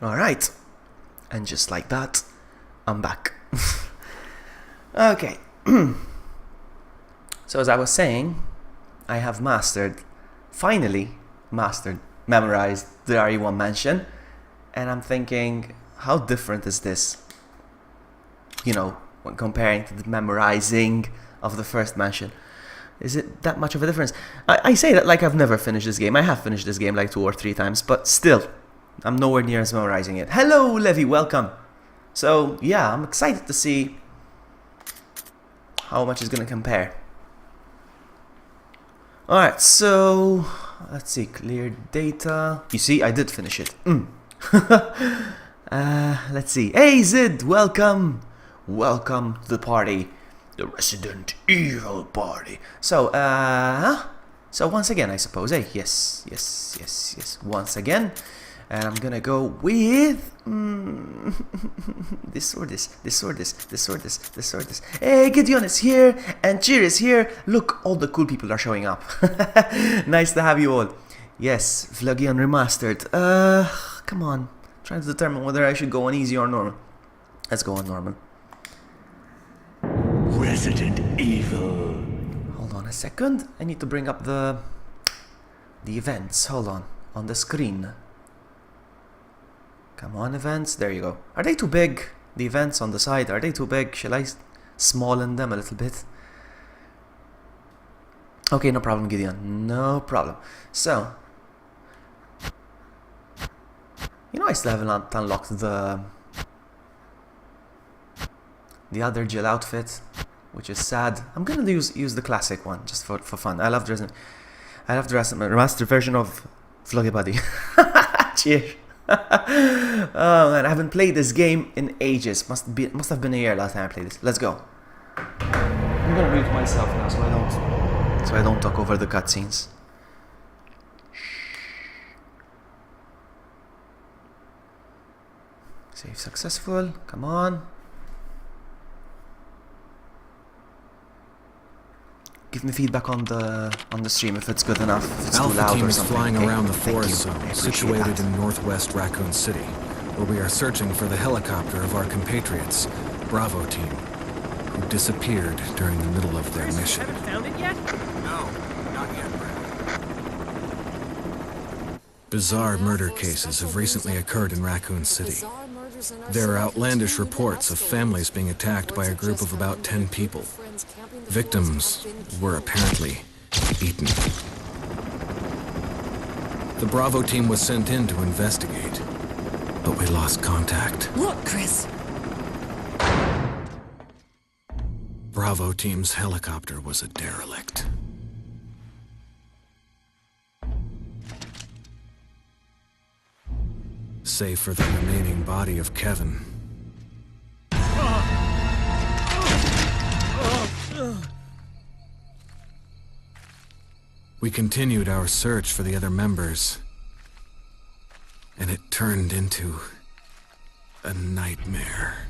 Alright, and just like that, I'm back. Okay, so as I was saying, I have finally memorized the RE1 mansion, and I'm thinking, how different is this? You know, when comparing to the memorizing of the first mansion. Is it that much of a difference? I say that like I've never finished this game. I have finished this game like 2 or 3 times, but still, I'm nowhere near as memorizing it. Hello, Levy, welcome. So, yeah, I'm excited to see how much is going to compare. Alright, so, let's see, clear data. You see, I did finish it. Let's see. Hey, Zid, welcome. Welcome to the party. The Resident Evil party. So, so once again, I suppose, eh? Yes. Once again. And I'm gonna go with this or this. Hey, Gideon is here, and Cheer is here. Look, all the cool people are showing up. Nice to have you all. Yes, Vlogion Remastered. Come on. I'm trying to determine whether I should go on easy or normal. Let's go on normal. Resident Evil. Hold on a second. I need to bring up the events. Hold on the screen. Come on, events. There you go. Are they too big? The events on the side, are they too big? Shall I smallen them a little bit? Okay, no problem, Gideon. No problem. So, you know, I still haven't unlocked the other Jill outfit, which is sad. I'm gonna use the classic one just for fun. I love the remastered version of Vloggy Buddy. Cheers. Oh man, I haven't played this game in ages. Must have been a year last time I played this. Let's go. I'm gonna mute myself now so I don't talk over the cutscenes. Save successful. Come on. Give me feedback on the stream if it's good enough, if it's too Alpha loud team or is something. flying Okay, around the thank forest you. I zone, appreciate situated that. in northwest Raccoon City, where we are searching for the helicopter of our compatriots, Bravo team, who disappeared during the middle of their mission. Haven't found it yet? No, not yet, Brad. Bizarre murder cases have recently occurred in Raccoon City. There are outlandish reports of families being attacked by a group of about 10 people. Victims were apparently eaten. The Bravo team was sent in to investigate, but we lost contact. Look, Chris. Bravo team's helicopter was a derelict. Save for the remaining body of Kevin. We continued our search for the other members, and it turned into a nightmare.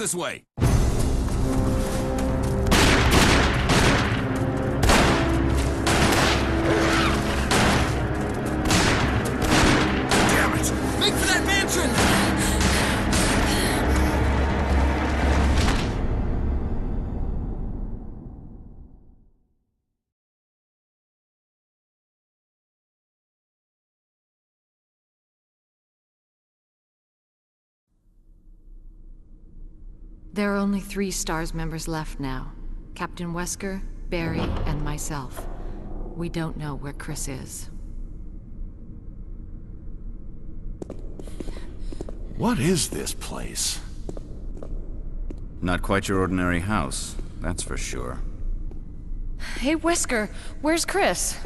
this way! Damn it! Make for that mansion! There are only 3 STARS members left now. Captain Wesker, Barry, and myself. We don't know where Chris is. What is this place? Not quite your ordinary house, that's for sure. Hey, Wesker, where's Chris?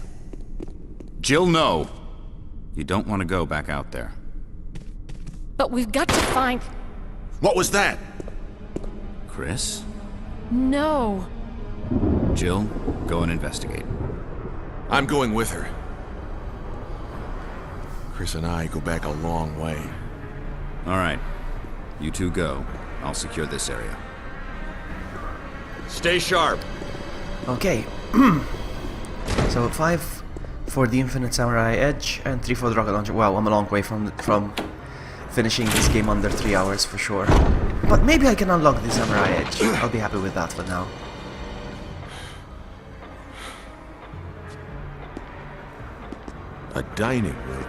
Jill, no! You don't want to go back out there. But we've got to find... What was that? Chris? No. Jill, go and investigate. I'm going with her. Chris and I go back a long way. All right. You two go. I'll secure this area. Stay sharp. Okay. So 5 for the Infinite Samurai Edge and 3 for the rocket launcher. Wow, I'm a long way from finishing this game under 3 hours for sure. But maybe I can unlock the Samurai Edge. I'll be happy with that for now. A dining room.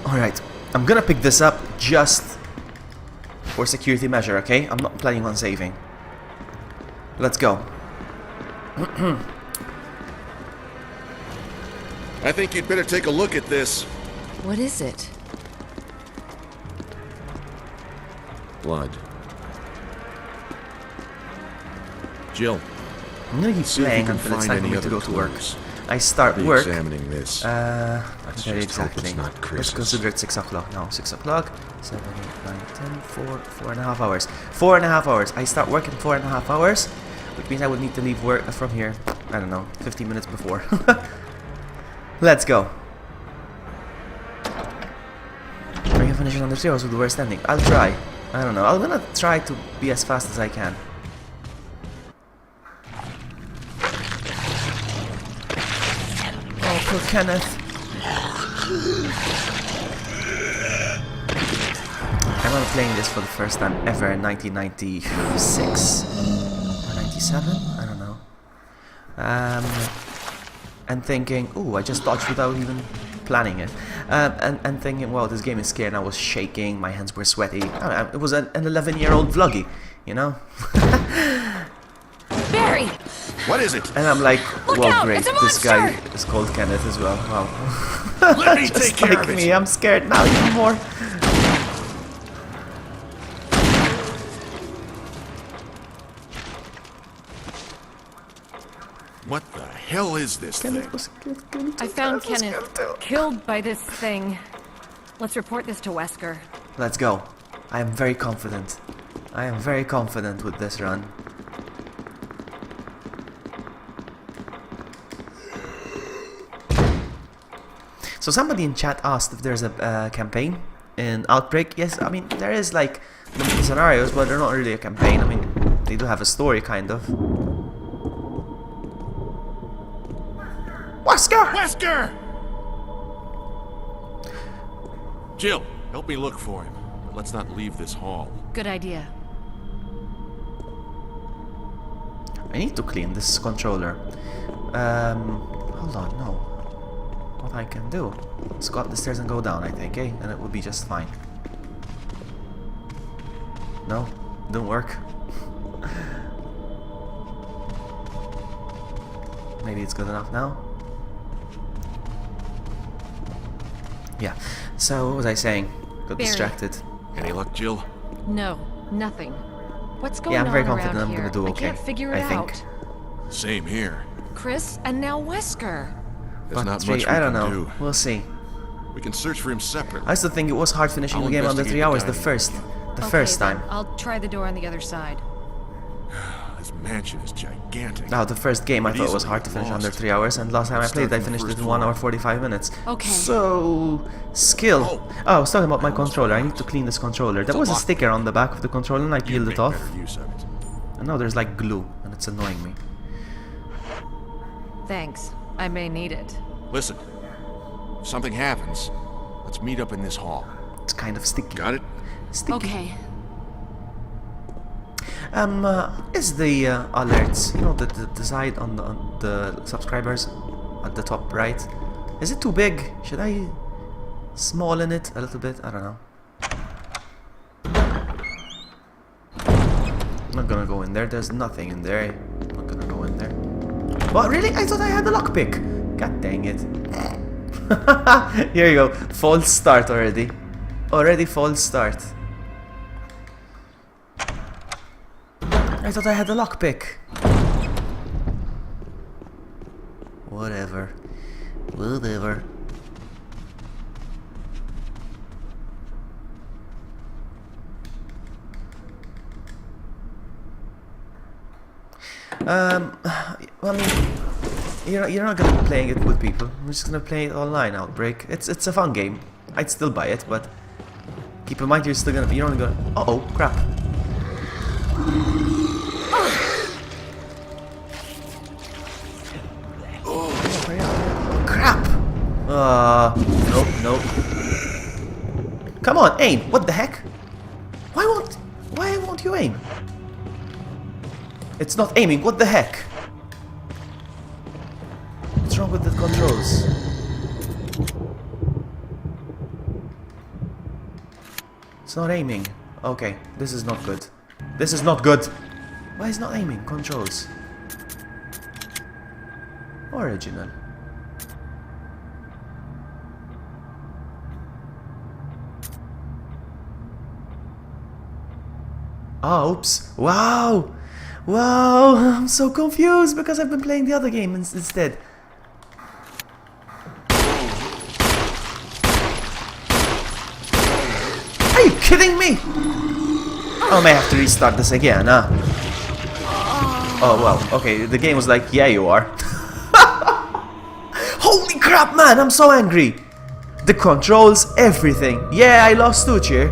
Alright, I'm gonna pick this up just for security measure, okay? I'm not planning on saving. Let's go. I think you'd better take a look at this. What is it? Blood. Jill, I'm gonna keep see if you playing can until it's find time for any me to other go to work. clues. I start Be work. examining this. Very just hope exactly. it's not Let's Chris's. consider it 6 o'clock now. 6 o'clock, 7, 8, 9, 10, 4.5 hours. 4.5 hours. I start work in 4.5 hours, which means I would need to leave work from here, I don't know, 15 minutes before. Let's go. Are you finishing under 3 hours with the worst ending? I'll try. I don't know. I'm gonna try to be as fast as I can. Oh, poor Kenneth. I remember playing this for the first time ever in 1996 or 97. I don't know. And thinking, ooh, I just dodged without even planning it. And thinking, well, this game is scary. And I was shaking, my hands were sweaty. I don't know, it was an 11-year-old vloggy, you know. Barry! What is it? And I'm like, Look well, out, great. it's a This guy monster! is called Kenneth as well. Wow. Let me Just take care like of me, it. I'm scared now even more. What the hell is this Kenneth thing? was killed. Kenneth I found was Kenneth killed too. killed by this thing. Let's report this to Wesker. Let's go. I am very confident. I am very confident with this run. So somebody in chat asked if there's a campaign in Outbreak. Yes, I mean there is like limited scenarios, but they're not really a campaign. I mean they do have a story kind of. Wesker! Wesker! Jill, help me look for him. But let's not leave this hall. Good idea. I need to clean this controller. Hold on, no. What I can do is go up the stairs and go down, I think, eh? And it will be just fine. No, don't work. Maybe it's good enough now. Yeah. So what was I saying? Got Barry. distracted. Any luck, Jill? No, nothing. What's going Yeah, on I'm very around confident I'm here? gonna do okay, I can't figure it I think. out. Same here. Chris and now Wesker. There's But not much we I don't can know. do. We'll see. We can search for him separately. I still think it was hard finishing I'll the game under investigate 3 the hours the dining first room. the Okay, first then time. I'll try the door on the other side. This mansion is gigantic. Now, the first game I It thought was easily hard to finish lost. under 3 hours, and last time I played, I finished it in 1 hour 45 minutes. Okay. So, skill. Oh, I was talking about my controller. I need to clean this controller. There was a sticker on the back of the controller, and I You peeled make it off. better use of it. And now there's like glue, and it's annoying me. Thanks. I may need it. Listen, if something happens, let's meet up in this hall. It's kind of sticky. Got it? Sticky. Okay. Is the alerts, you know, the side on the subscribers at the top right, is it too big? Should I smallen it a little bit? I don't know. I'm not gonna go in there. There's nothing in there. I'm not gonna go in there. What? Really? I thought I had the lockpick. God dang it. Here you go. False start already. Already false start. I thought I had the lockpick. Whatever. Whatever. Well, I mean, you're not gonna be playing it with people. I'm just gonna play it online. Outbreak. It's a fun game. I'd still buy it, but keep in mind you're still gonna be. You're only gonna. Uh oh, crap. Oh, crap. Nope, nope. Come on, aim. What the heck? Why won't you aim? It's not aiming. What the heck? What's wrong with the controls? It's not aiming. Okay, this is not good. This is not good. Why is it not aiming? Controls. Original. Oh, oops. Wow! Wow! I'm so confused because I've been playing the other game instead. Are you kidding me? Oh, I may have to restart this again, huh? Oh, well, okay, the game was like, yeah, you are. Holy crap, man, I'm so angry. The controls, everything. Yeah, I lost two cheer.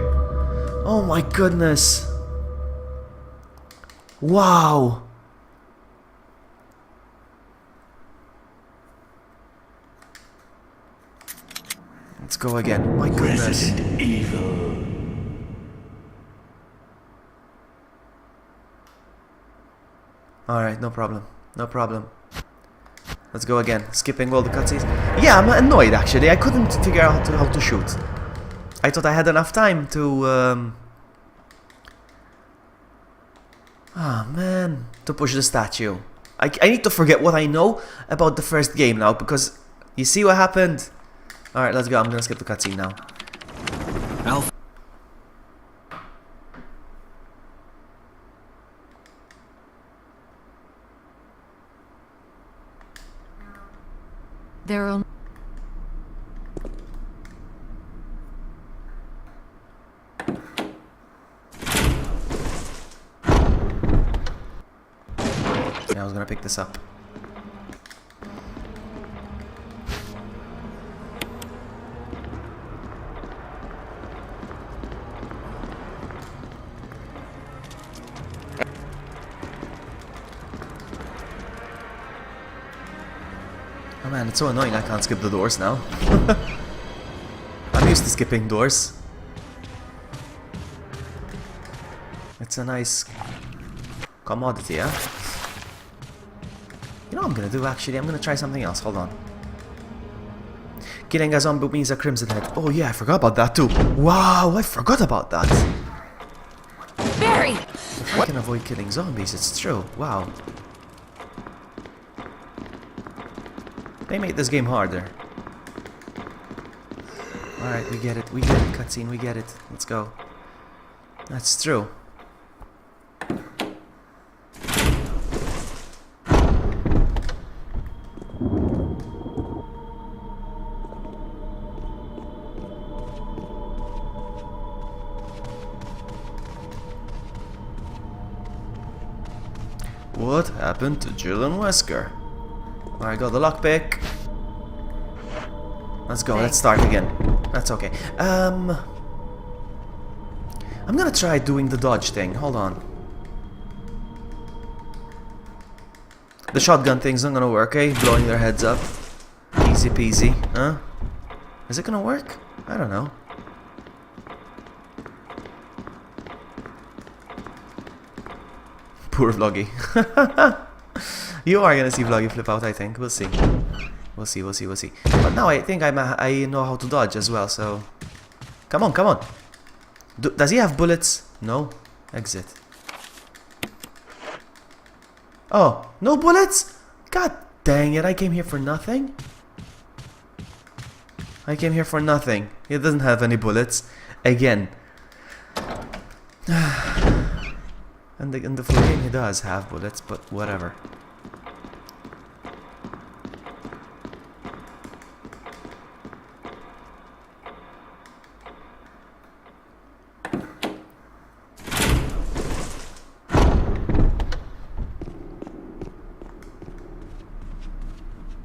Oh my goodness. Wow. Let's go again. My goodness. Alright, no problem. No problem. Let's go again. Skipping all the cutscenes. Yeah, I'm annoyed actually. I couldn't figure out how to shoot. I thought I had enough time to ah, man. To push the statue. I need to forget what I know about the first game now, because you see what happened? Alright, let's go. I'm gonna skip the cutscene now. Alpha. There are... Yeah, I was gonna pick this up. Oh man, it's so annoying I can't skip the doors now. I'm used to skipping doors. It's a nice commodity, huh? You know what I'm gonna do actually? I'm gonna try something else. Hold on. Killing a zombie means a crimson head. Oh yeah, I forgot about that too. Wow, I forgot about that. Barry! If I can avoid killing zombies, it's true. Wow. They made this game harder. Alright, we get it. We get it, cutscene. We get it. Let's go. That's true. What happened to Jill and Wesker? Alright, got the lockpick. Let's go, let's start again. That's okay. I'm gonna try doing the dodge thing. Hold on. The shotgun thing's not gonna work, eh? Blowing their heads up. Easy peasy, huh? Is it gonna work? I don't know. Poor Vloggy. You are gonna see Vloggy flip out, I think. We'll see. We'll see, we'll see, we'll see. But now I think I know how to dodge as well, so... Come on, come on! Does he have bullets? No. Exit. Oh, no bullets? God dang it, I came here for nothing? I came here for nothing. He doesn't have any bullets. Again. And in the full game he does have bullets, but whatever.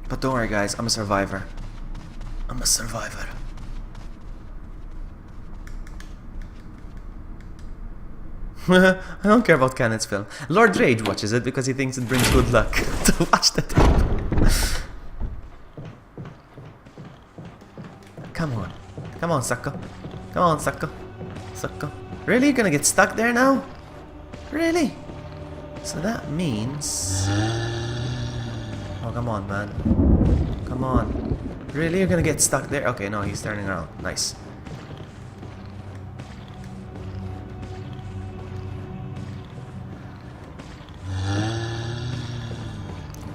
But don't worry guys, I'm a survivor. I'm a survivor. I don't care about Kenneth's film. Lord Rage watches it because he thinks it brings good luck to watch the tape. Come on. Come on, sucker. Come on, sucker. Sucker. Really? You're gonna get stuck there now? Really? So that means... Oh, come on, man. Come on. Really? You're gonna get stuck there? Okay, no, he's turning around. Nice.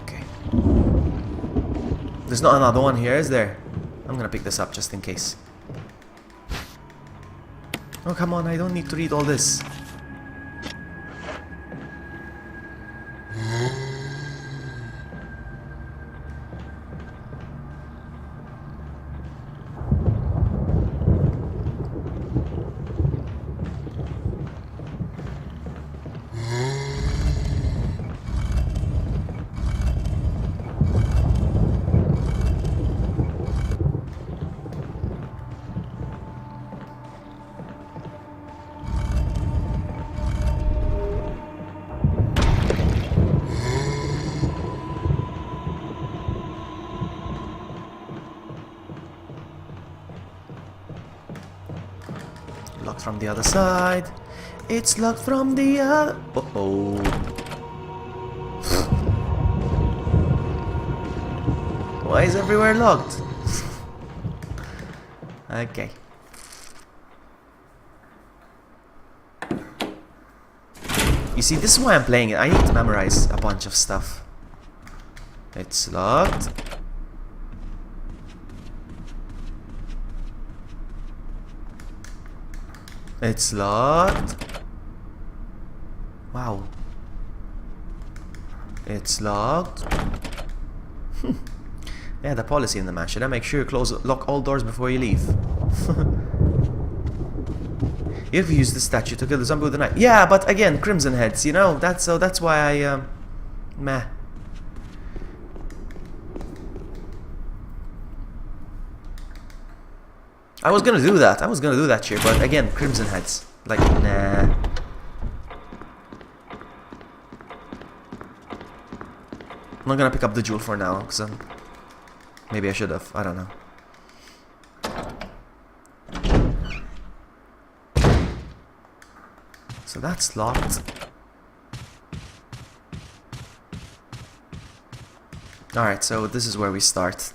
Okay. There's not another one here, is there? I'm gonna pick this up just in case. Oh, come on, I don't need to read all this. Locked from the other side. It's locked from the other... Uh-oh. Why is everywhere locked? Okay. You see, this is why I'm playing it. I need to memorize a bunch of stuff. It's locked. It's locked. Wow. It's locked. Yeah, the policy in the mansion. I make sure you lock all doors before you leave. If you use the statue to kill the zombie with a knife. Yeah, but again, Crimson Heads, you know, that's why I meh. I was gonna do that here, but again, Crimson Heads. Like, nah. I'm not gonna pick up the jewel for now, because maybe I should have, I don't know. So that's locked. Alright, so this is where we start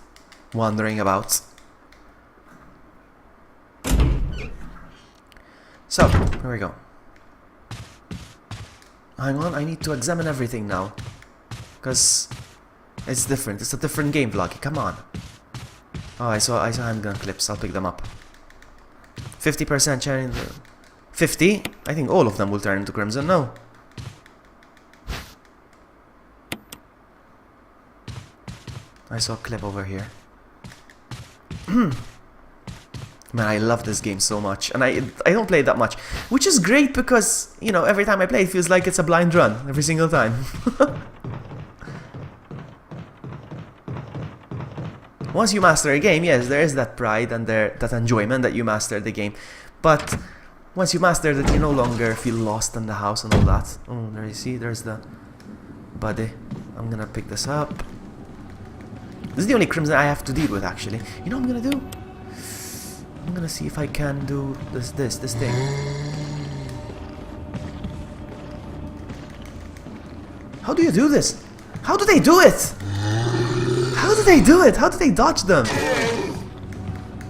wandering about. So, here we go. Hang on, I need to examine everything now. Because it's different. It's a different game, Vloggy. Come on. Oh, I saw handgun clips. I'll pick them up. 50% chance. 50? I think all of them will turn into Crimson. No. I saw a clip over here. Man, I love this game so much, and I don't play it that much, which is great because, you know, every time I play it feels like it's a blind run, every single time. Once you master a game, yes, there is that pride and that enjoyment that you mastered the game, but once you master it, you no longer feel lost in the house and all that. Oh, there you see, there's the buddy. I'm gonna pick this up. This is the only crimson I have to deal with, actually. You know what I'm gonna do? I'm gonna see if I can do this thing. How do you do this? How do they do it? How do they do it? How do they dodge them?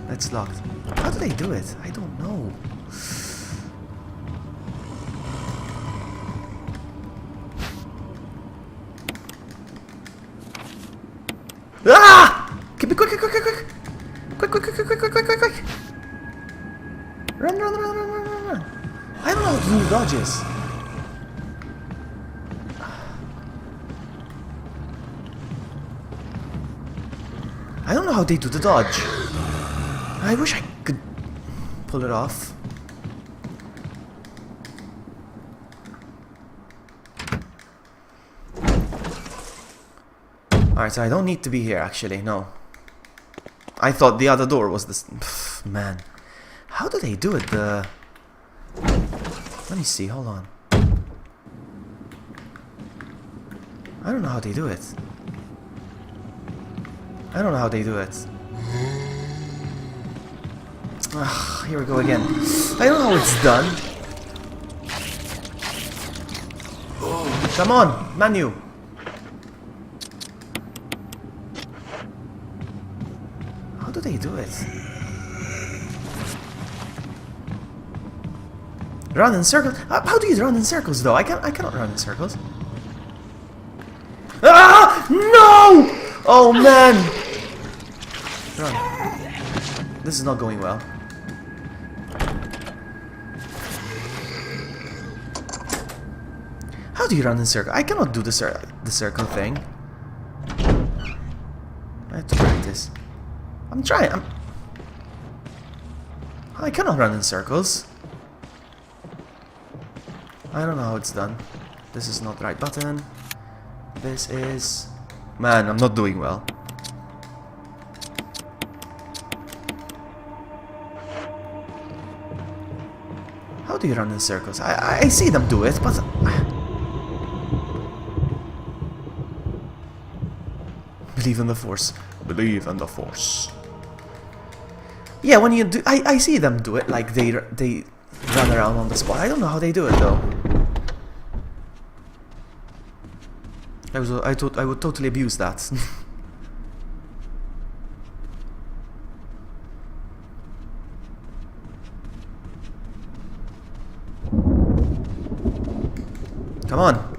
That's locked. How do they do it? I don't know. Ah! Quick, quick, quick, quick, quick, quick. Quick, quick, quick, quick, quick, quick, quick, quick, quick. Run, run, run, run, run, run, run. I don't know how to do dodges. I don't know how they do the dodge. I wish I could pull it off. Alright, so I don't need to be here, actually, no. I thought the other door was this... Pff, man. How do they do it? Let me see, hold on. I don't know how they do it. I don't know how they do it. Ugh, here we go again. I don't know how it's done. Come on, Manu. How do they do it? Run in circles? How do you run in circles, though? I cannot run in circles. Ah! No! Oh, man! Run. This is not going well. How do you run in circle? I cannot do the circle thing. I have to practice. I'm trying. I cannot run in circles. I don't know how it's done. This is not the right button. This is... Man, I'm not doing well. How do you run in circles? I see them do it, but... Believe in the Force. Believe in the Force. Yeah, when you do... I see them do it, like they run around on the spot. I don't know how they do it, though. I thought I would totally abuse that. Come on.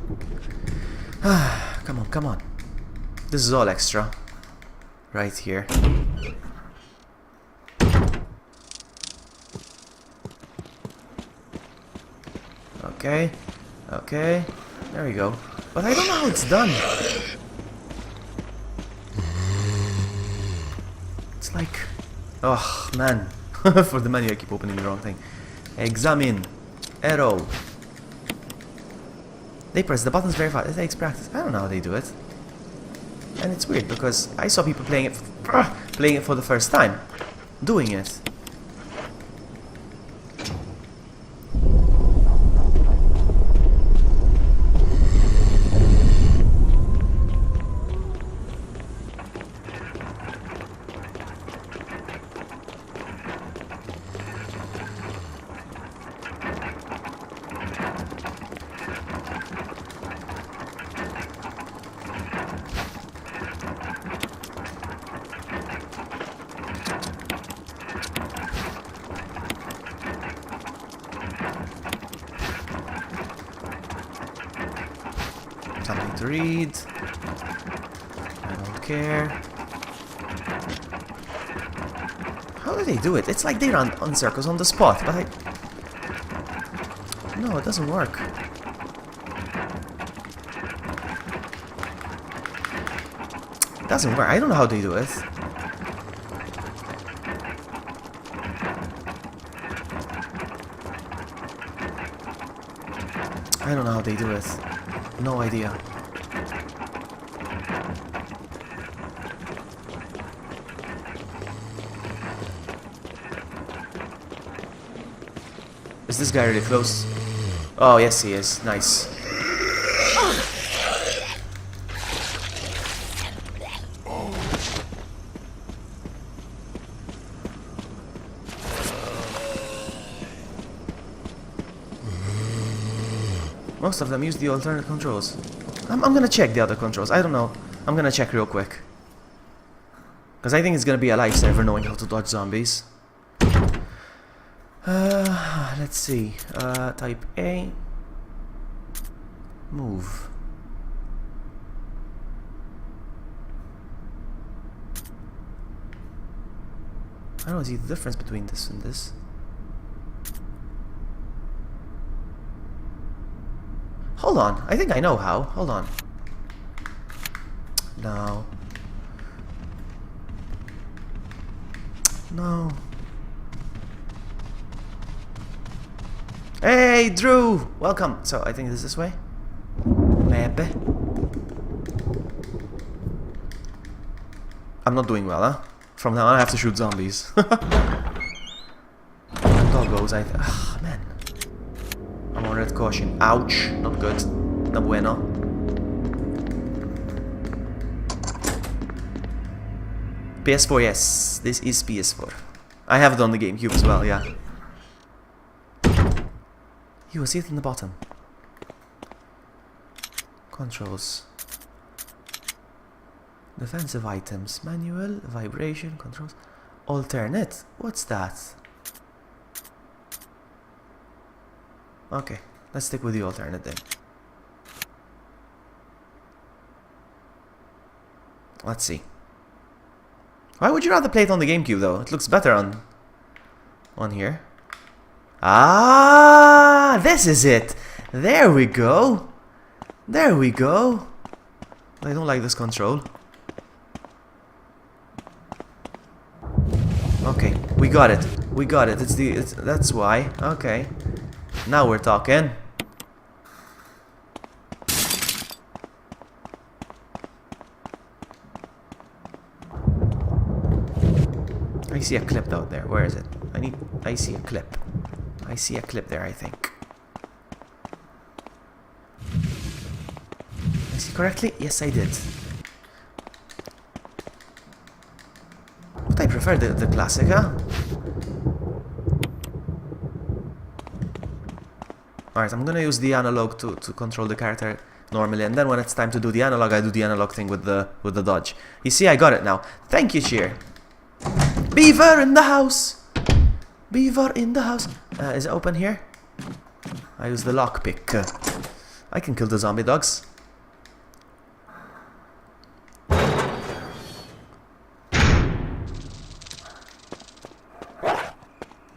Come on, come on. This is all extra. Right here. Okay. Okay. There we go. But I don't know how it's done. It's like... Oh, man. For the menu I keep opening the wrong thing. Examine. Arrow. They press the buttons very fast. It takes practice. I don't know how they do it. And it's weird because I saw people playing it for the first time. Doing it. Something to read. I don't care. How do they do it? It's like they run on circles on the spot, but no, it doesn't work. It doesn't work. I don't know how they do it. I don't know how they do it. No idea. Is this guy really close? Oh, yes he is. Nice. Most of them use the alternate controls. I'm gonna check the other controls. I don't know. I'm gonna check real quick. Because I think it's gonna be a lifesaver knowing how to dodge zombies. Let's see. Type A. Move. I don't see the difference between this and this. Hold on, I think I know how. Hold on. No. No. Hey, Drew! Welcome. So, I think it is this way. Maybe. I'm not doing well, huh? From now on, I have to shoot zombies. Doggos, ah, man. I'm on red caution. Ouch. Not good. No bueno. PS4, yes. This is PS4. I have it on the GameCube as well, yeah. You will see it in the bottom. Controls. Defensive items. Manual. Vibration. Controls. Alternate. What's that? Okay. Let's stick with the alternate then. Let's see. Why would you rather play it on the GameCube though? It looks better on here. Ah, this is it. There we go. There we go. I don't like this control. Okay, we got it. We got it. That's why. Okay. Now we're talking. I see a clip out there. Where is it? I see a clip. I see a clip there, I think. I see correctly? Yes, I did. But I prefer the classic, huh? Alright, I'm gonna use the analog to control the character normally, and then when it's time to do the analog, I do the analog thing with the dodge. You see, I got it now. Thank you, Cheer. Beaver in the house! Beaver in the house. Is it open here? I use the lockpick. I can kill the zombie dogs.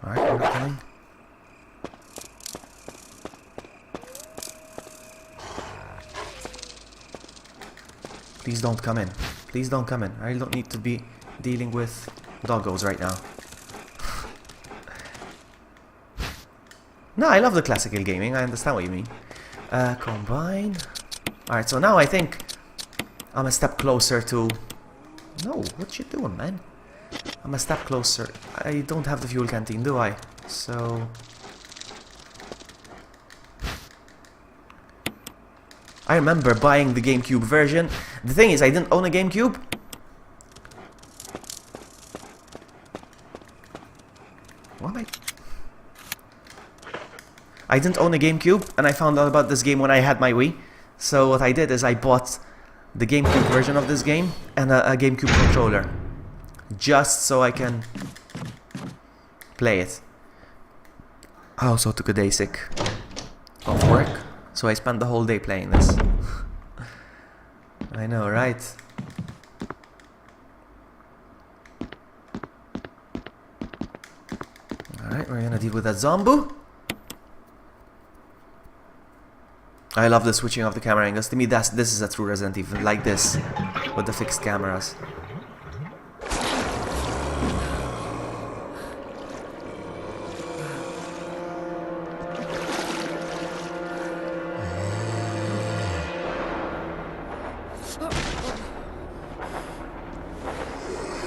Alright, we're coming. Please don't come in. Please don't come in. I don't need to be dealing with doggos right now. No, I love the classical gaming. I understand what you mean. Combine. Alright, so now I think I'm a step closer to... No, what you doing, man? I'm a step closer. I don't have the fuel canteen, do I? So... I remember buying the GameCube version. The thing is, I didn't own a GameCube. What am I didn't own a GameCube, and I found out about this game when I had my Wii. So what I did is I bought the GameCube version of this game and a GameCube controller. Just so I can play it. I also took a day sick of work. So I spent the whole day playing this. I know, right? Alright, we're gonna deal with that zombie. I love the switching of the camera angles. To me, this is a true Resident Evil, like this, with the fixed cameras.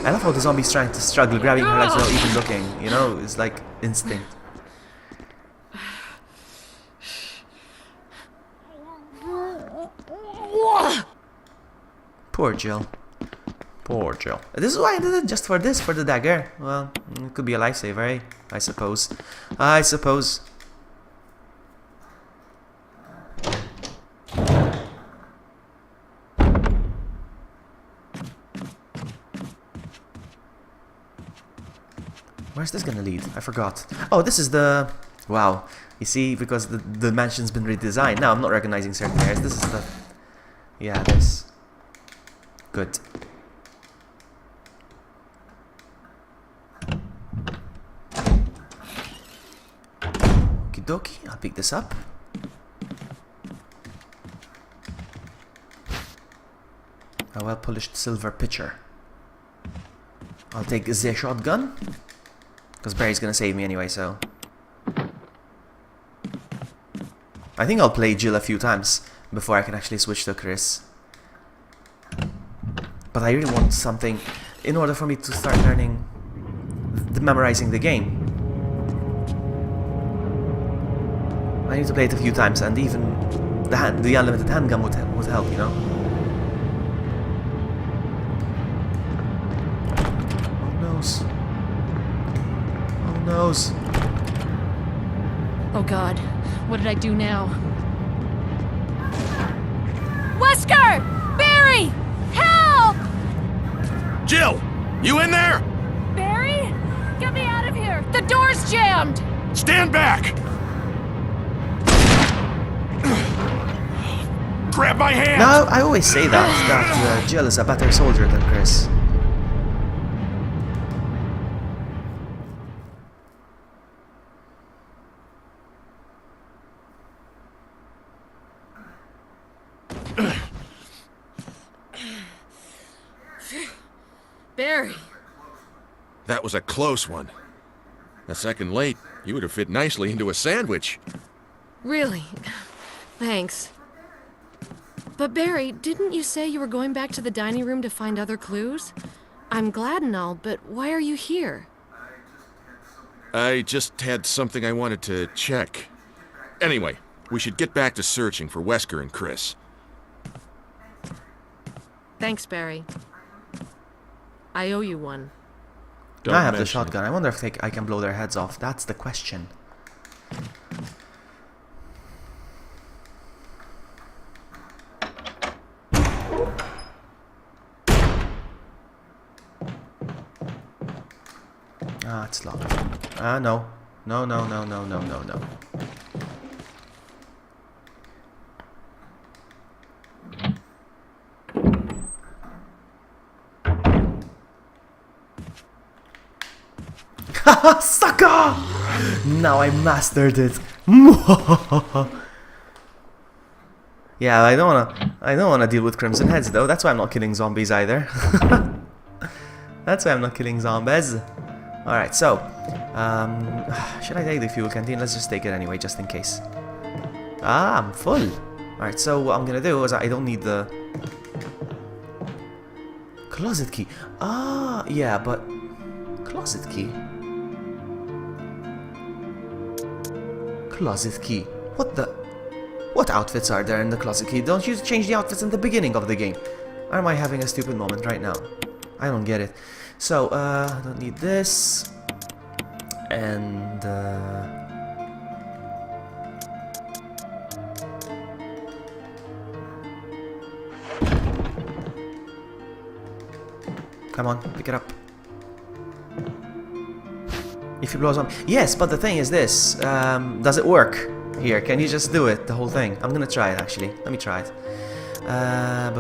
I love how the zombie's trying to struggle, grabbing her legs without even looking. You know, it's like instinct. Poor Jill. Poor Jill. This is why I did it, just for this, for the dagger. Well, it could be a lifesaver, eh? I suppose. I suppose. Where's this gonna lead? I forgot. Oh, this is the... Wow. You see, because the mansion's been redesigned. Now I'm not recognizing certain areas. This is the... Yeah, this. Good. Okie dokie. I'll pick this up. A well-polished silver pitcher. I'll take the shotgun. Because Barry's gonna save me anyway, so... I think I'll play Jill a few times before I can actually switch to Chris. But I really want something in order for me to start learning... memorizing the game. I need to play it a few times, and even the unlimited handgun would help, you know? Oh noes. Oh noes. Oh God, what did I do now? Wesker! Barry! Help! Jill! You in there? Barry? Get me out of here! The door's jammed! Stand back! Grab my hand! Now, I always say that Jill is a better soldier than Chris. Barry! That was a close one. A second late, you would have fit nicely into a sandwich. Really? Thanks. But Barry, didn't you say you were going back to the dining room to find other clues? I'm glad and all, but why are you here? I just had something I wanted to check. Anyway, we should get back to searching for Wesker and Chris. Thanks, Barry. I owe you one. I have the shotgun. I wonder if I can blow their heads off. That's the question. Ah, it's locked. Ah, no. No, no, no, no, no, no, no. Haha, sucker! Now I mastered it. Yeah, I don't wanna deal with Crimson Heads though. That's why I'm not killing zombies either. That's why I'm not killing zombies. Alright, so should I take the fuel canteen? Let's just take it anyway, just in case. Ah, I'm full. Alright, so what I'm gonna do is I don't need the closet key. Ah, yeah, but closet key. Closet key. What the? What outfits are there in the closet key? Don't you change the outfits in the beginning of the game? Or am I having a stupid moment right now? I don't get it. So, I don't need this. And, come on, pick it up. If you blow a zombie. Yes, but the thing is this. Does it work? Here, can you just do it, the whole thing? I'm gonna try it, actually. Let me try it. I'm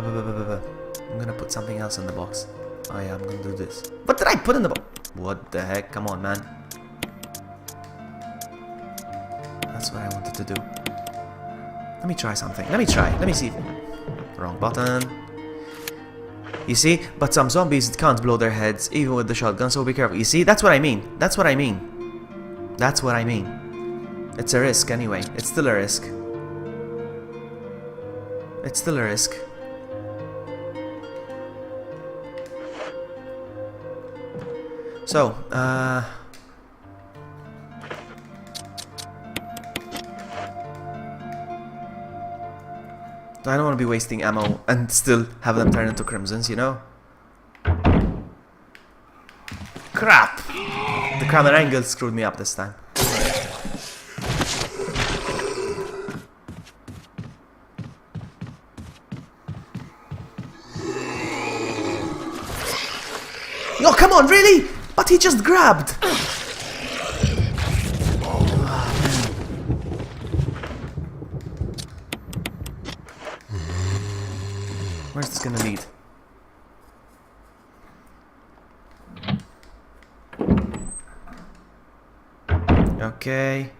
gonna put something else in the box. Oh yeah, I'm gonna do this. What did I put in the box? What the heck? Come on, man. That's what I wanted to do. Let me try something. Let me try. Let me see. Wrong button. You see? But some zombies can't blow their heads, even with the shotgun, so be careful. You see? That's what I mean. That's what I mean. That's what I mean. It's a risk anyway. It's still a risk. It's still a risk. So, I don't want to be wasting ammo and still have them turn into crimsons, you know? Crap! The camera angle screwed me up this time. No, come on, really? But he just grabbed! Where's this gonna lead? Okay.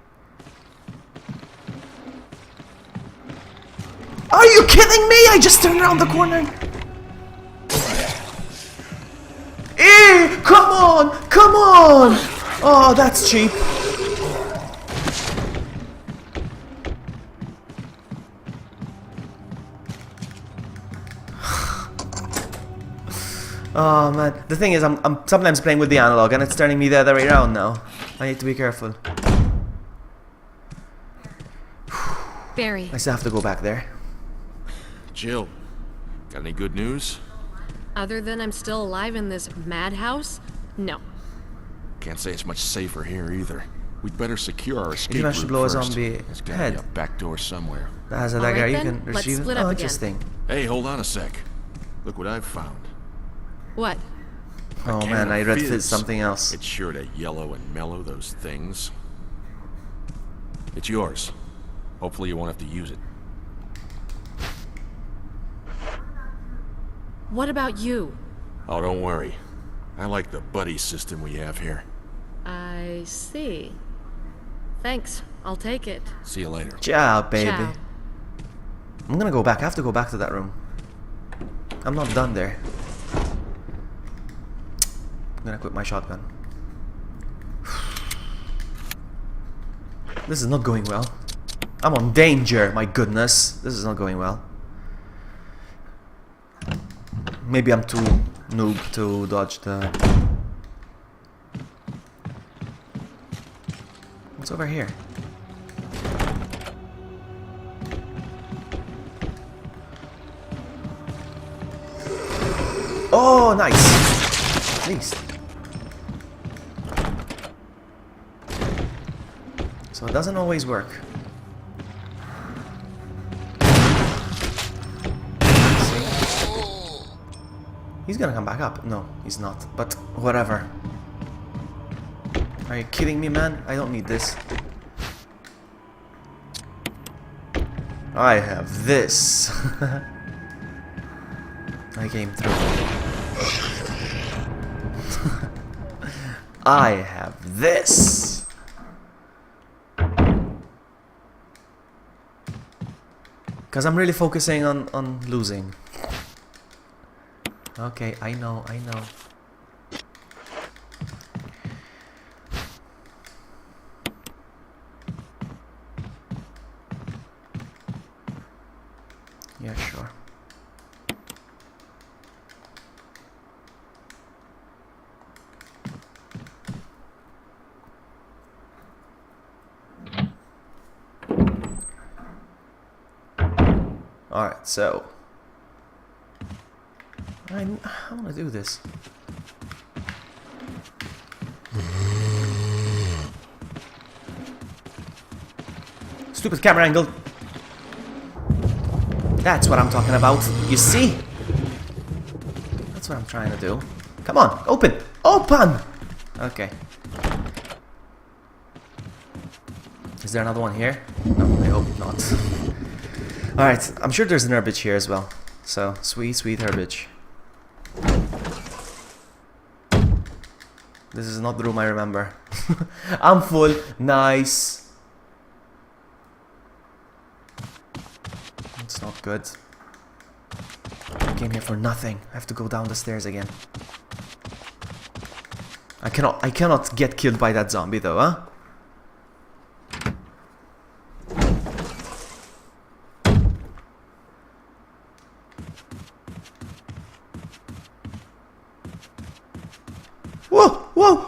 Are you kidding me? I just turned around the corner. Come on! Come on! Oh, that's cheap. Oh man, the thing is, I'm sometimes playing with the analog and it's turning me the other way around now. I need to be careful. Barry. I still have to go back there. Jill, got any good news? Other than I'm still alive in this madhouse? No. Can't say it's much safer here either. We'd better secure our escape managed to route blow a first. zombie There's gotta head. be a back door somewhere. That has a Alright dagger. You then, can let's retrieve it. split up Oh, again. interesting. Hey, hold on a sec. Look what I've found. What? Oh Can man, of I read fizz. something else. It's sure to yellow and mellow those things. It's yours. Hopefully you won't have to use it. What about you? Oh, don't worry. I like the buddy system we have here. I see. Thanks. I'll take it. See you later. Ciao, baby. Ciao. I'm gonna go back. I have to go back to that room. I'm not done there. I'm gonna quit my shotgun. This is not going well. I'm on danger, my goodness. This is not going well. Maybe I'm too noob to dodge the... What's over here? Oh, nice! At least. So it doesn't always work. He's gonna come back up. No, he's not. But whatever. Are you kidding me, man? I don't need this. I have this. I came through. I have this. Because I'm really focusing on losing. Okay, I know. Yeah, sure. Alright, so I want to do this. Stupid camera angle. That's what I'm talking about. You see? That's what I'm trying to do. Come on, open! Open! Okay. Is there another one here? No, I hope not. Alright, I'm sure there's an herbage here as well. So, sweet herbage. This is not the room I remember. I'm full. Nice. It's not good. I came here for nothing. I have to go down the stairs again. I cannot get killed by that zombie though, huh? Whoa! Whoa!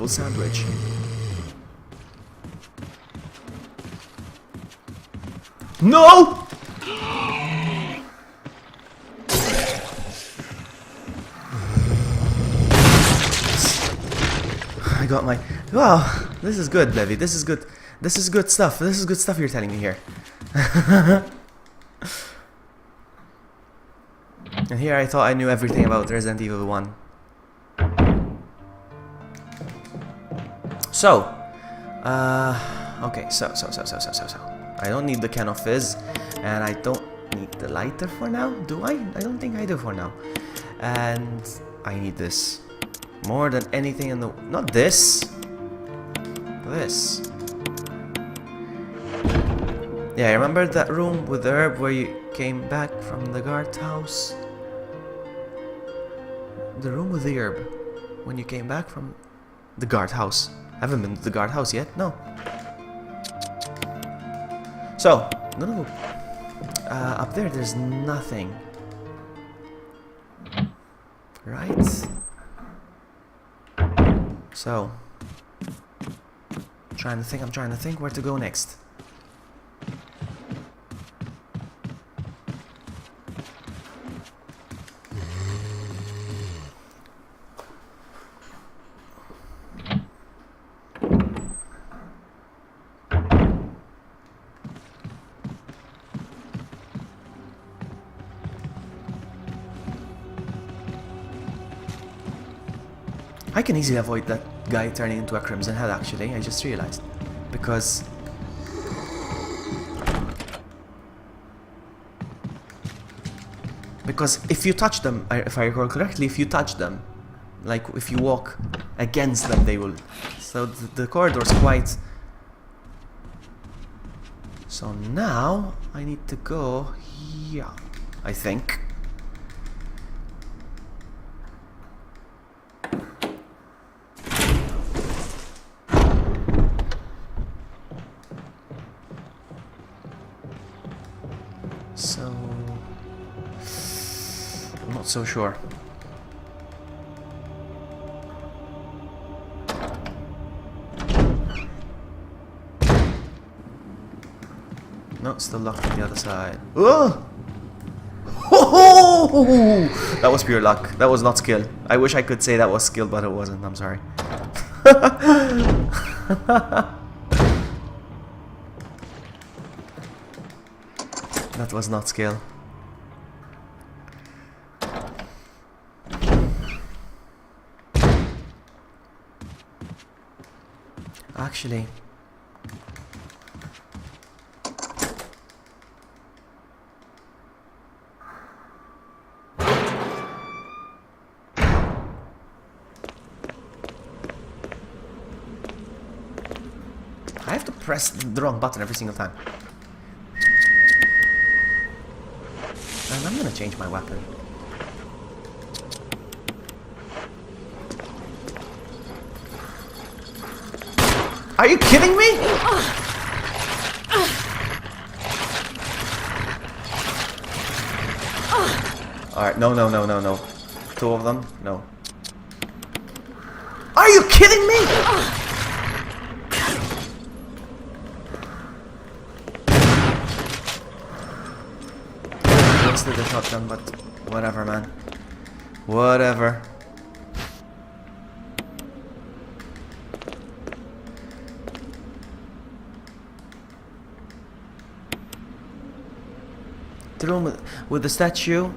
double sandwich. No! I got my... Wow, this is good, Levy. This is good. This is good stuff. This is good stuff you're telling me here. And here I thought I knew everything about Resident Evil 1. So, okay, so. I don't need the can of fizz, and I don't need the lighter for now, do I? I don't think I do for now. And I need this. More than anything in the... Not this. This. Yeah, remember that room with the herb where you came back from the guardhouse? The room with the herb. When you came back from the guardhouse. Haven't been to the guardhouse yet? No. So, no. Up there's nothing. Right? So, I'm trying to think where to go next. I can easily avoid that guy turning into a Crimson Head, actually, I just realized. Because... if you touch them, if I recall correctly, if you touch them, like if you walk against them, they will... So the corridor's quite... So now, I need to go here, I think. So... I'm not so sure. No, still locked on the other side. Oh! That was pure luck. That was not skill. I wish I could say that was skill, but it wasn't. I'm sorry. That was not skill. Actually... I have to press the wrong button every single time. And I'm gonna change my weapon. Are you kidding me? Alright, no. Two of them? No. Are you kidding me? Wasted the shotgun, but whatever, man. Whatever. The room with the statue.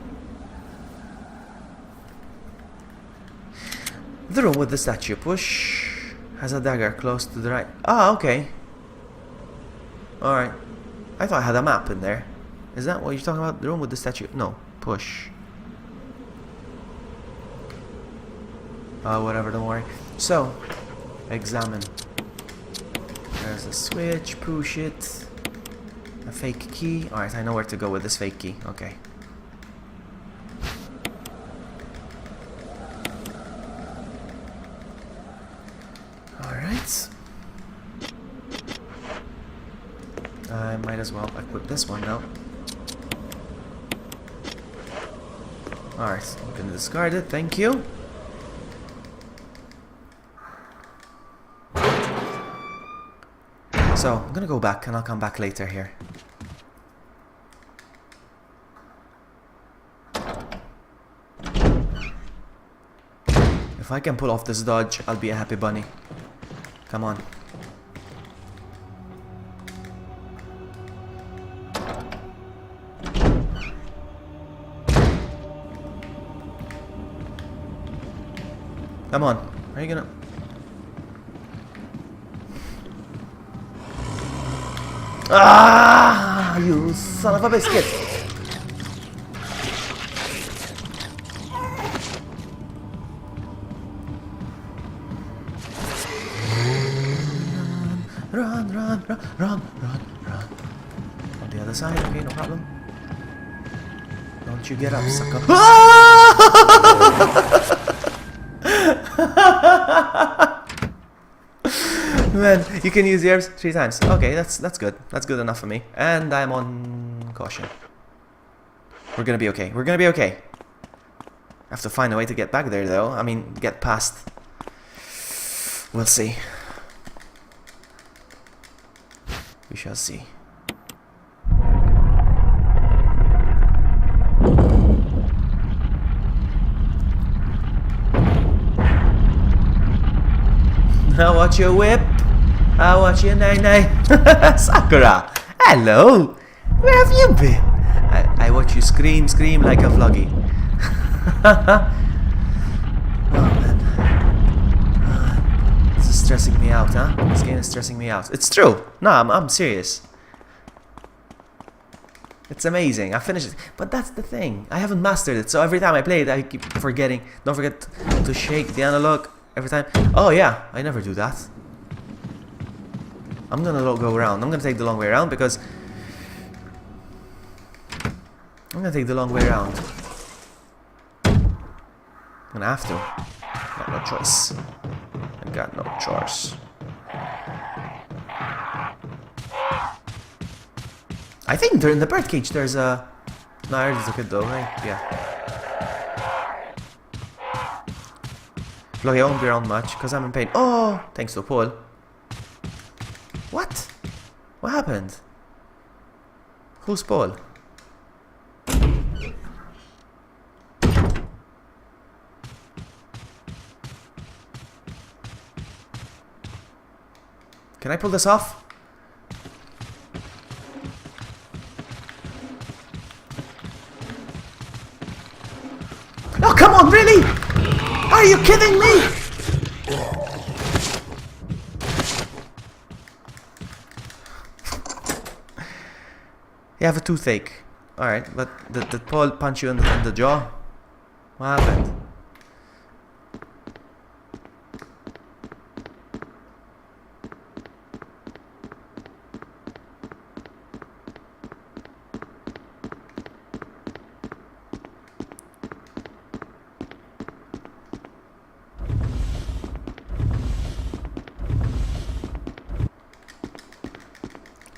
The room with the statue. Push. Has a dagger close to the right. Ah, okay. Alright. I thought I had a map in there. Is that what you're talking about? The room with the statue? No. Push. Whatever, don't worry. So, examine. There's a switch. Push it. A fake key. Alright, I know where to go with this fake key. Okay. Alright. I might as well equip this one now. Alright, I'm gonna discard it, thank you. So, I'm gonna go back and I'll come back later here. If I can pull off this dodge, I'll be a happy bunny. Come on. Come on. Are you gonna... Ah! You son of a biscuit! Run, run, run, run, run, run. On the other side, okay, no problem. Don't you get up, sucker. Man, you can use yours 3 times. Okay, that's good. That's good enough for me. And I'm on caution. We're gonna be okay. We're gonna be okay. I have to find a way to get back there, though. I mean, get past. We'll see. We shall see. I watch your whip. I watch your nay-nay. Sakura, hello. Where have you been? I watch you scream like a vloggy. Oh man. This is stressing me out, huh? This game is stressing me out. It's true. No, I'm serious. It's amazing. I finished it. But that's the thing. I haven't mastered it. So every time I play it, I keep forgetting. Don't forget to shake the analog every time. Oh yeah, I never do that. I'm gonna go around. I'm gonna take the long way around because I'm gonna take the long way around. I'm gonna have to. Got no choice. I got no choice. I think in the birdcage there's a... No, I already took it though, right? Yeah. Lucky I won't be around much because I'm in pain. Oh! Thanks to Paul. What? What happened? Who's Paul? Can I pull this off? Oh, come on, really? Are you kidding me? You have a toothache. Alright, but did Paul punch you in the jaw? What happened?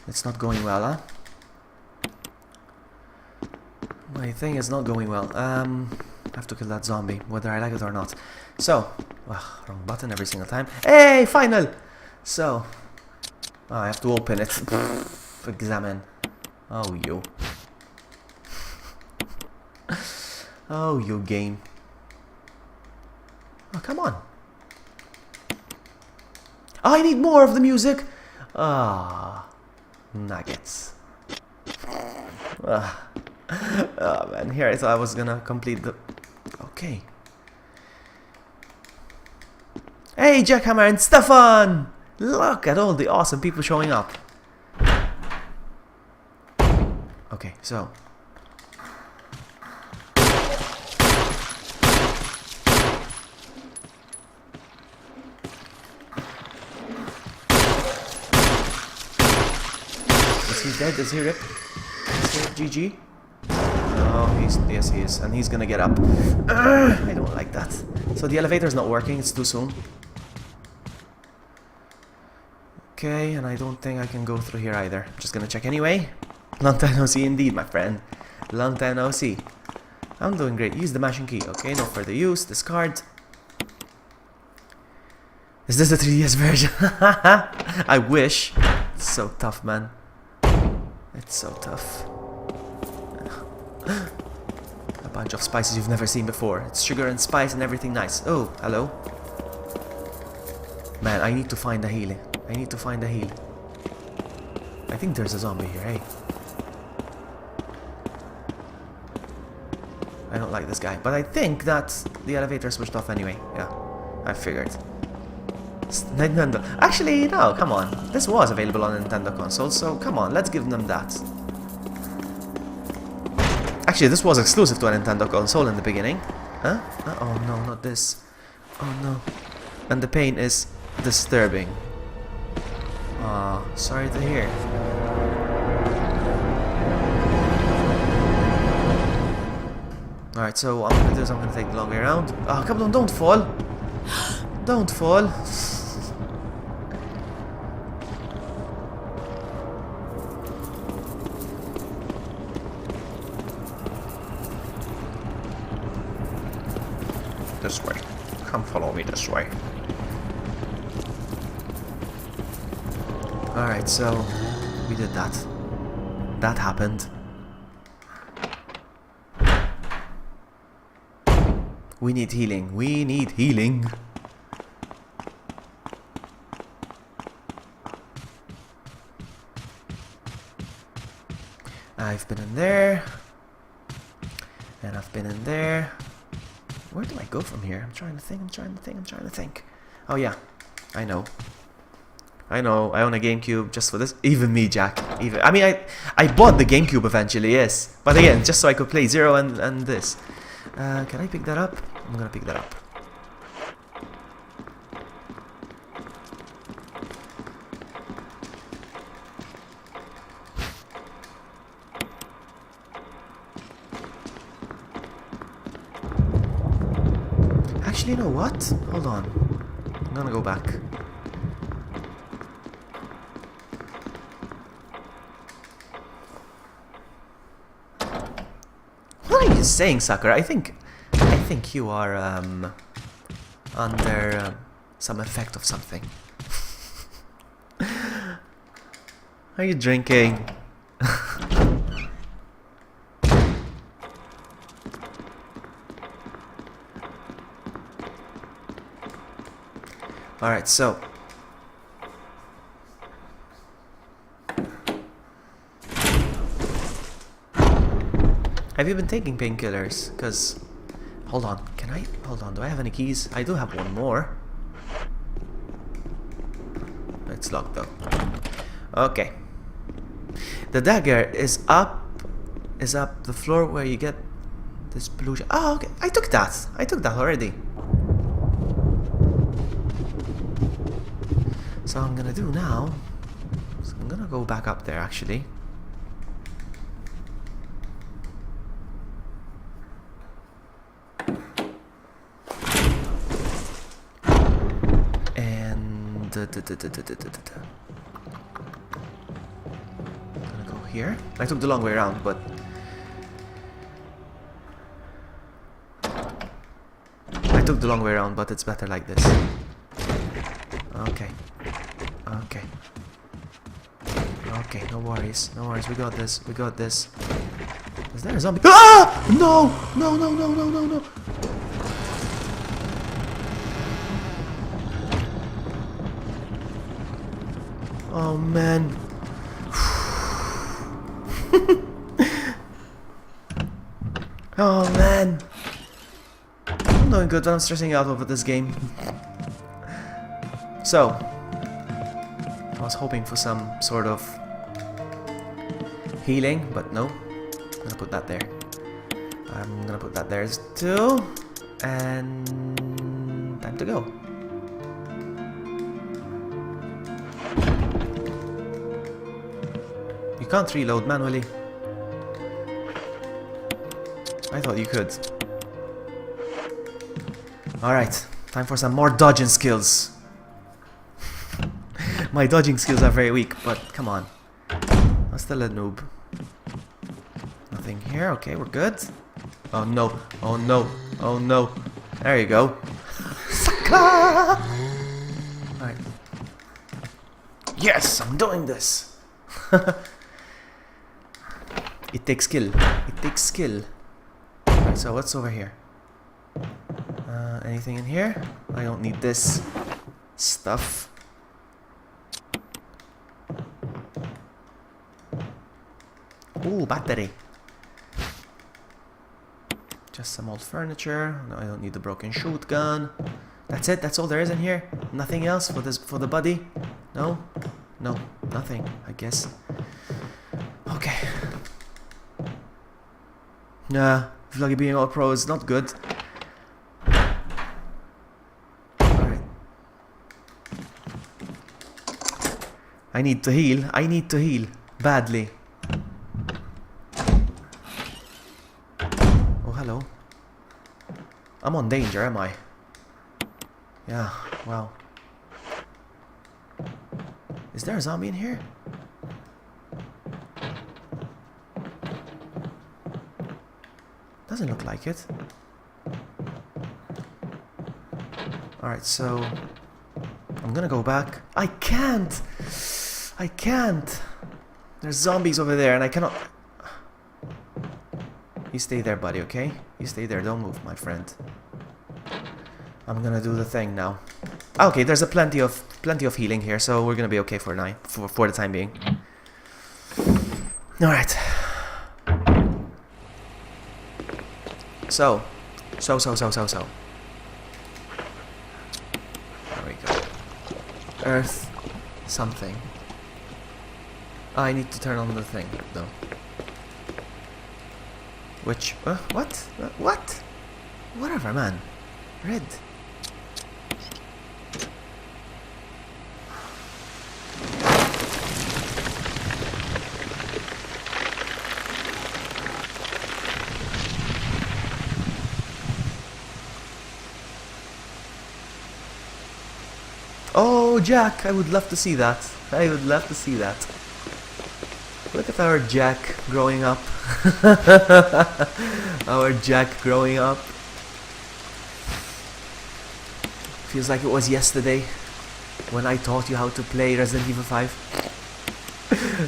It's not going well, huh? My thing is not going well. I have to kill that zombie, whether I like it or not. So, wrong button every single time. Hey, final! So, I have to open it. Examine. Oh, you. Oh, you game. Oh, come on. Oh, I need more of the music. Ah, nuggets. Oh man, here I thought I was gonna complete the... Okay. Hey, Jackhammer and Stefan! Look at all the awesome people showing up. Okay, so... Is he dead? Is he ripped? Is he GG? Oh, yes, he is, and he's gonna get up. I don't like that. So the elevator's not working, it's too soon. Okay, and I don't think I can go through here either. Just gonna check anyway. Long time no see indeed, my friend. Long time no see. I'm doing great. Use the mashing key. Okay, no further use. Discard. Is this the 3DS version? I wish. It's so tough, man. It's so tough. A bunch of spices you've never seen before. It's sugar and spice and everything nice. Oh, hello. Man, I need to find a healing. I need to find a heal. I think there's a zombie here, hey. I don't like this guy, but I think that the elevator switched off anyway. Yeah, I figured. Nintendo. Actually, no, come on. This was available on Nintendo console, so come on, let's give them that. Actually, this was exclusive to a Nintendo console in the beginning. Huh? Oh no, not this. Oh no. And the pain is disturbing. Sorry to hear. Alright, so what I'm gonna do is I'm gonna take the long way around. Oh, come on, don't fall! Don't fall! This way. Come follow me this way. Alright, so we did that. That happened. We need healing. We need healing. I've been in there. And I've been in there. Where do I go from here? I'm trying to think. Oh yeah, I know. I own a GameCube just for this. Even me, Jack. I mean, I bought the GameCube eventually, yes. But again, just so I could play Zero and this. Can I pick that up? I'm gonna pick that up. Actually, you know what? Hold on. I'm gonna go back. What are you saying, sucker? I think you are under some effect of something. Are you drinking? Alright, so have you been taking painkillers? Because hold on, do I have any keys? I do have one more. It's locked though. Okay. The dagger is up the floor where you get this blue. Oh, okay. I took that already. So I'm gonna do now. So I'm gonna go back up there actually. And I'm gonna go here. I took the long way around, but it's better like this. Okay. Okay, no worries. We got this. Is there a zombie? Ah! No! Oh man. Oh man. I'm doing good, but I'm stressing out over this game. So, I was hoping for some sort of healing, but no. I'm gonna put that there. I'm gonna put that there too. And time to go. You can't reload manually. I thought you could. Alright, time for some more dodging skills. My dodging skills are very weak, but come on. I'm still a noob. Nothing here. Okay, we're good. Oh no. Oh no. Oh no. There you go. Sucker! Alright. Yes, I'm doing this. It takes skill. It takes skill. Right, so what's over here? Anything in here? I don't need this stuff. Ooh, battery. Just some old furniture. No, I don't need the broken shotgun. That's it. That's all there is in here. Nothing else for this, for the buddy. No, no, nothing. I guess. Okay. Nah, Vloggy being all pro is not good. Alright. I need to heal. I need to heal badly. Oh, hello. I'm on danger, am I? Yeah, wow. Is there a zombie in here? Doesn't look like it. Alright, so I'm gonna go back. I can't! I can't! There's zombies over there and I cannot... You stay there, buddy, okay? You stay there, don't move, my friend. I'm gonna do the thing now. Okay, there's plenty of healing here, so we're gonna be okay for the time being. Alright. So. There we go. Earth. Something. I need to turn on the thing, though. Which... what? What? Whatever, man. Red. Oh, Jack, I would love to see that. I would love to see that. Look at our Jack growing up. Our Jack growing up. Feels like it was yesterday when I taught you how to play Resident Evil 5.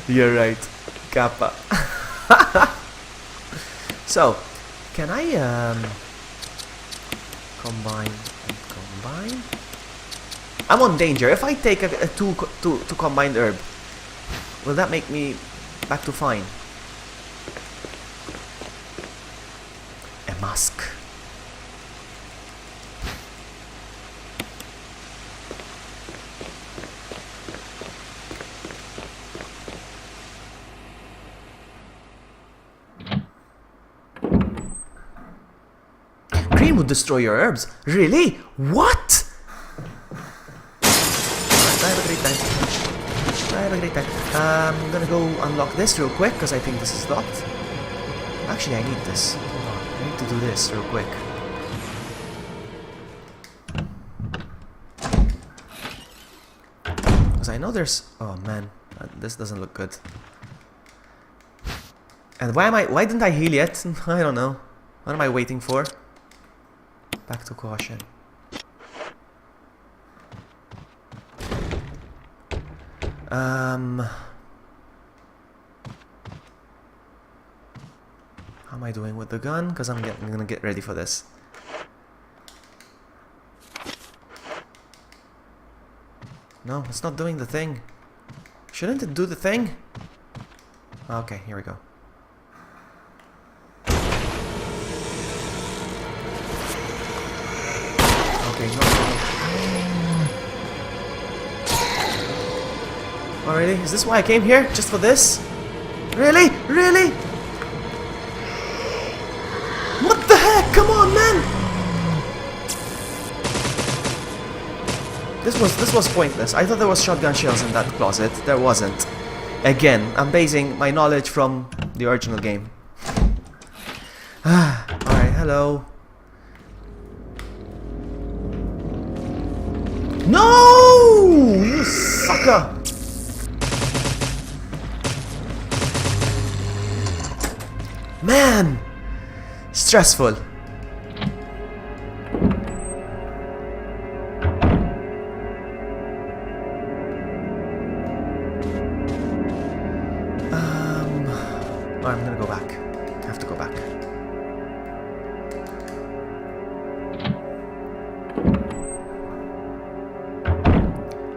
You're right, Kappa. So, can I combine and combine? I'm on danger. If I take a two combined herb, will that make me back to fine? A mask. Cream would destroy your herbs. Really? What? Have a great time. Have a great time. I'm gonna go unlock this real quick because I think this is locked. Actually, I need this. Hold on. I need to do this real quick. Because I know there's... Oh man, this doesn't look good. And why didn't I heal yet? I don't know. What am I waiting for? Back to caution. How am I doing with the gun? Because I'm gonna get ready for this. No, it's not doing the thing. Shouldn't it do the thing? Okay, here we go. Okay, no. Oh, really? Is this why I came here? Just for this? Really? Really? What the heck? Come on, man! This was pointless. I thought there was shotgun shells in that closet. There wasn't. Again, I'm basing my knowledge from the original game. Alright, hello. No! You sucker! Man! Stressful. go back.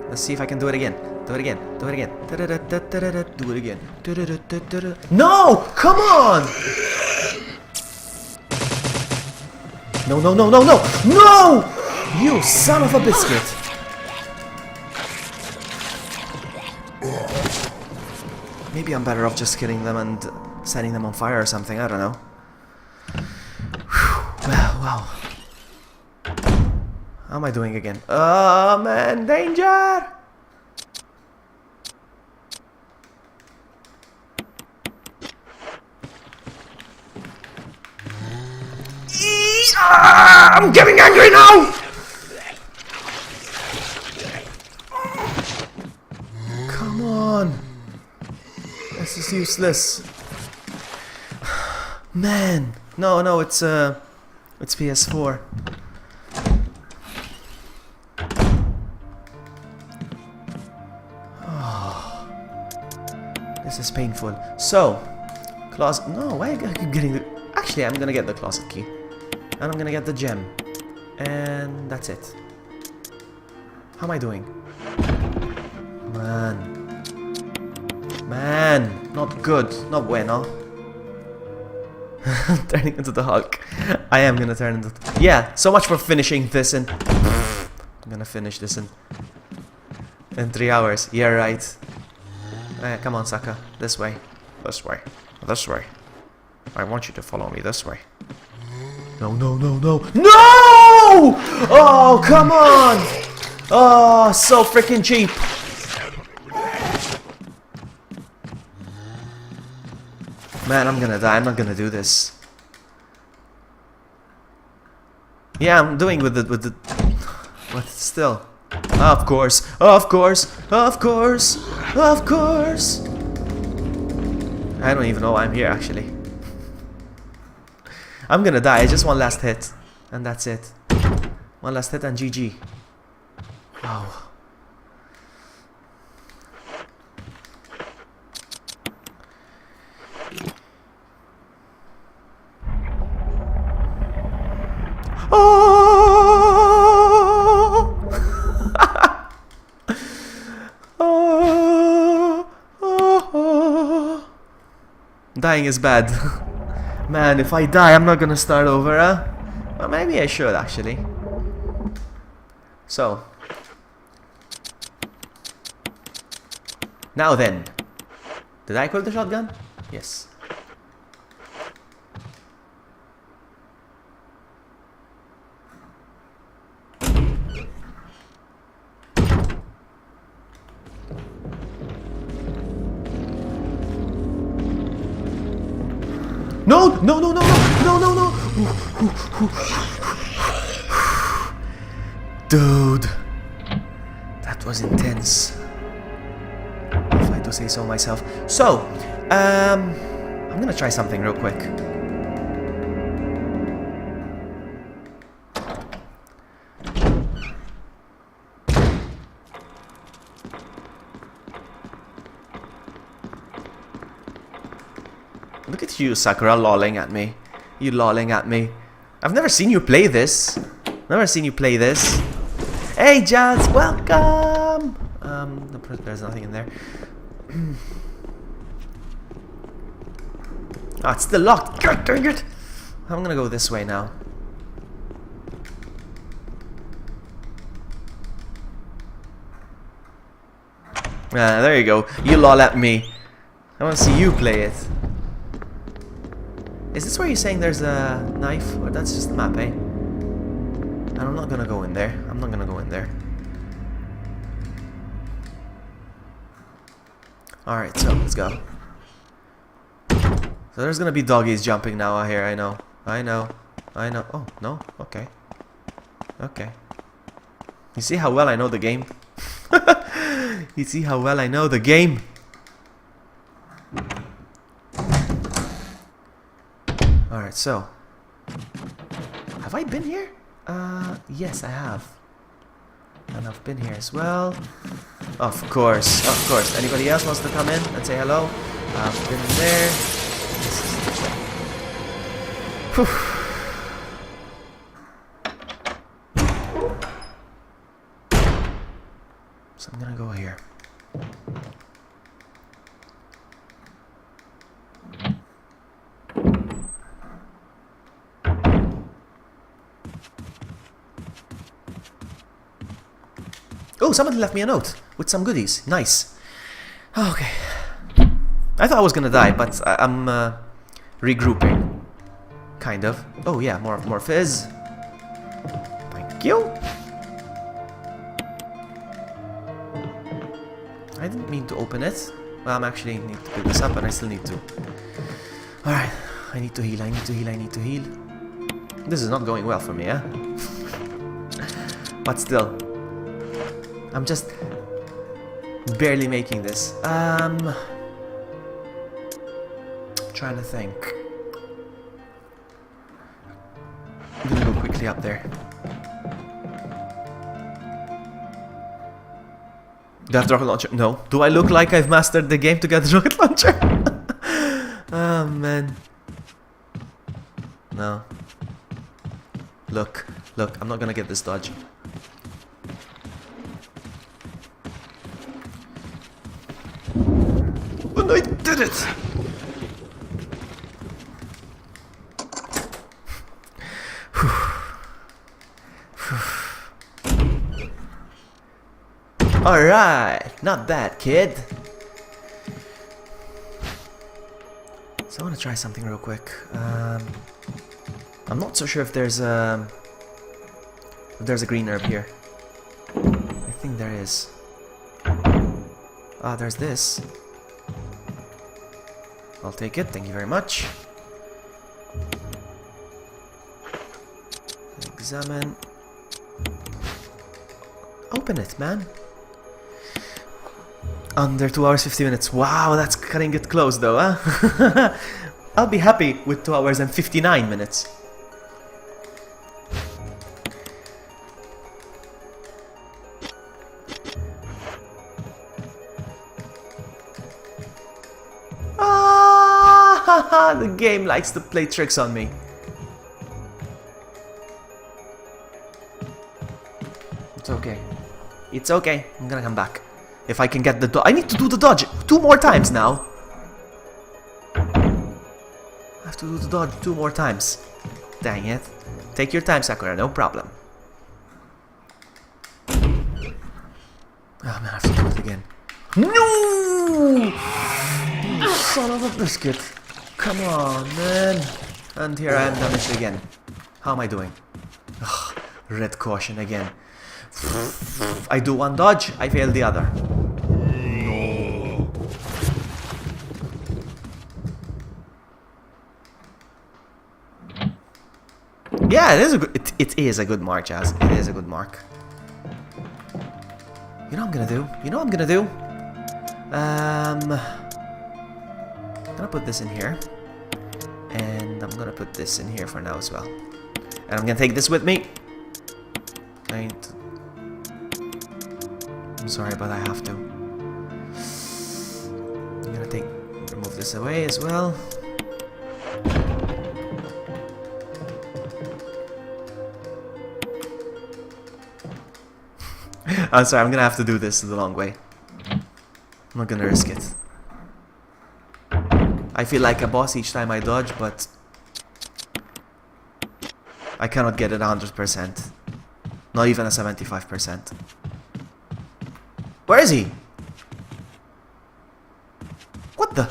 Let's see if I can do it again. Do it again. Do it again. Do it again. No! Come on! No, no, no, no, no! No! You son of a biscuit! Maybe I'm better off just killing them and setting them on fire or something. I don't know. Whew. Well, wow. How am I doing again? Oh man, danger! I'm getting angry now! Come on! This is useless. Man! No, no, it's PS4. Oh, this is painful. So, closet. No, why I keep getting the. Actually, I'm gonna get the closet key. And I'm gonna get the gem. And that's it. How am I doing? Man. Man. Not good. Not bueno. Turning into the Hulk. I am gonna turn into... Yeah, so much for finishing this in... I'm gonna finish this in 3 hours. Yeah, right. Come on, Saka. This way. This way. This way. I want you to follow me this way. No, no, no, no. No! Oh, come on! Oh, so freaking cheap. Man, I'm gonna die. I'm not gonna do this. Yeah, I'm doing with the... But still. Of course. Of course. Of course. Of course. I don't even know why I'm here, actually. I'm gonna die. Just one last hit. And that's it. One last hit and GG. Wow. Dying is bad. Man, if I die, I'm not gonna start over, huh? Well, maybe I should, actually. So. Now then. Did I equip the shotgun? Yes. No! No, no, no, no! No, no, no! Dude. That was intense. If I do say so myself. So, I'm gonna try something real quick. Look at you, Sakura, lolling at me. You lolling at me. I've never seen you play this. Never seen you play this. Hey, Jazz, welcome! There's nothing in there. Ah, it's still locked. God dang it! I'm gonna go this way now. Ah, there you go. You lol at me. I want to see you play it. Is this where you're saying there's a knife? Or that's just the map, eh? And I'm not gonna go in there. I'm not gonna go in there. Alright, so let's go. So there's gonna be doggies jumping now here, I know. I know. I know. Oh, no? Okay. Okay. You see how well I know the game? You see how well I know the game? Alright, so. Have I been here? Yes, I have. And I've been here as well. Of course, of course. Anybody else wants to come in and say hello? I've been in there. So I'm gonna go here. Oh, somebody left me a note with some goodies. Nice. Okay. I thought I was gonna die, but I'm regrouping. Kind of. Oh yeah, more fizz. Thank you. I didn't mean to open it. Well, I'm actually need to pick this up, and I still need to. Alright, I need to heal, I need to heal, I need to heal. This is not going well for me, eh? But still. I'm just barely making this. Trying to think. I'm gonna go quickly up there. Do I have the rocket launcher? No. Do I look like I've mastered the game to get the rocket launcher? Oh man. No. Look, I'm not gonna get this dodge. Oh no, I did it! Alright, not bad, kid. So I want to try something real quick. I'm not so sure if there's a green herb here. I think there is. Ah, there's this. I'll take it, thank you very much. Examine. Open it, man. Under 2 hours 50 minutes. Wow, that's cutting it close though, huh? I'll be happy with 2 hours and 59 minutes. Ah, the game likes to play tricks on me. It's okay. It's okay. I'm gonna come back. If I can get the dodge. I need to do the dodge 2 more times now. I have to do the dodge 2 more times. Dang it. Take your time, Sakura, no problem. Oh man, I have to do it again. No! You son of a biscuit. Come on, man. And here I am damaged again. How am I doing? Ugh, red caution again. I do one dodge, I fail the other. No. Yeah, it is a good. It is a good mark, Jazz. It is a good mark. You know what I'm gonna do? You know what I'm gonna do? I'm gonna put this in here, and I'm gonna put this in here for now as well. And I'm gonna take this with me. I'm sorry, but I have to. I'm gonna remove this away as well. I'm sorry, I'm gonna have to do this the long way. I'm not gonna risk it. I feel like a boss each time I dodge, but I cannot get it 100%. Not even a 75%. Where is he? What the?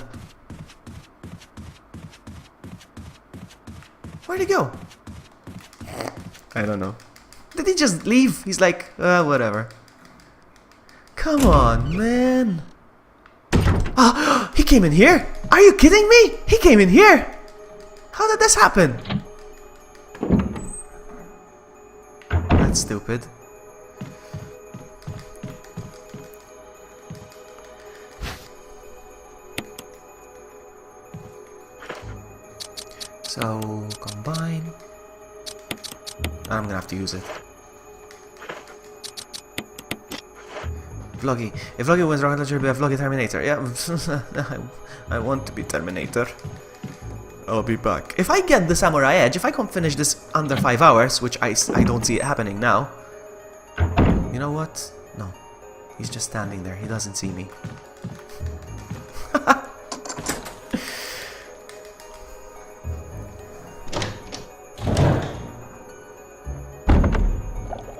Where'd he go? I don't know. Did he just leave? He's like, whatever. Come on, man. Ah, he came in here? Are you kidding me? He came in here? How did this happen? That's stupid. So, combine. I'm gonna have to use it. Vloggy. If Vloggy wins Rocket Launcher, be a Vloggy Terminator. Yeah, I want to be Terminator. I'll be back. If I get the Samurai Edge, if I can finish this under 5 hours, which I don't see it happening now. You know what? No. He's just standing there. He doesn't see me.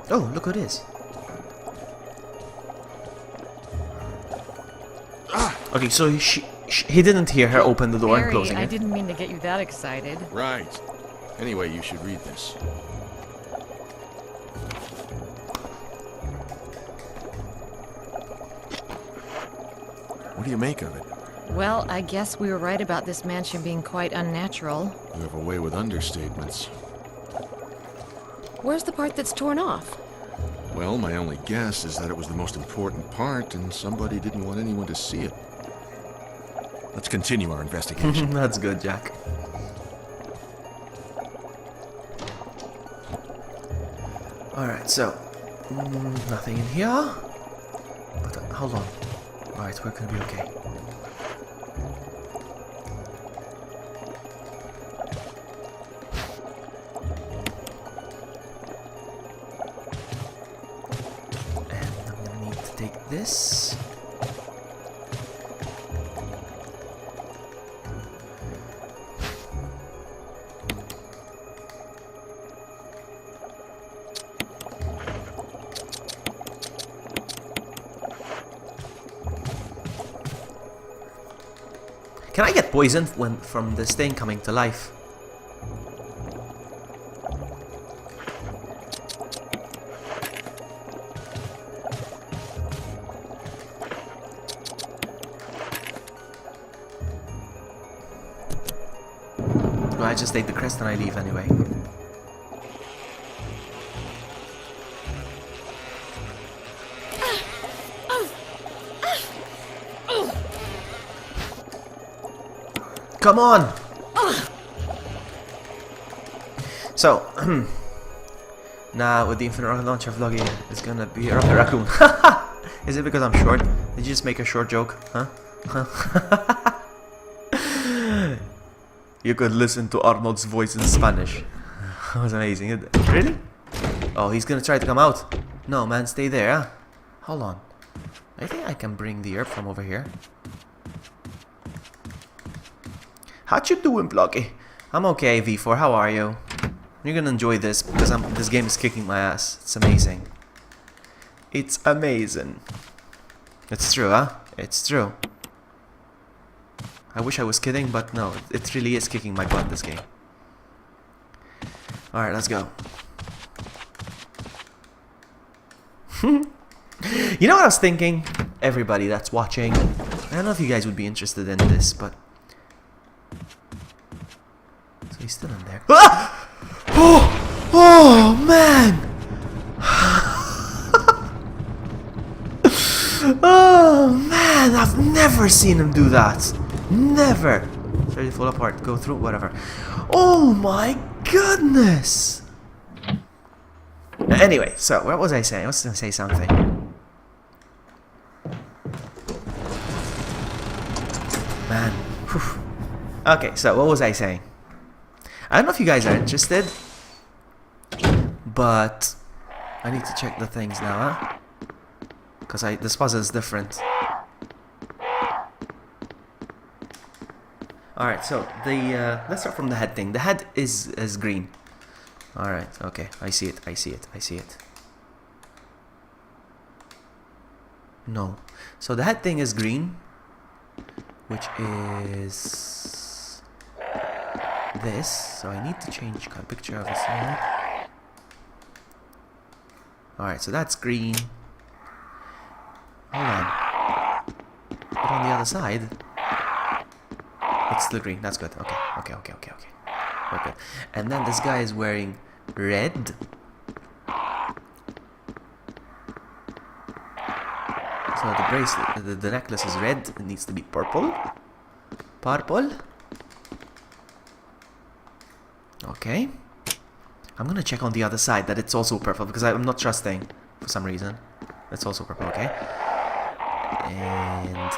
Oh, look who it is. Okay, so he didn't hear her open the door and closing I it. didn't mean to get you that excited. Right. Anyway, you should read this. What do you make of it? Well, I guess we were right about this mansion being quite unnatural. You have a way with understatements. Where's the part that's torn off? Well, my only guess is that it was the most important part and somebody didn't want anyone to see it. Let's continue our investigation. That's good, Jack. Alright, so nothing in here. But hold on. Alright, we're gonna be okay. And I'm gonna need to take this. Can I get poisoned from this thing coming to life? No, I just take the crest and I leave anyway. Come on! So, now with the infinite rocket launcher vlogging, it's gonna be Rocket Raccoon. Is it because I'm short? Did you just make a short joke? Huh? You could listen to Arnold's voice in Spanish. That was amazing. Really? Oh, he's gonna try to come out. No, man, stay there, huh? Hold on. I think I can bring the herb from over here. How you doing, Blocky? I'm okay, V4. How are you? You're gonna enjoy this because this game is kicking my ass. It's amazing. It's amazing. It's true, huh? It's true. I wish I was kidding, but no, it really is kicking my butt, this game. Alright, let's go. You know what I was thinking? Everybody that's watching, I don't know if you guys would be interested in this, but so he's still in there. Ah! Oh man! Oh man, I've never seen him do that. Never. It's ready to fall apart. Go through, whatever. Oh my goodness! Anyway, so what was I saying? I was gonna say something. Man. Whew. Okay, so what was I saying? I don't know if you guys are interested, but I need to check the things now, huh? Because this puzzle is different. Alright, so let's start from the head thing. The head is green. Alright, okay, I see it, I see it, I see it. No. So the head thing is green, which is this. So I need to change a picture of his head. Alright, so that's green. Hold on. But on the other side, it's still green. That's good. Okay, okay, okay, okay, okay. We're good. And then this guy is wearing red. So the bracelet, the necklace is red. It needs to be purple. Purple. Okay. I'm gonna check on the other side that it's also purple because I'm not trusting for some reason. It's also purple, okay. And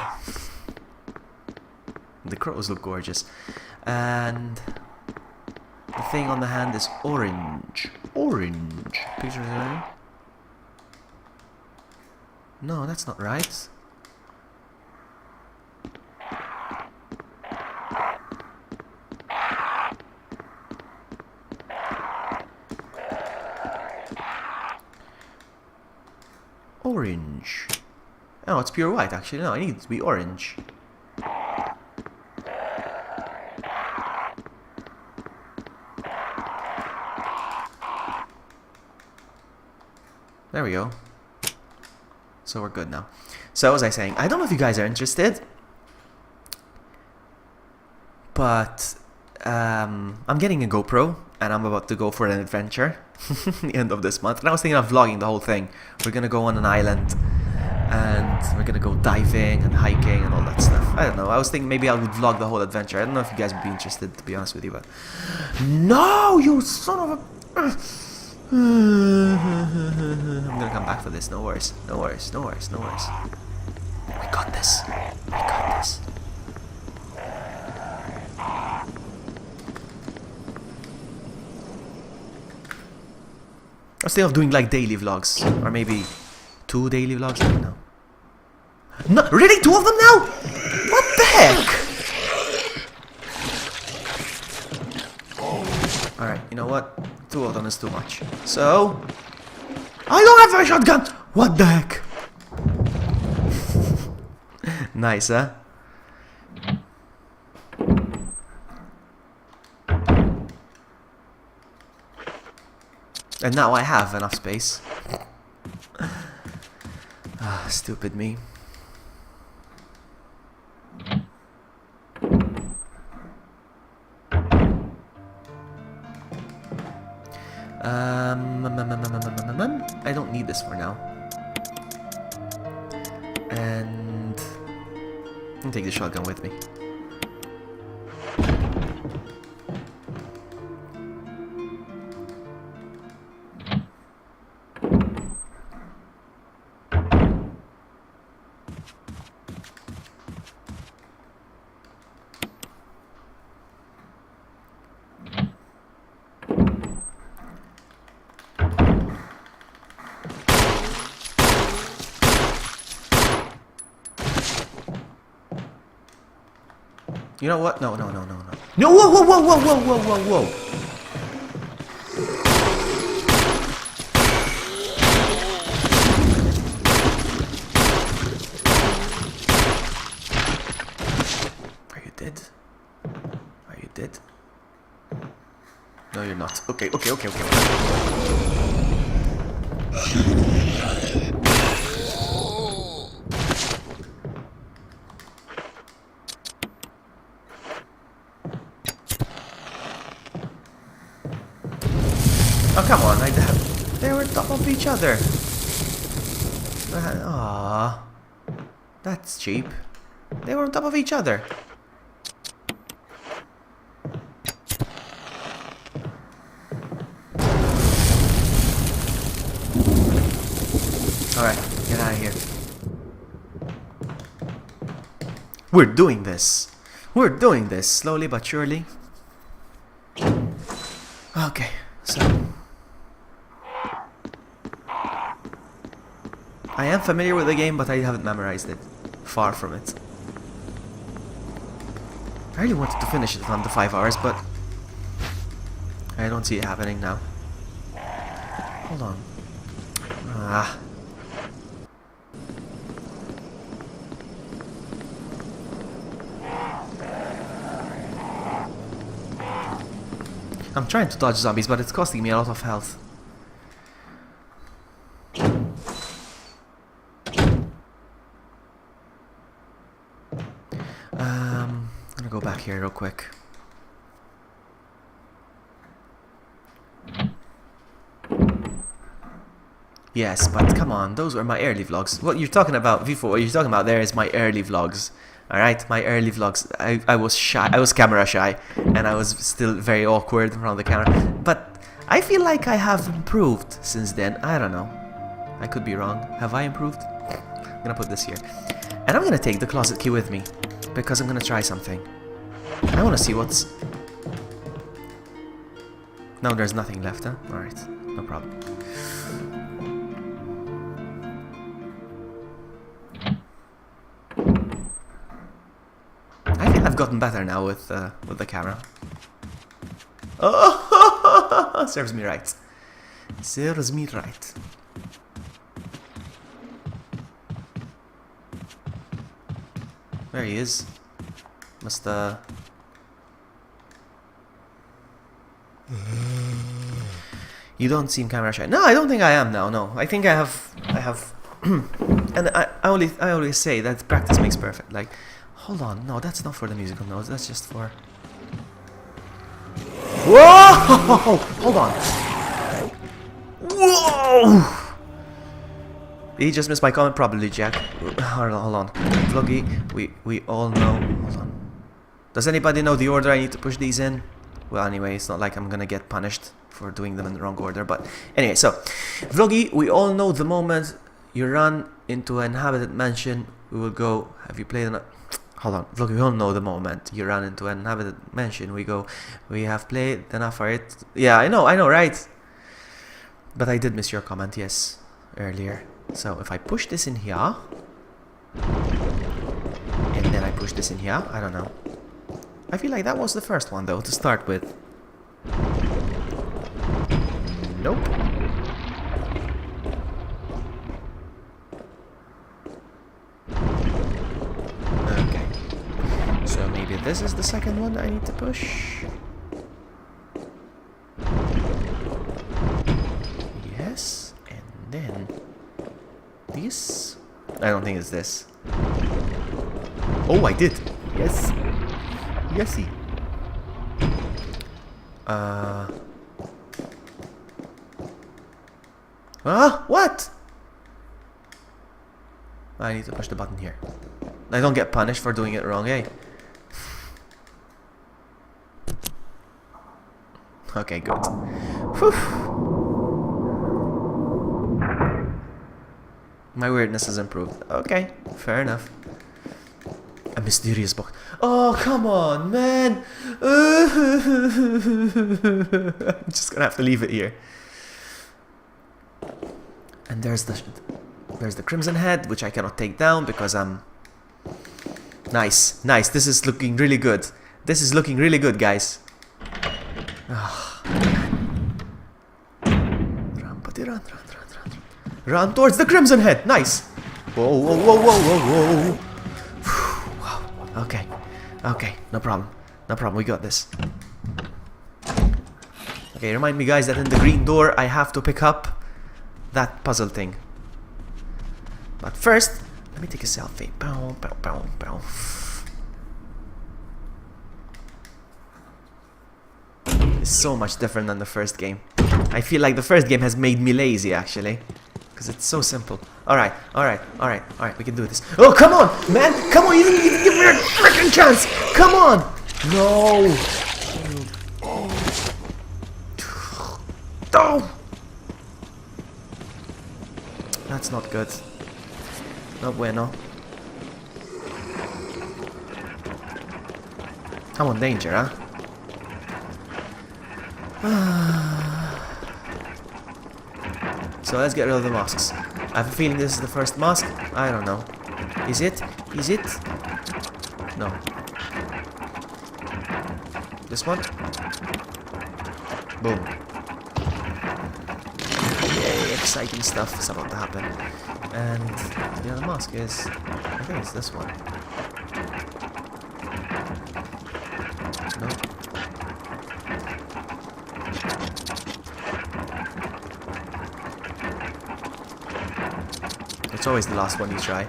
the crows look gorgeous. And the thing on the hand is orange. Orange. Picture there. No, that's not right. Orange. Oh, it's pure white actually. No, it needs to be orange. There we go. So we're good now. So as I was saying, I don't know if you guys are interested, but I'm getting a GoPro and I'm about to go for an adventure the end of this month. And I was thinking of vlogging the whole thing. We're gonna go on an island and we're gonna go diving and hiking and all that stuff. I don't know. I was thinking maybe I would vlog the whole adventure. I don't know if you guys would be interested, to be honest with you, but no, you son of a. I'm gonna come back for this. No worries. No worries. No worries. No worries. We got this. We got this. I was thinking of doing like daily vlogs, or maybe 2 daily vlogs. I don't know. No, really? 2 of them now? What the heck? Alright, you know what? 2 of them is too much. So, I don't have a shotgun! What the heck? Nice, huh? And now I have enough space. Ah, stupid me. I don't need this for now. And I'll take the shotgun with me. You know what? No, no, no, no, no. No, whoa, whoa, whoa, whoa, whoa, whoa, whoa, whoa. Are you dead? Are you dead? No, you're not. Okay, okay, okay, okay. Oh, come on, they were on top of each other. Aww. That's cheap. They were on top of each other. Alright, get out of here. We're doing this. We're doing this, slowly but surely. Okay, so I am familiar with the game, but I haven't memorized it. Far from it. I really wanted to finish it under 5 hours, but I don't see it happening now. Hold on. Ah. I'm trying to dodge zombies, but it's costing me a lot of health. I'm gonna go back here real quick. Yes, but come on, those were my early vlogs. What you're talking about, V4, what you're talking about there is my early vlogs. Alright, my early vlogs. I was shy, I was camera shy, and I was still very awkward around the camera. But I feel like I have improved since then. I don't know. I could be wrong. Have I improved? I'm gonna put this here. And I'm gonna take the closet key with me, because I'm gonna try something. I want to see what's... No, there's nothing left, huh? Alright, no problem. I think I've gotten better now with the camera. Oh, serves me right. Serves me right. There he is. Must You don't seem camera shy. No, I don't think I am now. No, I think I have. And I always say that practice makes perfect. Like, hold on, no, that's not for the musical notes. That's just for. Whoa! Hold on. Whoa! He just missed my comment, probably, Jack. Hold on. Vloggy, we all know. Hold on. Does anybody know the order I need to push these in? Well, anyway, it's not like I'm gonna get punished for doing them in the wrong order, but anyway, so Vloggy, we all know the moment you run into an inhabited mansion, we will go. Have you played an... Hold on, Vloggy, we all know the moment you run into an inhabited mansion, we go, we have played enough for it. Yeah, I know, right? But I did miss your comment, yes, earlier. So if I push this in here, and then I push this in here, I don't know. I feel like that was the first one though, to start with. Nope. Okay. So maybe this is the second one I need to push. Yes, and then this. I don't think it's this. Oh, I did. Yes. Yesy. What? I need to push the button here. I don't get punished for doing it wrong, eh? Okay, good. Whew. My weirdness has improved. Okay, fair enough. A mysterious box. Oh, come on, man! I'm just gonna have to leave it here. And there's the Crimson Head, which I cannot take down because I'm... Nice, nice. This is looking really good. This is looking really good, guys. Oh, run towards the Crimson Head. Nice. Whoa, whoa, whoa, whoa, whoa, whoa. Okay, okay, no problem. No problem, we got this. Okay, remind me, guys, that in the green door I have to pick up that puzzle thing. But first, let me take a selfie. Bow, bow, bow, bow. It's so much different than the first game. I feel like the first game has made me lazy, actually. Because it's so simple. Alright, alright, alright, alright, we can do this. Oh, come on, man! Come on, you didn't even give me a freaking chance! Come on! No! Oh! That's not good. No bueno. I'm on danger, huh? So let's get rid of the masks. I have a feeling this is the first mask. I don't know. Is it? Is it? No. This one? Boom. Yay, exciting stuff is about to happen. And the other mask is... I think it's this one. No. It's always the last one you try.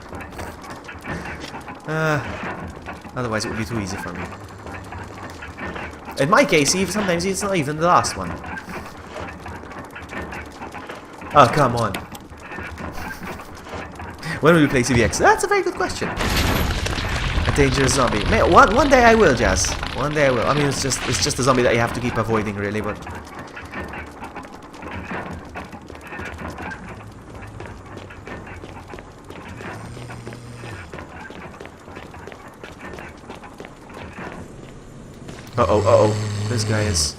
Otherwise it would be too easy for me. In my case, even sometimes it's not even the last one. Oh, come on. When will you play CVX? That's a very good question. A dangerous zombie. Man, one day I will, Jazz. One day I will. I mean, it's just a zombie that you have to keep avoiding, really, but... Uh-oh, uh-oh. This guy is...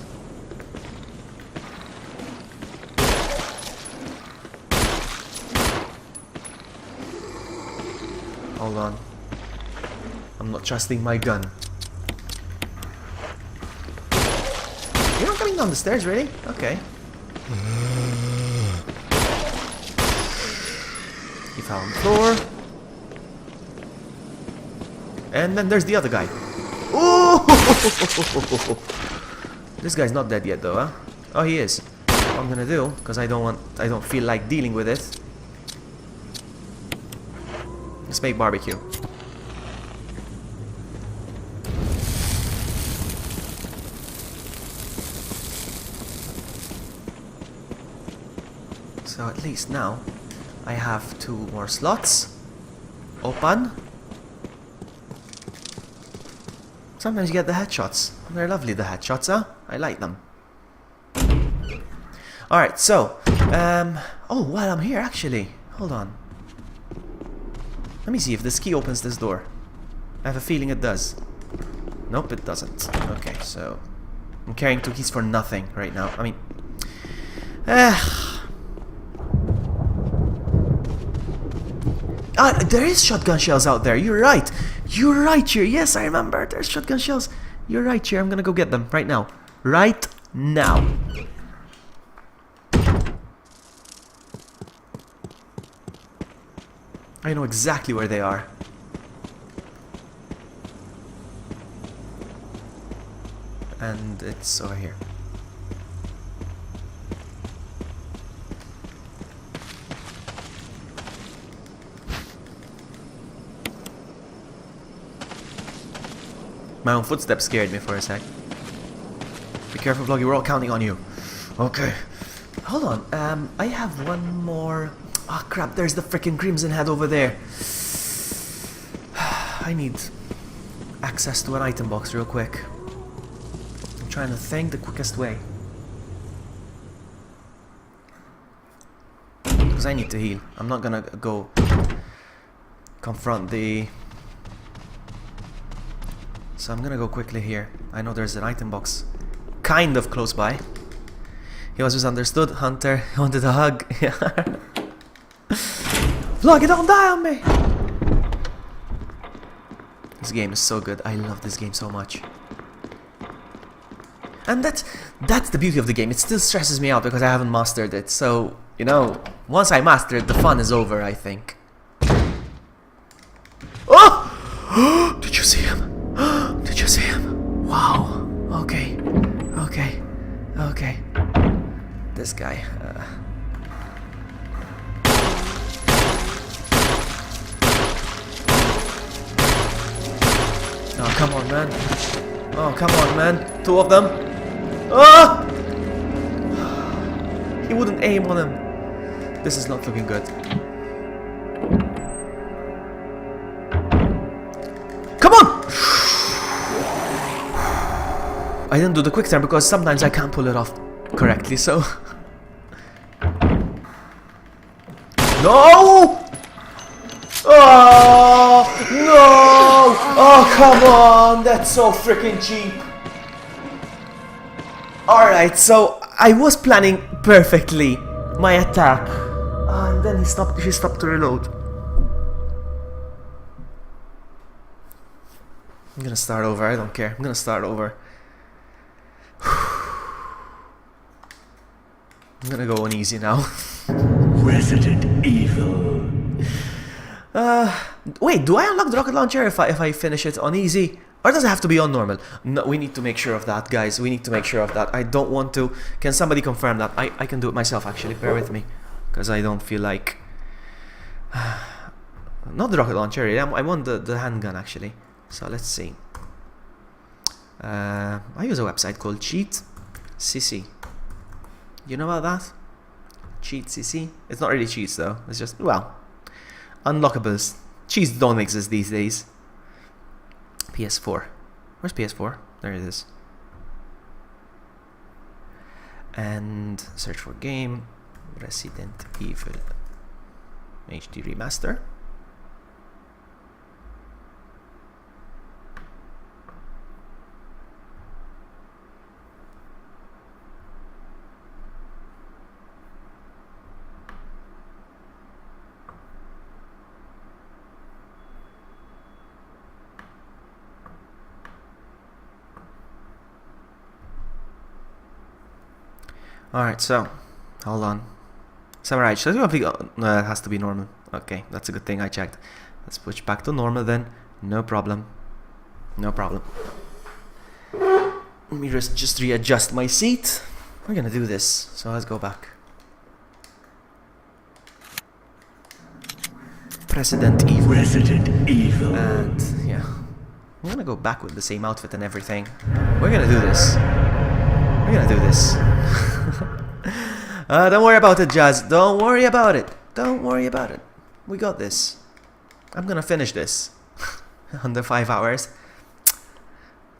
Hold on. I'm not trusting my gun. You're not coming down the stairs, really? Okay. He fell on the floor. And then there's the other guy. Ooh! This guy's not dead yet, though, huh? Oh, he is. What I'm gonna do, because I don't feel like dealing with it. Let's make barbecue. So at least now I have 2 more slots. Open. Sometimes you get the headshots. They're lovely, the headshots, huh? I like them. Alright, so oh, while I'm here actually, hold on. Let me see if this key opens this door. I have a feeling it does. Nope, it doesn't. Okay, so I'm carrying 2 keys for nothing right now. I mean, there is shotgun shells out there. You're right. You're right, Cheer. Yes, I remember. There's shotgun shells. You're right, Cheer. I'm gonna go get them right now. Right now. I know exactly where they are. And it's over here. My own footsteps scared me for a sec. Be careful, Vloggy, we're all counting on you. Okay. Hold on, I have one more... Oh crap, there's the freaking Crimson Head over there. I need access to an item box real quick. I'm trying to think the quickest way. Because I need to heal. I'm not gonna go confront the... So I'm gonna go quickly here. I know there's an item box kind of close by. He was misunderstood. Hunter, he wanted a hug. Vloggy, don't die on me! This game is so good. I love this game so much. And that's the beauty of the game. It still stresses me out because I haven't mastered it. So, you know, once I master it, the fun is over, I think. Oh! Did you see him? Did you see him? Wow. Okay. Okay. Okay. This guy. Oh, come on, man. Oh, come on, man. 2 of them. Ah! He wouldn't aim on him. This is not looking good. Come on! I didn't do the quick turn because sometimes I can't pull it off correctly, so... No! Oh! No! Oh, come on! That's so freaking cheap. Alright, so I was planning perfectly my attack. And then she stopped to reload. I'm gonna start over, I don't care. I'm gonna start over. I'm gonna go on easy now. Resident Evil. Wait, do I unlock the rocket launcher if I finish it on easy? Or does it have to be on normal? No, we need to make sure of that, guys. We need to make sure of that. I don't want to... Can somebody confirm that? I can do it myself, actually. Bear with me. Because I don't feel like... Not the rocket launcher, really. I want the handgun, actually. So, let's see. I use a website called Cheat CC. You know about that? Cheat CC? It's not really cheats, though. It's just, well... Unlockables. Cheats don't exist these days. PS4. Where's PS4? There it is. And search for game. Resident Evil HD Remaster. Alright, so, hold on. Samurai, should I be, no, it has to be normal. Okay, that's a good thing I checked. Let's switch back to normal then. No problem. No problem. Let me just readjust my seat. We're gonna do this, so let's go back. Resident Evil. Resident Evil. And, yeah. I'm gonna go back with the same outfit and everything. We're gonna do this. We're gonna do this. Don't worry about it, Jazz. Don't worry about it. Don't worry about it. We got this. I'm gonna finish this. Under 5 hours.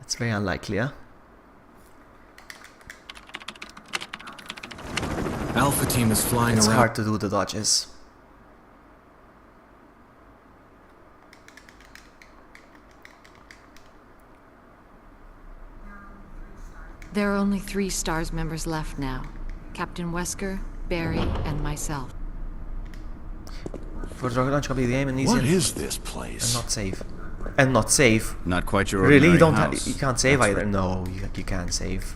It's very unlikely, huh? Alpha team is flying It's around. hard to do the dodges. There are only 3 STARS members left now. Captain Wesker, Barry, and myself. For the launch copy of the game and easy What and is this place? not save. And not save. Not quite your ordinary Really? You don't house. you can't save That's either. right. No, you can't save.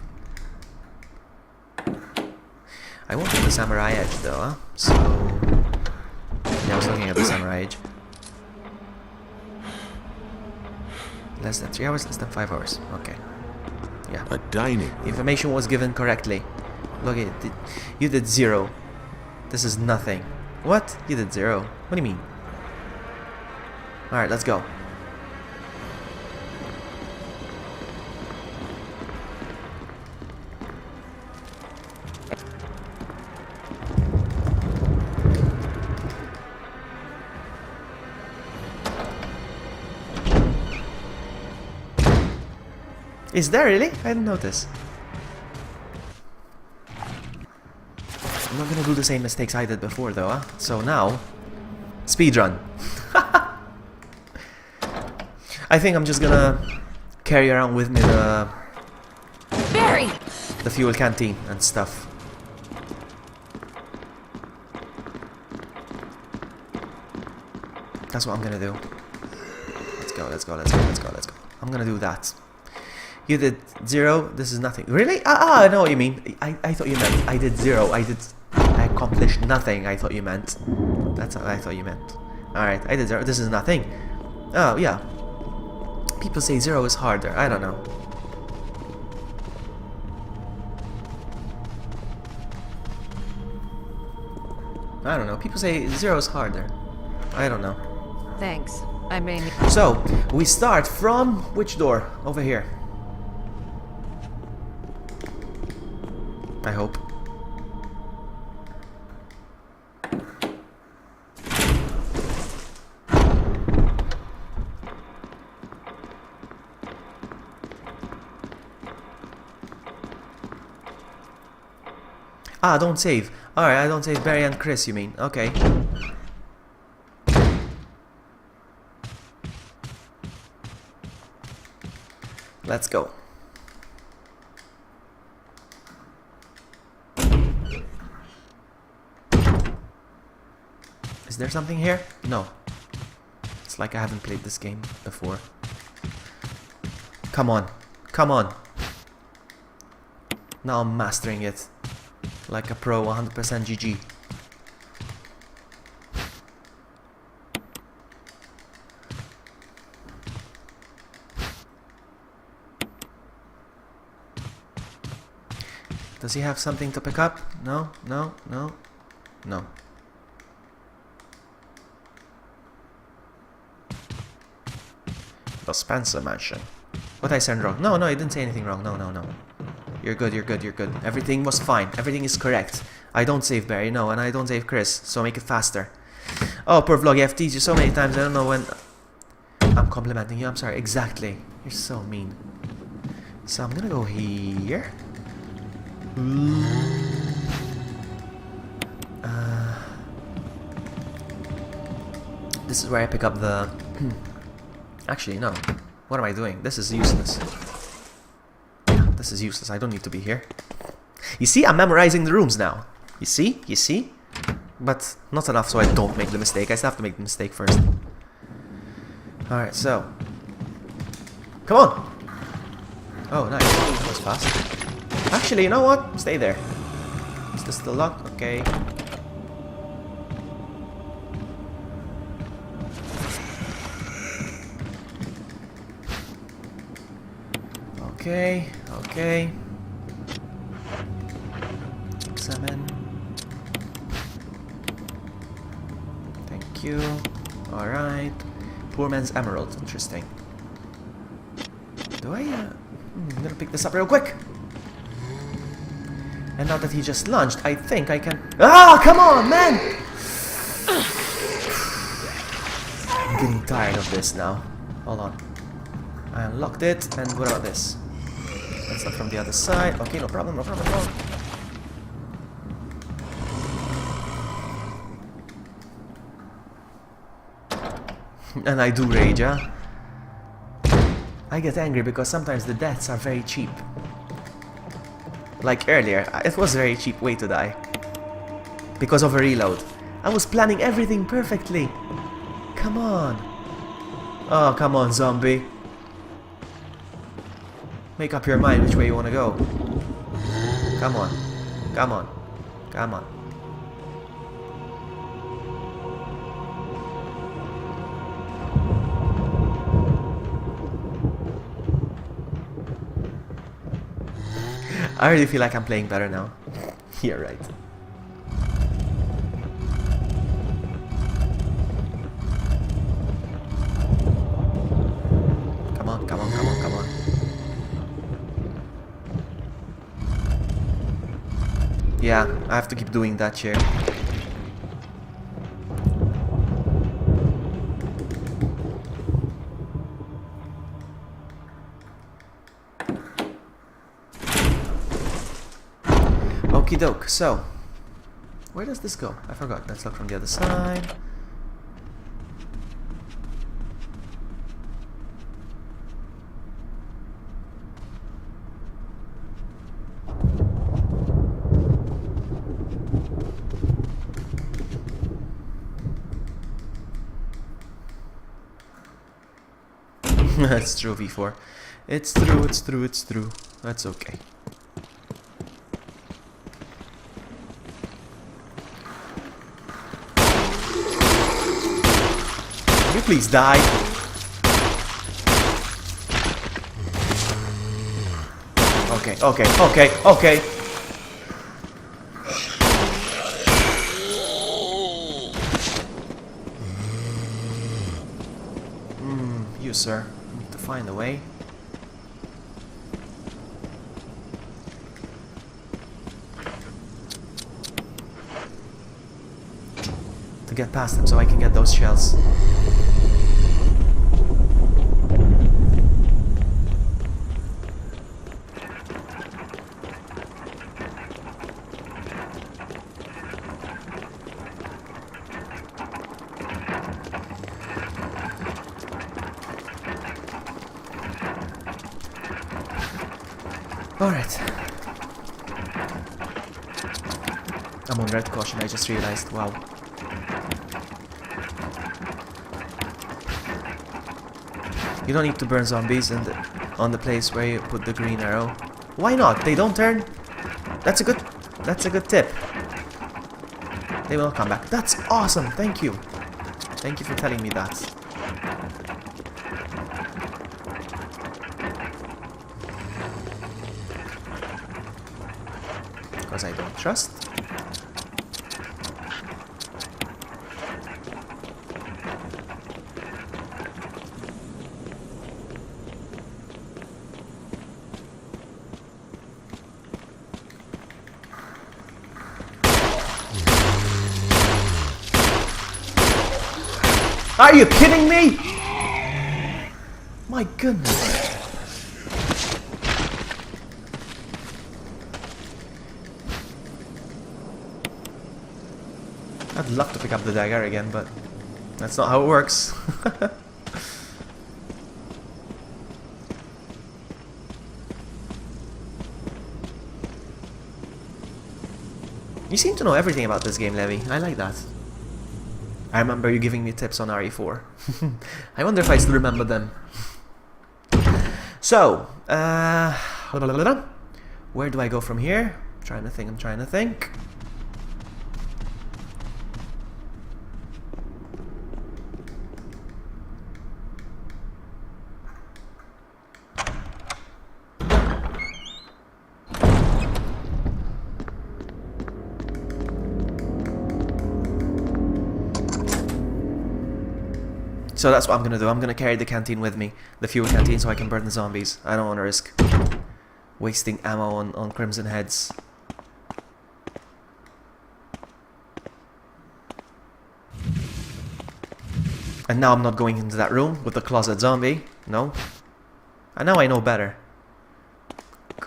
I wanted the Samurai Edge though, huh? So yeah, I was looking at the Samurai Edge. Less than 3 hours, less than 5 hours. Okay. Yeah. A dining The information was given correctly. Look at it. You did 0. This is nothing. What? You did 0. What do you mean? Alright, let's go. Is there really? I didn't notice. I'm not gonna do the same mistakes I did before though, huh? So now, speedrun. I think I'm just gonna carry around with me Barry! the fuel canteen and stuff. That's what I'm gonna do. Let's go, let's go, let's go, let's go, let's go. I'm gonna do that. You did 0, this is nothing. Really? I know what you mean. I thought you meant I did 0. I accomplished nothing, I thought you meant. That's what I thought you meant. Alright, I did 0. This is nothing. Oh, yeah. People say 0 is harder. I don't know. I don't know. People say 0 is harder. I don't know. Thanks. I may need... So, we start from which door? Over here. I hope. Ah, don't save. Alright, I don't save Barry and Chris, you mean. Okay. Let's go. Is there something here? No. It's like I haven't played this game before. Come on. Come on. Now I'm mastering it. Like a pro, 100% GG. Does he have something to pick up? No, no, no, no. The Spencer Mansion. What I said wrong? No, no, I didn't say anything wrong. No, no, no. You're good, you're good, you're good. Everything was fine. Everything is correct. I don't save Barry, no, and I don't save Chris, so make it faster. Oh, poor Vloggy, I've teased you so many times, I don't know when... I'm complimenting you, I'm sorry. Exactly. You're so mean. So I'm gonna go here. This is where I pick up the... Actually, no. What am I doing? This is useless. Yeah, this is useless. I don't need to be here. You see? I'm memorizing the rooms now. You see? You see? But not enough so I don't make the mistake. I still have to make the mistake first. Alright, so... Come on! Oh, nice. That was fast. Actually, you know what? Stay there. Is this still locked? Okay. Okay, okay. Examine. Thank you. Alright. Poor man's emerald. Interesting. Do I, I'm gonna pick this up real quick. And now that he just launched, I think I can... Ah, come on, man! I'm getting tired of this now. Hold on. I unlocked it, and what about this? That's not from the other side. Okay, no problem, no problem, no. And I do rage, huh? I get angry because sometimes the deaths are very cheap. Like earlier, it was a very cheap way to die. Because of a reload. I was planning everything perfectly. Come on. Oh, come on, zombie. Make up your mind which way you want to go. Come on. Come on. Come on. I really feel like I'm playing better now. You're right. Come on, come on, come on, come on. Yeah, I have to keep doing that here. Okie doke, so where does this go? I forgot. Let's look from the other side. It's true, V4. It's true, it's true, it's true. That's okay. Can you please die? Okay, okay, okay, okay. You, sir. Need to find a way. To get past them so I can get those shells. Alright. I'm on red caution, I just realized. Wow. You don't need to burn zombies on the place where you put the green arrow. Why not? They don't turn. That's a good tip. They will come back. That's awesome. Thank you. Thank you for telling me that. Because I don't trust. Are you kidding me? My goodness. I'd love to pick up the dagger again, but that's not how it works. You seem to know everything about this game, Levi. I like that. I remember you giving me tips on RE4. I wonder if I still remember them. So, where do I go from here? I'm trying to think. So that's what I'm gonna do. I'm gonna carry the canteen with me, the fuel canteen, so I can burn the zombies. I don't want to risk wasting ammo on Crimson Heads. And now I'm not going into that room with the closet zombie. No. And now I know better.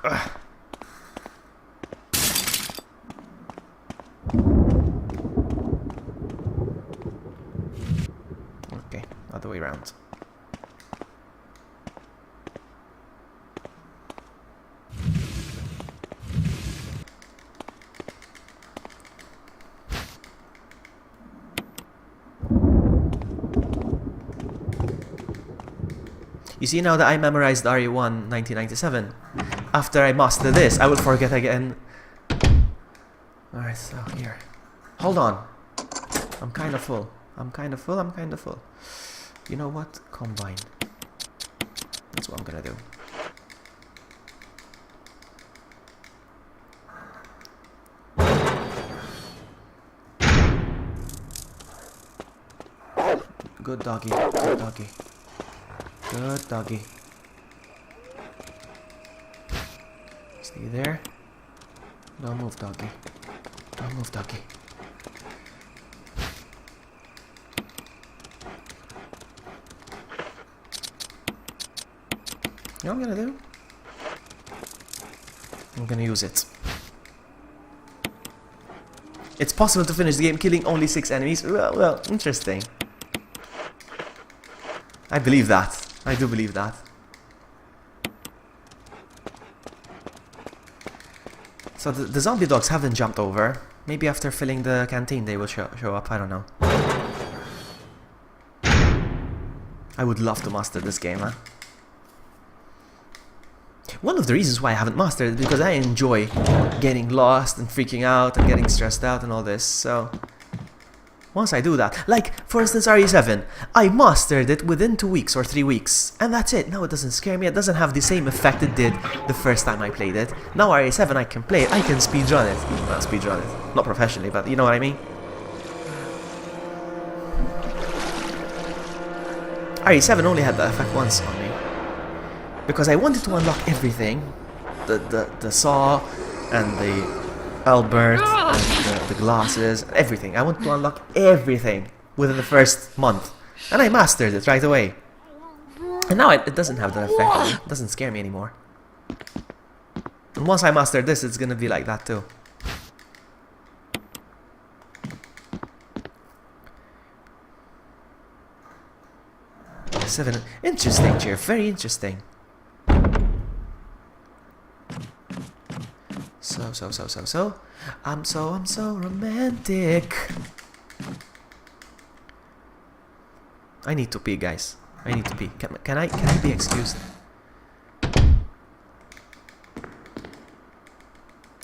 Ugh. Okay, other way around. You see, now that I memorized RE1 1997, after I master this, I will forget again. Alright, so here. Hold on. I'm kind of full. I'm kind of full. You know what? Combine. That's what I'm gonna do. Good doggy. Good doggy. Good doggy. Stay there. Don't move, doggy. Don't move, doggy. You know what I'm gonna do? I'm gonna use it. It's possible to finish the game killing only 6 enemies. Well, interesting. I believe that. I do believe that. So the zombie dogs haven't jumped over. Maybe after filling the canteen they will show up. I don't know. I would love to master this game, huh? One of the reasons why I haven't mastered it is because I enjoy getting lost and freaking out and getting stressed out and all this. So once I do that, like for instance RE7, I mastered it within 2 weeks or 3 weeks, and that's it. Now it doesn't scare me. It doesn't have the same effect it did the first time I played it. Now RE7 I can play it. I can speedrun it. Well, speedrun it. Not professionally, but you know what I mean. RE7 only had that effect once on me, because I wanted to unlock everything, the saw and the Albert and the glasses, everything. I wanted to unlock everything within the first month, and I mastered it right away. And now it doesn't have that effect on me. It doesn't scare me anymore. And once I master this, it's gonna be like that too. Seven. Interesting, chair. Very interesting. So. I'm so romantic. I need to pee, guys. I need to pee. Can I be excused?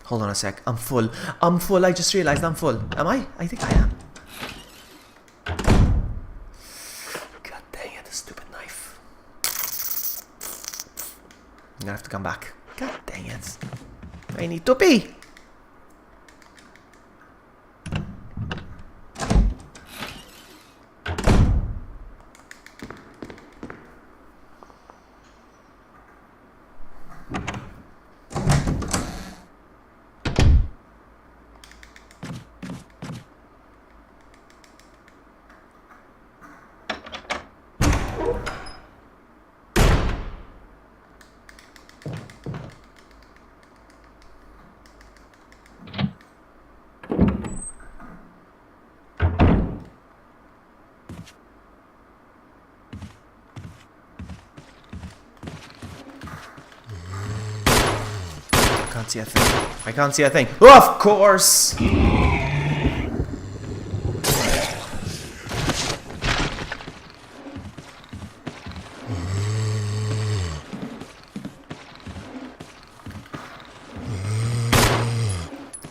Hold on a sec. I'm full. I just realized I'm full. Am I? I think I am. God dang it, the stupid knife. I'm gonna have to come back. God dang it. I need to pee. See a thing. I can't see a thing. Oh, of course!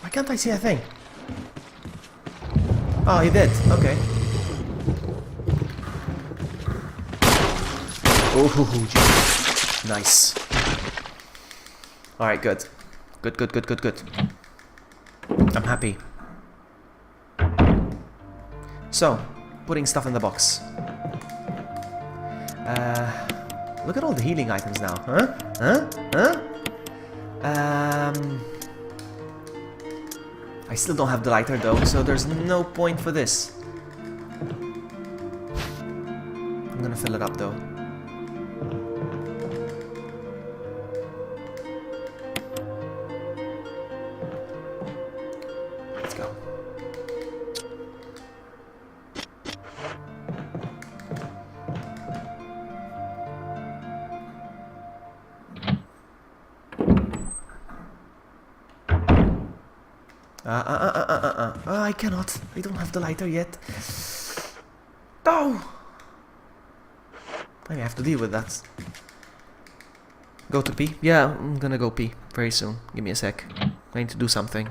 Why can't I see a thing? Oh, he did. Okay. Oh, geez. Nice. Alright, good. Good. I'm happy. So, putting stuff in the box. Look at all the healing items now. Huh? Huh? Huh? I still don't have the lighter though, so there's no point for this. I'm gonna fill it up though. Let's go. I cannot. I don't have the lighter yet. No! I have to deal with that. Go to pee? Yeah, I'm gonna go pee very soon. Give me a sec. I need to do something.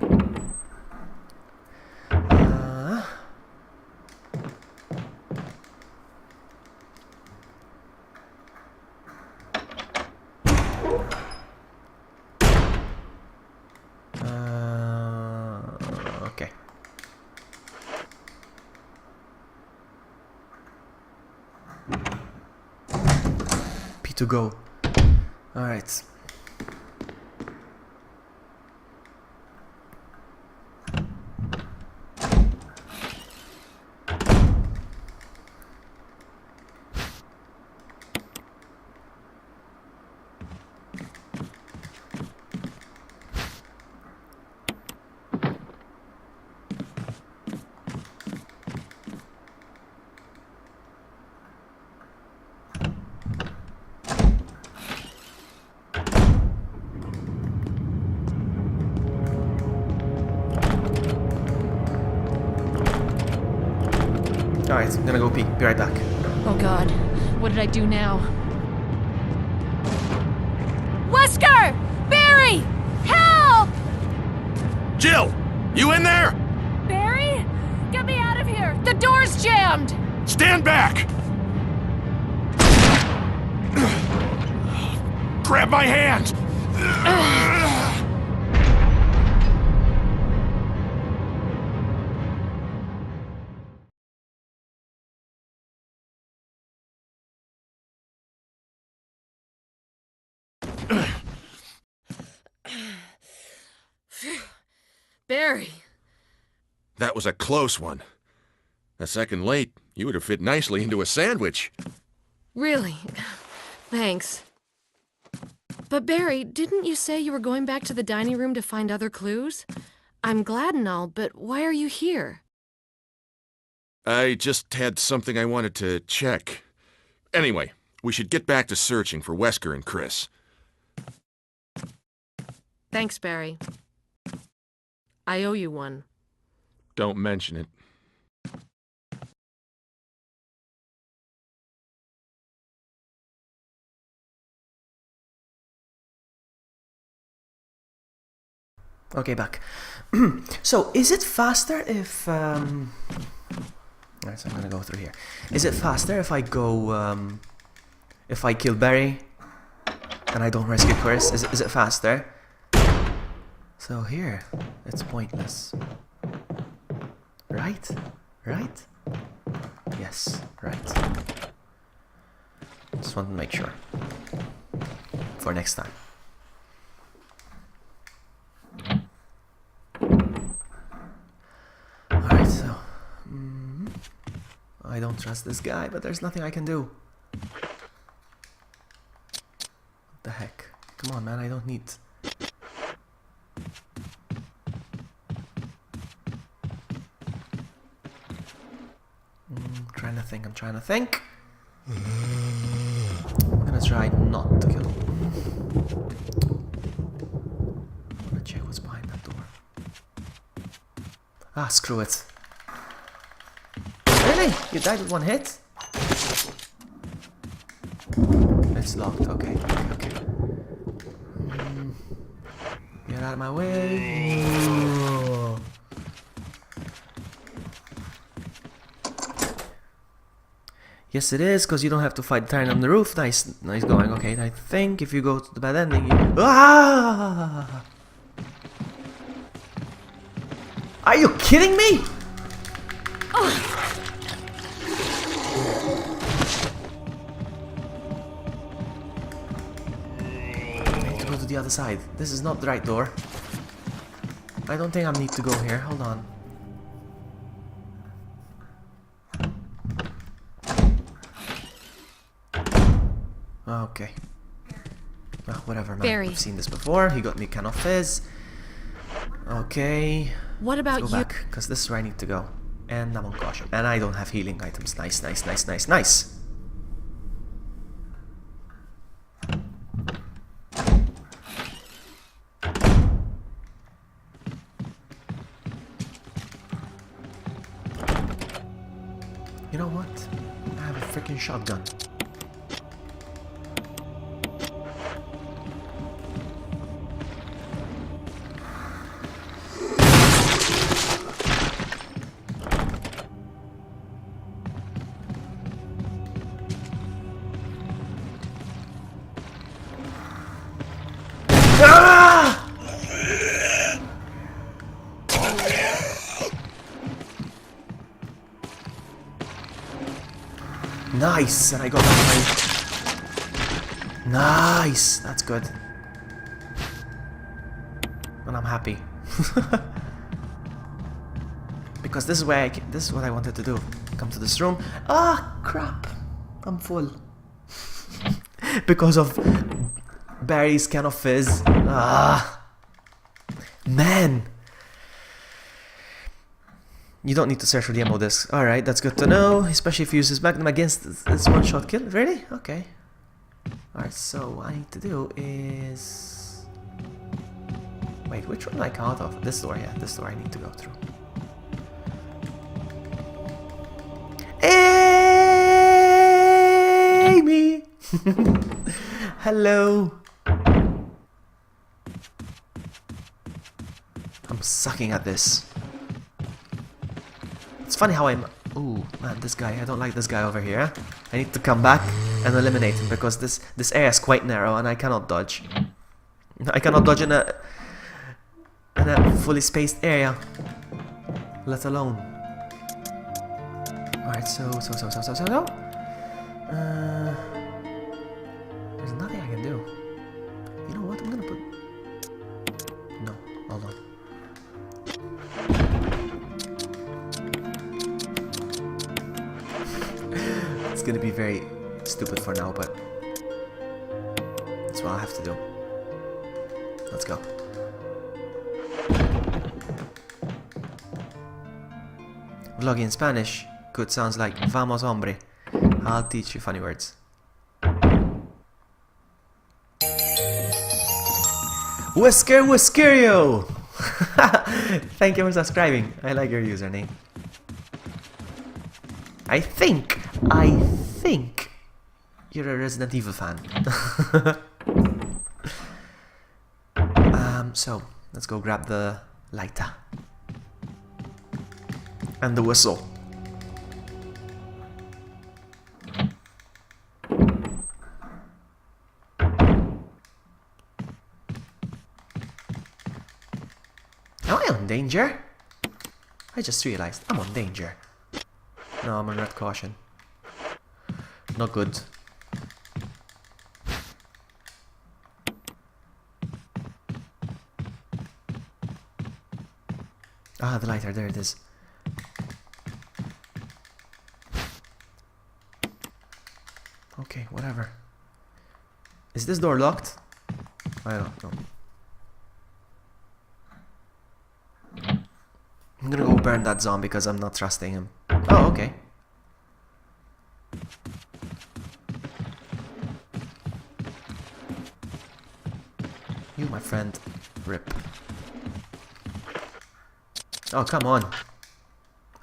Okay. P to go. All right. Alright, I'm gonna go pee. Be right back. Oh god, what did I do now? Wesker! Barry! Help! Jill! You in there? Barry? Get me out of here! The door's jammed! Stand back! Grab my hand! Barry. That was a close one. A second late, you would have fit nicely into a sandwich. Really? Thanks. But Barry, didn't you say you were going back to the dining room to find other clues? I'm glad and all, but why are you here? I just had something I wanted to check. Anyway, we should get back to searching for Wesker and Chris. Thanks, Barry. I owe you one. Don't mention it. Okay, back. So, is it faster if... Alright, so I'm gonna go through here. Is it faster if I go... if I kill Barry and I don't rescue Chris? Is it faster? So here, it's pointless. Right? Right? Yes, right. Just want to make sure. For next time. Alright, so... I don't trust this guy, but there's nothing I can do. What the heck? Come on, man, I don't need... I'm trying to think. I'm gonna try not to kill him. I'm gonna check what's behind that door. Ah, screw it. Really? You died with one hit? It's locked. Okay. Get out of my way. Yes, it is, because you don't have to fight the Tyrant on the roof. Nice going. Okay, I think if you go to the bad ending, you... Ah! Are you kidding me? the other side. This is not the right door. I don't think I need to go here. Hold on. Okay. Oh, whatever, man. Barry. I've seen this before. He got me can of fizz. Okay. What about Go you? back, because this is where I need to go. And I'm on caution. And I don't have healing items. Nice, nice, nice, nice, nice. You know what? I have a freaking shotgun. Ah! Nice, and I got that right. Nice, that's good. And I'm happy. Because this is where this is what I wanted to do. Come to this room. Ah, crap. I'm full. Because of Barry's can of fizz. Ah, man. You don't need to search for the ammo disc. Alright, that's good to know. Especially if you use his magnum against this one-shot kill. Really? Okay. Alright, so what I need to do is... Wait, which one did I come out of? This door, yeah. This door I need to go through. Amy! Hello! I'm sucking at this. It's funny how I'm... Ooh, man, this guy. I don't like this guy over here. I need to come back and eliminate him because this area is quite narrow and I cannot dodge. I cannot dodge in a fully spaced area. Let alone. Alright, so. There's nothing I can do. You know what? I'm gonna put... No, hold on. It's gonna be very stupid for now, but that's what I have to do. Let's go. Vlogging in Spanish could sounds like Vamos hombre. I'll teach you funny words. Whisker Whiskerio! Thank you for subscribing. I like your username. I think you're a Resident Evil fan. So let's go grab the lighter and the whistle. Am I on danger? I just realized I'm on danger. No, I'm on red caution. Not good. Ah, the lighter, there it is. Okay, whatever. Is this door locked? I don't know. I'm gonna go burn that zombie because I'm not trusting him. Oh, okay. You, my friend. Rip. Oh, come on.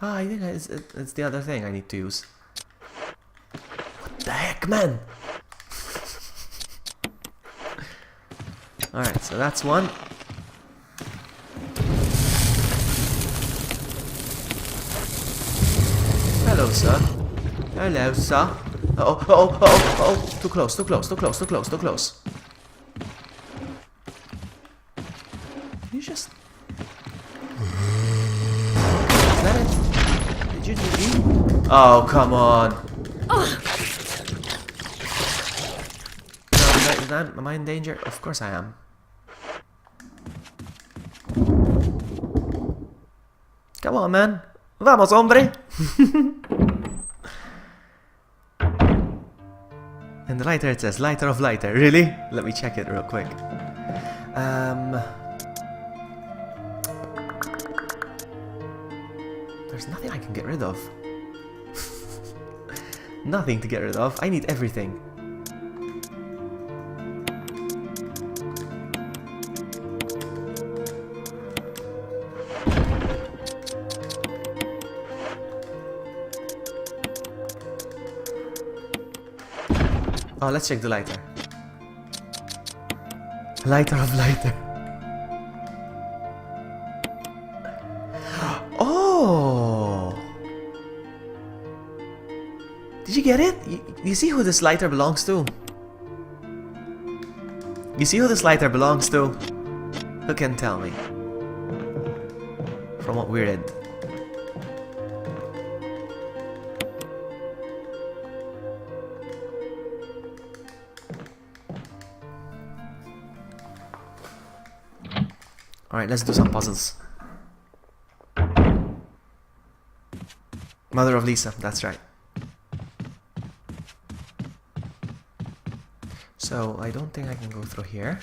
Ah, I think it's the other thing I need to use. What the heck, man? Alright, so that's one. Hello, sir. Hello, sir. Oh. Too close. Can you just... Is that it? Did you do? Oh, come on. Am I in danger? Of course I am. Come on, man. Vamos, hombre. And the lighter, it says lighter of lighter. Really? Let me check it real quick. There's nothing I can get rid of. Nothing to get rid of. I need everything. Oh, let's check the lighter. Lighter of lighter. Oh! Did you get it? You see who this lighter belongs to? You see who this lighter belongs to? Who can tell me? From what we read. Alright, let's do some puzzles. Mother of Lisa, that's right. So, I don't think I can go through here.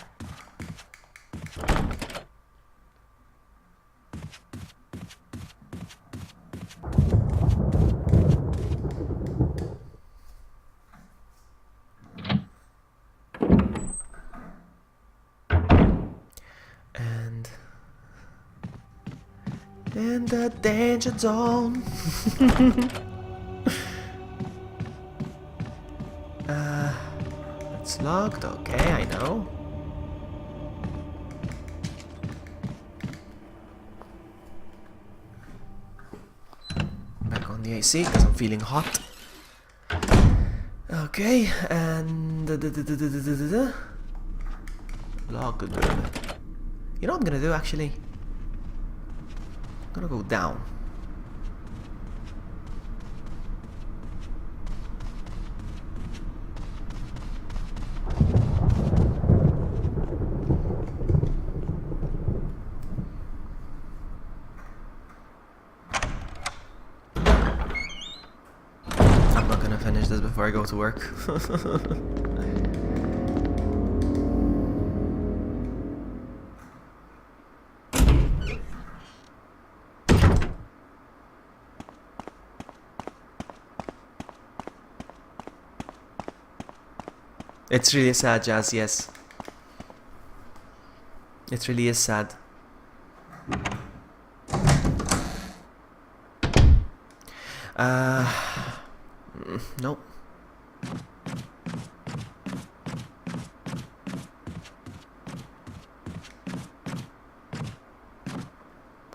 And in the danger zone. It's locked, okay, I know. Back on the AC because I'm feeling hot. Okay, and lock the door. You know what I'm gonna do actually? I'm gonna go down. I'm not gonna finish this before I go to work. It's really sad, Jazz, yes. It really is sad. Nope.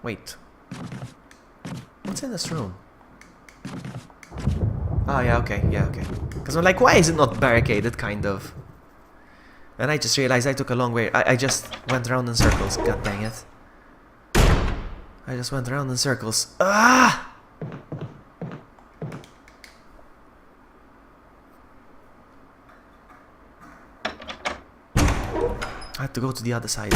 Wait. What's in this room? Oh, yeah, okay, Because I'm like, why is it not barricaded, kind of? And I just realized I took a long way. I just went around in circles. God dang it. I just went around in circles. Ah! I had to go to the other side.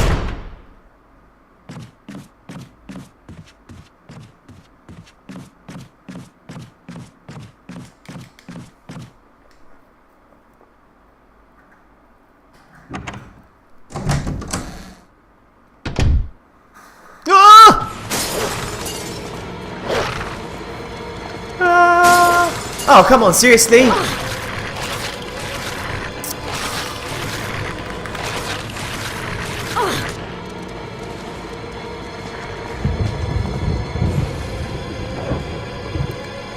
Oh, come on, seriously?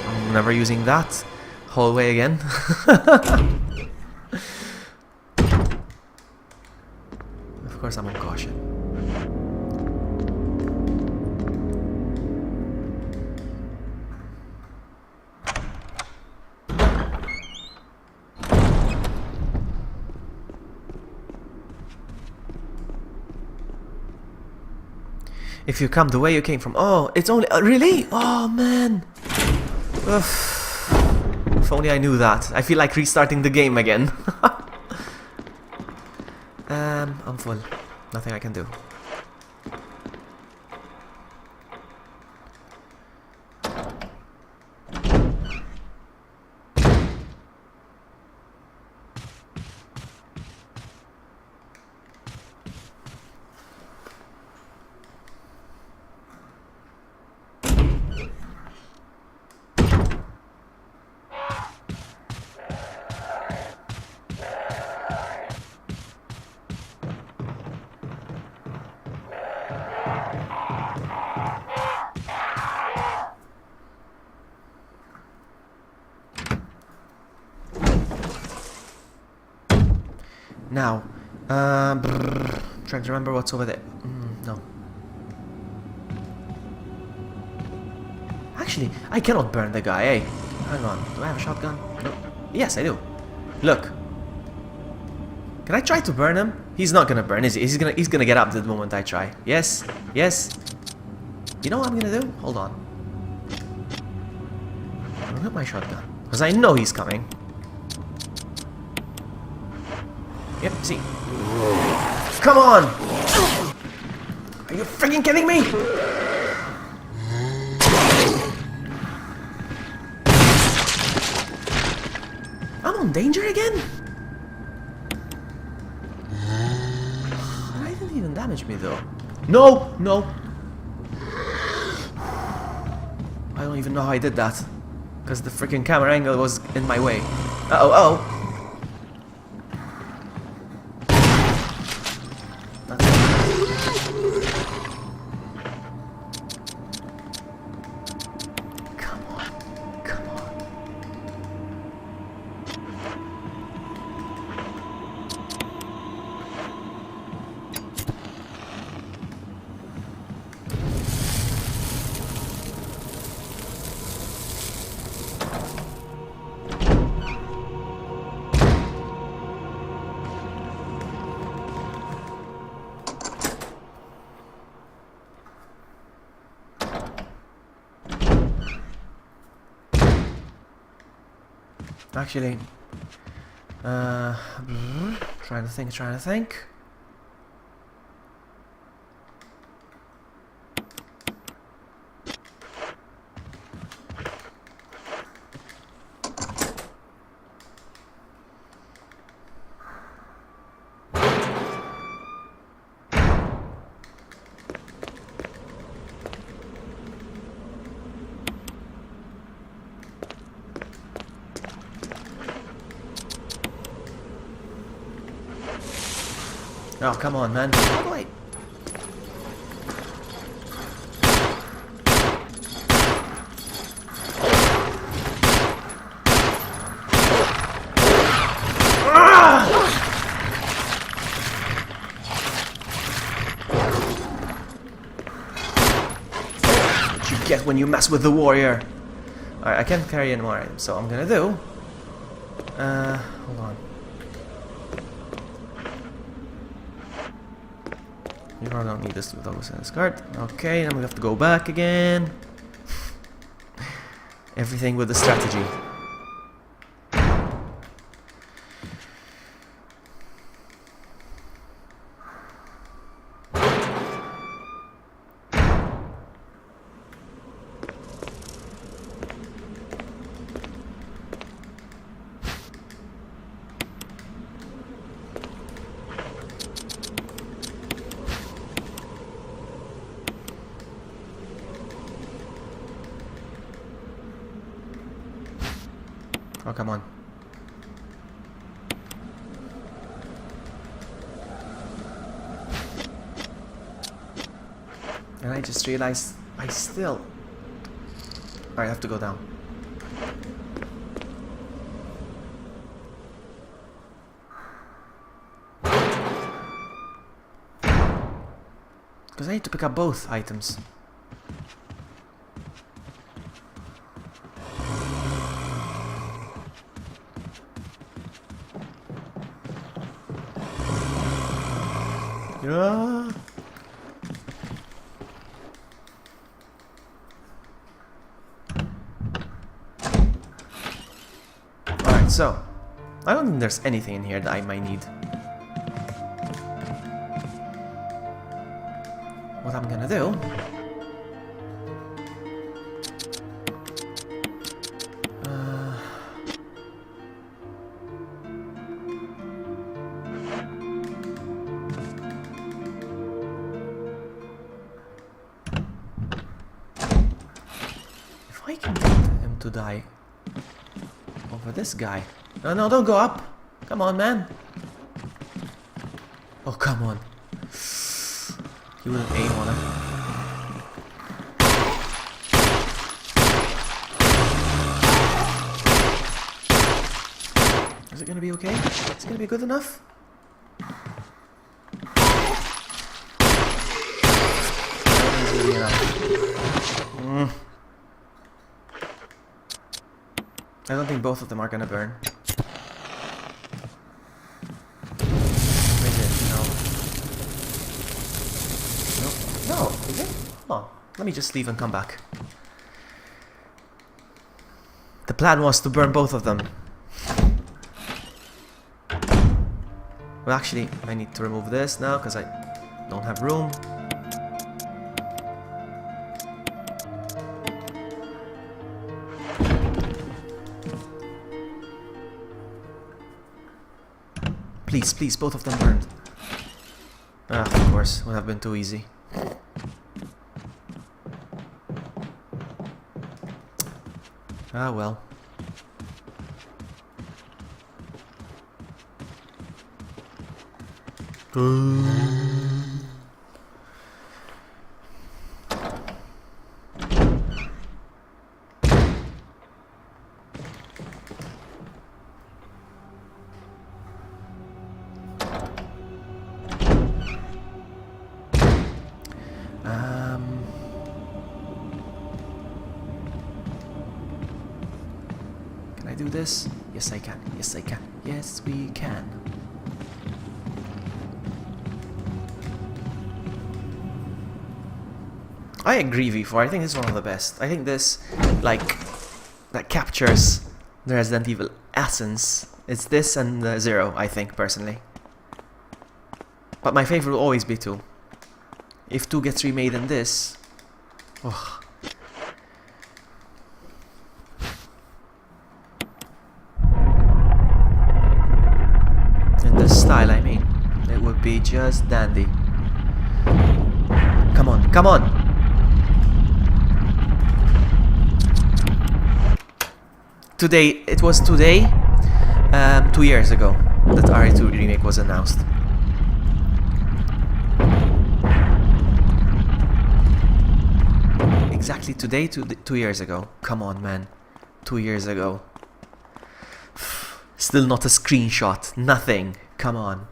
I'm never using that hallway again. Of course, I'm on caution. If you come the way you came from. Oh, it's only... really? Oh, man. Ugh. If only I knew that. I feel like restarting the game again. I'm full. Nothing I can do. Now, trying to remember what's over there. No. Actually, I cannot burn the guy, eh? Hang on, do I have a shotgun? No. Yes, I do. Look. Can I try to burn him? He's not gonna burn, is he? He's gonna get up the moment I try. Yes, yes. You know what I'm gonna do? Hold on. I'm gonna get my shotgun. Because I know he's coming. Yep, see. Come on! Are you freaking kidding me? I'm in danger again? I didn't even damage me though. No! No! I don't even know how I did that. Because the freaking camera angle was in my way. Uh-oh, uh-oh. Come on. Come on. Actually, trying to think. Oh, come on, man. How do I... What you get when you mess with the warrior. Alright, I can't carry any more items, so I'm gonna do... hold on. You probably don't need this with always in this card. Okay, then we have to go back again. Everything with the strategy. Oh, come on. And I just realized I still... I have to go down. Because I need to pick up both items. Yeah. Alright, so I don't think there's anything in here that I might need. What I'm gonna do if I can get him to die over this guy. No, no, don't go up. Come on, man. Oh, come on. He wouldn't aim on him. Is it gonna be okay? Is it gonna be good enough? enough. I don't think both of them are gonna burn. Is it? No. No. No, is it? Hold on. Let me just leave and come back. The plan was to burn both of them. Well, actually, I need to remove this now because I don't have room. Please, please, both of them burned. Ah, of course, would have been too easy. Ah, well. Can I do this? Yes, I can. Yes, I can. Yes, we can. I agree, V4. I think this is one of the best. I think this, like, that captures the Resident Evil essence. It's this and Zero, I think, personally. But my favorite will always be 2. If 2 gets remade in this... Oh. In this style, I mean. It would be just dandy. Come on, come on! Today, it was today, 2 years ago, that RE2 remake was announced. Exactly today, 2 years ago. Come on, man. 2 years ago. Still not a screenshot. Nothing. Come on.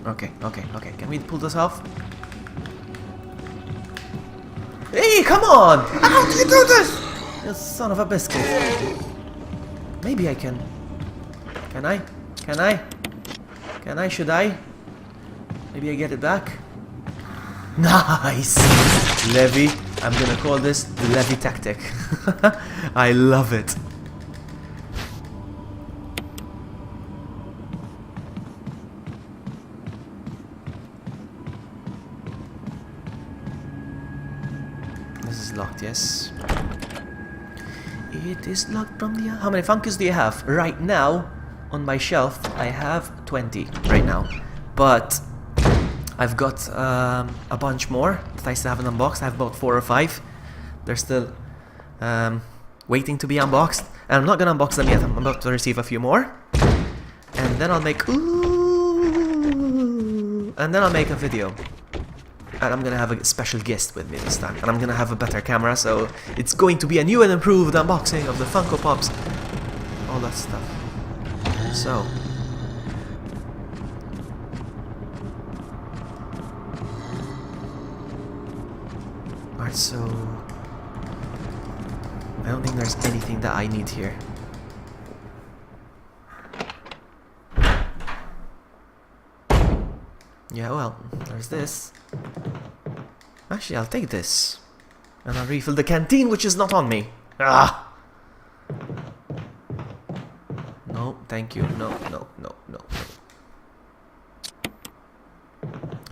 Okay, okay, okay. Can we pull this off? Hey, come on! How do you do this? You son of a biscuit. Maybe I can. Can I? Can I? Can I? Should I? Maybe I get it back? Nice! Levy. I'm gonna call this the Levy tactic. I love it. This is locked, yes. It is locked from the... How many Funkos do you have? Right now, on my shelf, I have 20 right now. But I've got a bunch more that I still haven't unboxed. I have about 4 or 5. They're still waiting to be unboxed. And I'm not gonna unbox them yet. I'm about to receive a few more. And then I'll make... Ooh, and then I'll make a video. And I'm gonna have a special guest with me this time. And I'm gonna have a better camera, so it's going to be a new and improved unboxing of the Funko Pops. All that stuff. So... Alright, so... I don't think there's anything that I need here. Yeah, well, there's this. Actually, I'll take this. And I'll refill the canteen, which is not on me. Ah! No, thank you. No, no, no, no.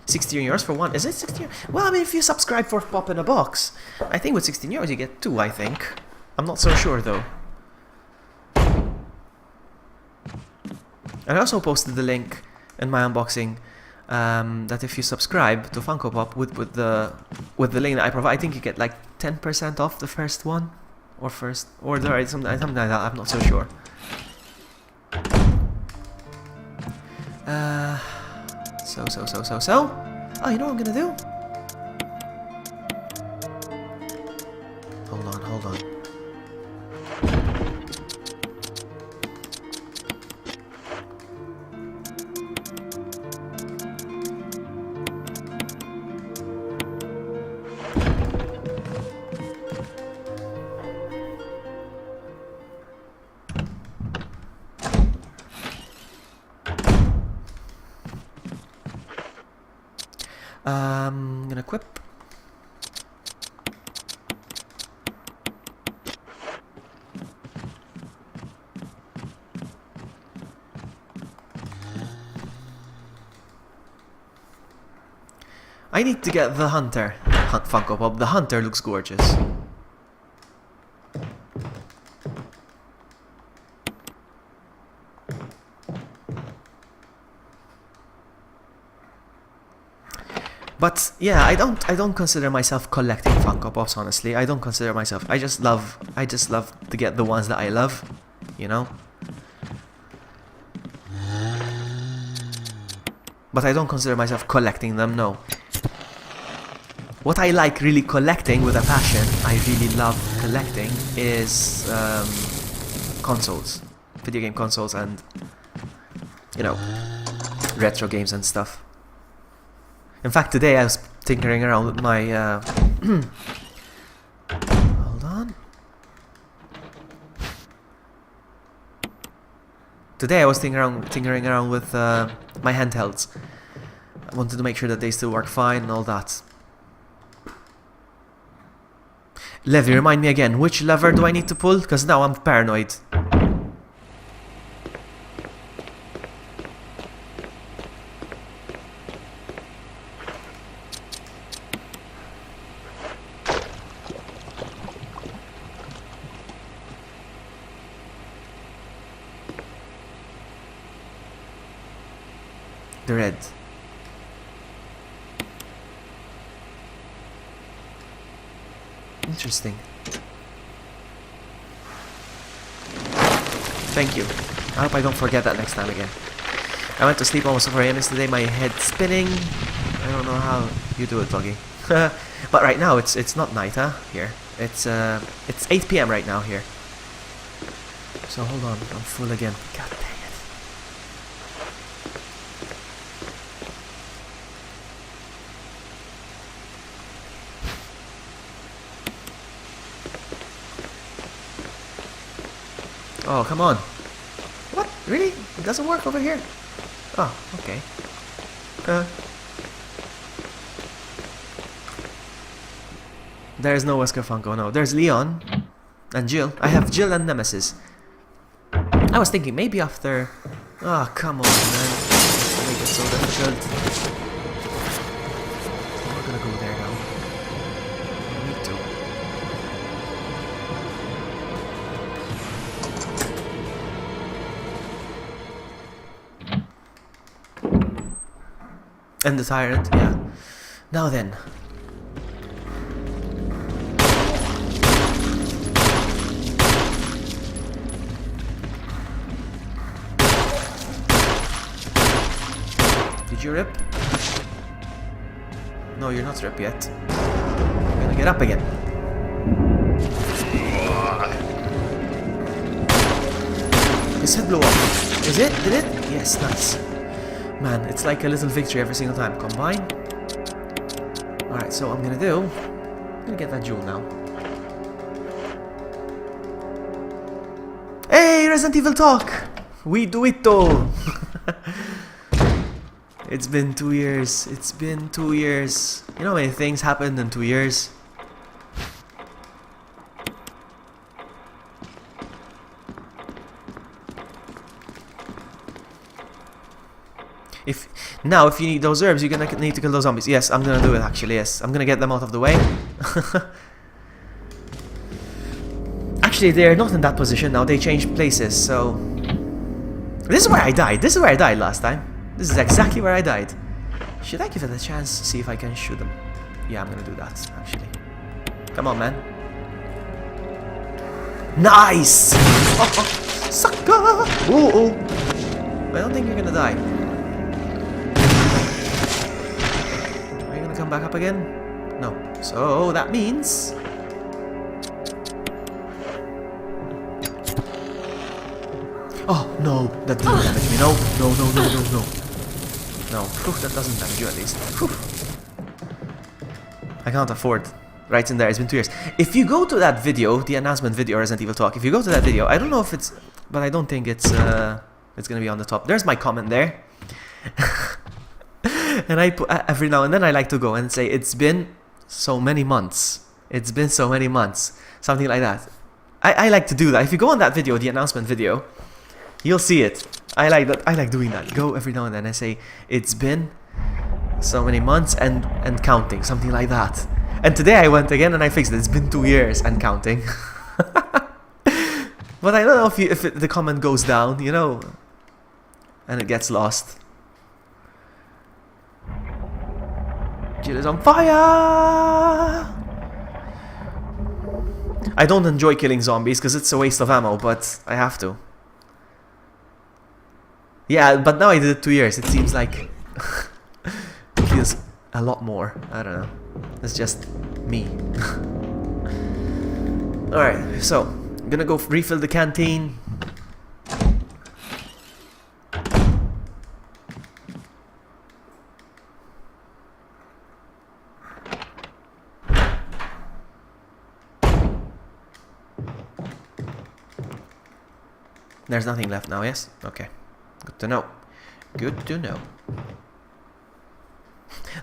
16 euros for one. Is it 16 euros? Well, I mean, if you subscribe for Pop in a Box, I think with 16 euros you get 2, I think. I'm not so sure, though. And I also posted the link in my unboxing that if you subscribe to Funko Pop with the link that I provide, I think you get like 10% off the first one, or first order, something like that. I'm not so sure. So. Oh, you know what I'm gonna do? Hold on. I'm gonna equip. I need to get the Hunter Funko Pop. The Hunter looks gorgeous. But yeah, I don't consider myself collecting Funko Pops, honestly. I don't consider myself. I just love to get the ones that I love, you know? But I don't consider myself collecting them, no. What I like really collecting with a passion, I really love collecting, is consoles. Video game consoles and, you know, retro games and stuff. In fact, today I was tinkering around with my... hold on. Today I was tinkering around with my handhelds. I wanted to make sure that they still work fine and all that. Levi, remind me again, which lever do I need to pull? Because now I'm paranoid. The red. Interesting. Thank you. I hope I don't forget that next time again. I went to sleep almost 4 AM yesterday, my head spinning. I don't know how you do it, Doggy. But right now it's not night, huh? Here. It's 8 PM right now here. So hold on, I'm full again. God dang it. Oh, come on. What? Really? It doesn't work over here? Oh, okay. There's no Wesker Funko, no. There's Leon and Jill. I have Jill and Nemesis. I was thinking maybe after... Oh, come on, man. Make it so difficult. I'm not gonna go there now. I need to. And the Tyrant, yeah. Now then. Did you rip? No, you're not rip yet. You're gonna get up again. His head blew off. Is it? Did it? Yes, nice. Man, it's like a little victory every single time. Combine. Alright, so what I'm gonna do... I'm gonna get that jewel now. Hey, Resident Evil Talk! We do it though! It's been 2 years. It's been 2 years. You know how many things happened in 2 years? If you need those herbs, you're gonna need to kill those zombies. Yes, I'm gonna do it actually, yes. I'm gonna get them out of the way. Actually, they're not in that position now. They changed places, so... This is where I died. This is where I died last time. This is exactly where I died. Should I give it a chance to see if I can shoot them? Yeah, I'm gonna do that, actually. Come on, man. Nice! Oh, sucker! Ooh. I don't think you're gonna die. Are you gonna come back up again? No. So, that means... Oh, no. That didn't damage me. No. No, whew, that doesn't damage you at least. Whew. I can't afford. Right in there, it's been 2 years. If you go to that video, the announcement video, Resident Evil Talk, if you go to that video, I don't know if it's... But I don't think it's gonna be on the top. There's my comment there. And I put, every now and then I like to go and say, it's been so many months. It's been so many months. Something like that. I like to do that. If you go on that video, the announcement video, you'll see it. I like that. I like doing that. Go every now and then and say, it's been so many months and counting. Something like that. And today I went again and I fixed it. It's been 2 years and counting. But I don't know if the comment goes down, you know, and it gets lost. Jill is on fire! I don't enjoy killing zombies because it's a waste of ammo, but I have to. Yeah, but now I did it 2 years. It seems like it feels a lot more. I don't know. It's just me. Alright, so I'm gonna go refill the canteen. There's nothing left now, yes? Okay. Good to know. Good to know.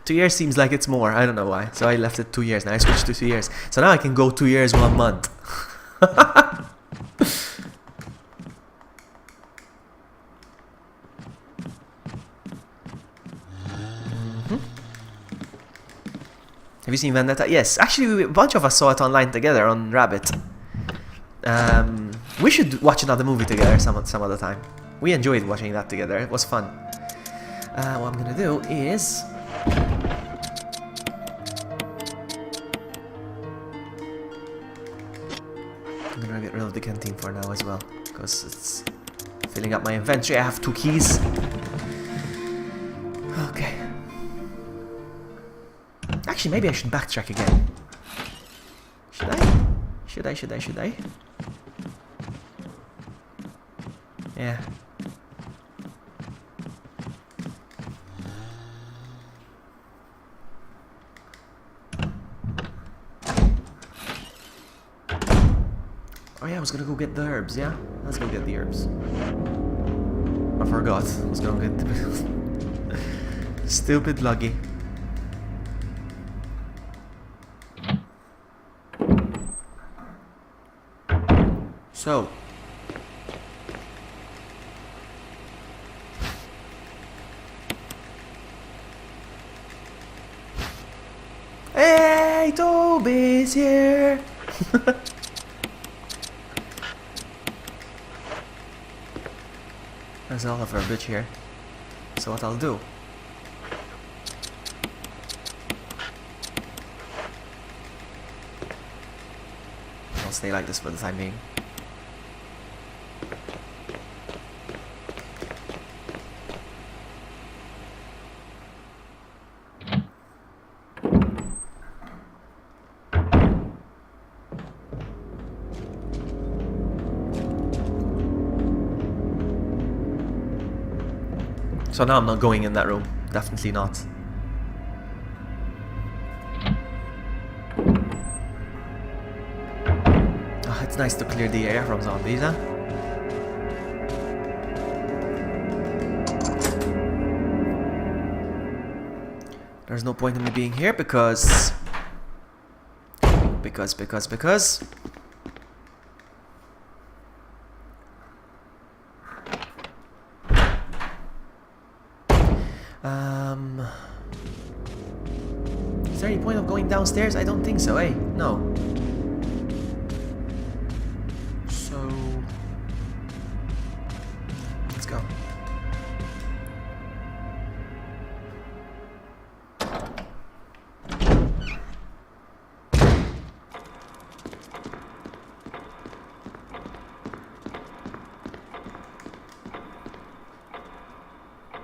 2 years seems like it's more. I don't know why. So I left it 2 years. Now I switched to 2 years. So now I can go 2 years, 1 month. Have you seen Vendetta? Yes. Actually, a bunch of us saw it online together on Rabbit. We should watch another movie together some other time. We enjoyed watching that together. It was fun. What I'm gonna do is... I'm gonna get rid of the canteen for now as well, because it's filling up my inventory. I have 2 keys. Okay. Actually, maybe I should backtrack again. Should I? Should I? Yeah. Oh yeah, I was gonna go get the herbs, yeah? Let's go get the herbs. I forgot. I was gonna get the... Stupid Luggy. So... Hey, Toby's here! There's Oliver a bitch here. So what I'll do... I'll stay like this for the time being. So now I'm not going in that room. Definitely not. Oh, it's nice to clear the area from zombies, huh? There's no point in me being here because... Is there any point of going downstairs? I don't think so, eh? No. So... Let's go.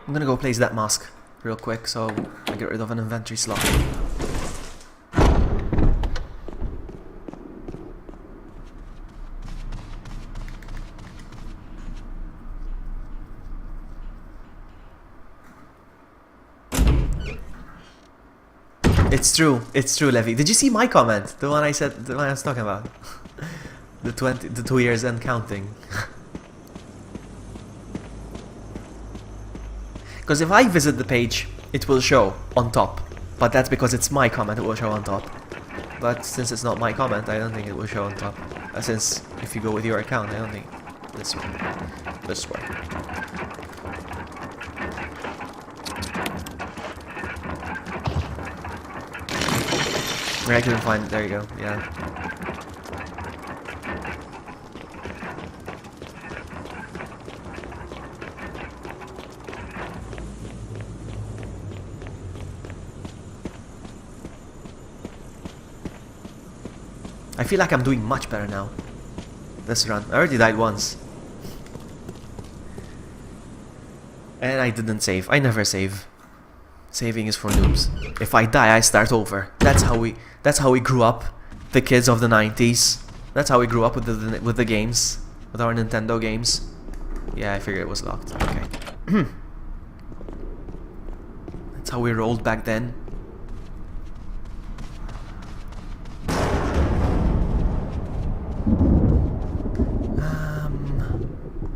I'm gonna go place that mask real quick so I get rid of an inventory slot. It's true, Levy. Did you see my comment? The one I said, the one I was talking about. the 2 years and counting. Because if I visit the page, it will show on top. But that's because it's my comment, it will show on top. But since it's not my comment, I don't think it will show on top. Since if you go with your account, I don't think this one. This way. I couldn't find it. There you go. Yeah. I feel like I'm doing much better now. This run. I already died once. And I didn't save. I never save. Saving is for noobs. If I die, I start over. That's how we grew up. The kids of the 90s. That's how we grew up with the games. With our Nintendo games. Yeah, I figured it was locked. Okay. That's how we rolled back then.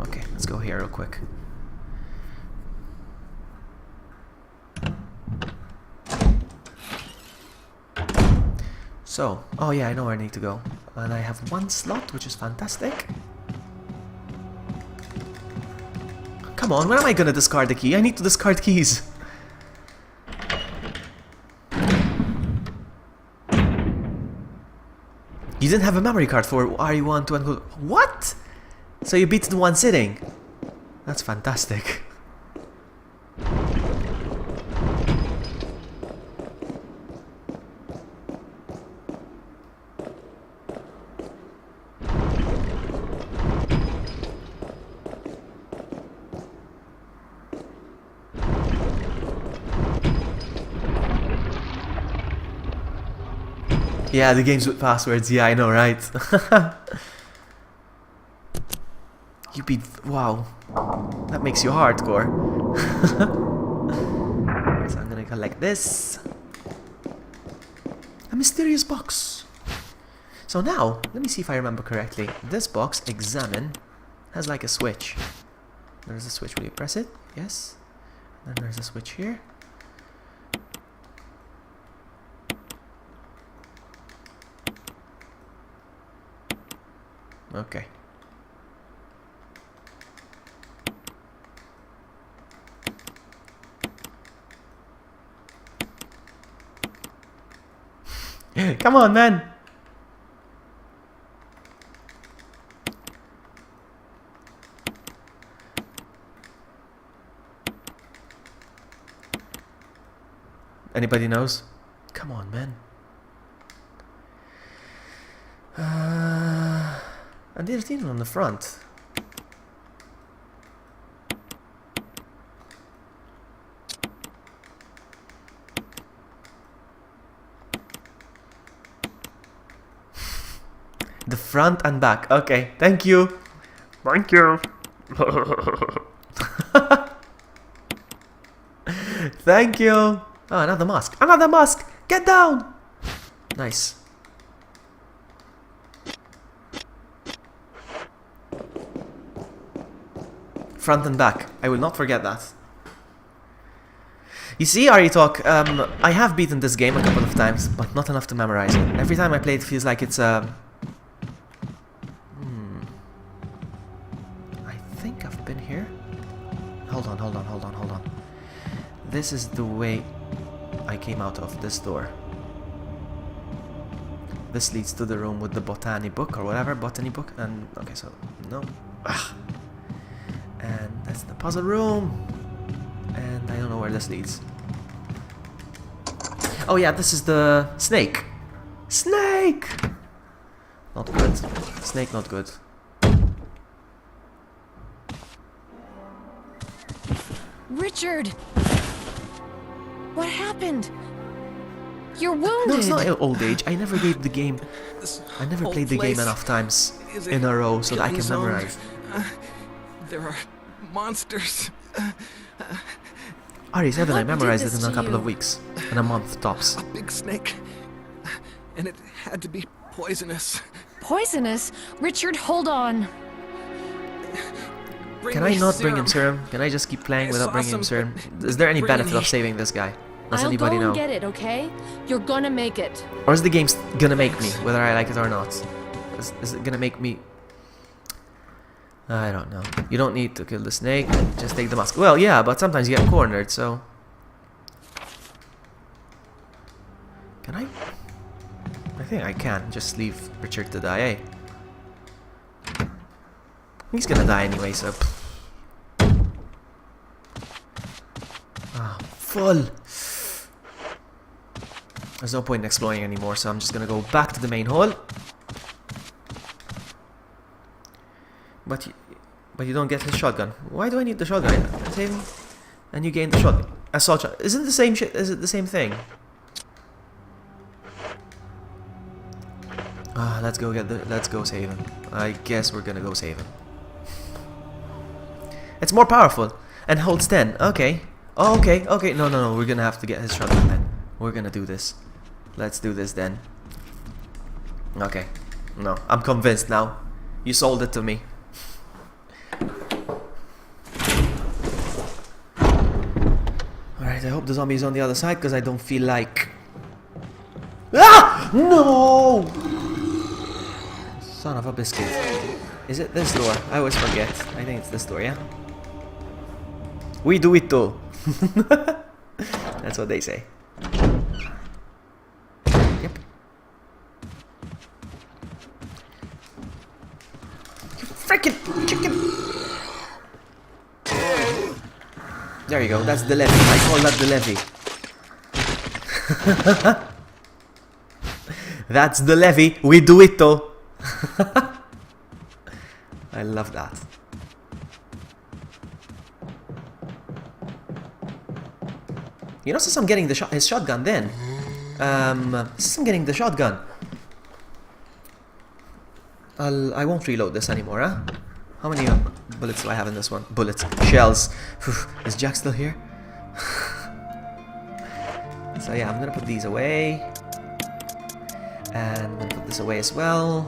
Okay, let's go here real quick. So, oh yeah, I know where I need to go. And I have one slot, which is fantastic. Come on, when am I gonna discard the key? I need to discard keys. You didn't have a memory card for RE1, 2, and go. What? So you beat the one sitting? That's fantastic. Yeah, the games with passwords. Yeah, I know, right? You beat... Wow. That makes you hardcore. So I'm gonna collect this. A mysterious box. So now, let me see if I remember correctly. This box, examine, has like a switch. There's a switch. Will you press it? Yes. Then there's a switch here. Okay. Come on, man. Anybody knows? Come on, man. And there's even on the front. The front and back. Okay, thank you. Thank you. Thank you. Oh, another mask. Another mask. Get down. Nice. Front and back. I will not forget that. You see, ReTalk, I have beaten this game a couple of times, but not enough to memorize it. Every time I play it, feels like it's I think I've been here. Hold on. This is the way I came out of this door. This leads to the room with the botany book or whatever, botany book, and okay, so no. Ugh. And that's the puzzle room. And I don't know where this leads. Oh yeah, this is the snake. Snake! Not good. Snake not good. Richard! What happened? You're wounded! No, it's not old age. I never gave the game... I never played the game enough times in a row so that I can memorize. There are monsters. RE7, I What memorized did it this in a to couple you? of weeks. In a month, tops. A big snake. And it had to be poisonous. Poisonous? Richard, hold on. Can I not bring him serum? Can I just keep playing without bringing him serum? Is there any benefit of saving this guy? Does I'll anybody go know? and get it, okay? You're gonna make it. Or is the game gonna make me, whether I like it or not? Is it gonna make me... I don't know. You don't need to kill the snake, just take the mask. Well, yeah, but sometimes you get cornered, so... Can I? I think I can. Just leave Richard to die, eh? He's gonna die anyway, so... Ah, full! There's no point in exploring anymore, so I'm just gonna go back to the main hall. But you don't get his shotgun. Why do I need the shotgun? Save him, and you gain the shotgun. Assault shot. Isn't it the same shit? Is it the same thing? Ah, let's go get the. Let's go save him. I guess we're gonna go save him. It's more powerful and holds 10. Okay. Oh, okay. Okay. No. We're gonna have to get his shotgun then. We're gonna do this. Let's do this then. Okay. No, I'm convinced now. You sold it to me. Alright, I hope the zombie is on the other side because I don't feel like... Ah! No! Son of a biscuit. Is it this door? I always forget. I think it's this door, yeah? We do it too. That's what they say. Yep. You freaking chicken! There you go, that's the levy. I call that the levy. That's the levy. We do it though. I love that. You know, since I'm getting the his shotgun then. Since I'm getting the shotgun. I won't reload this anymore, huh? How many bullets do I have in this one? Bullets. Shells. Is Jack still here? So yeah, I'm gonna put these away. And I'm gonna put this away as well.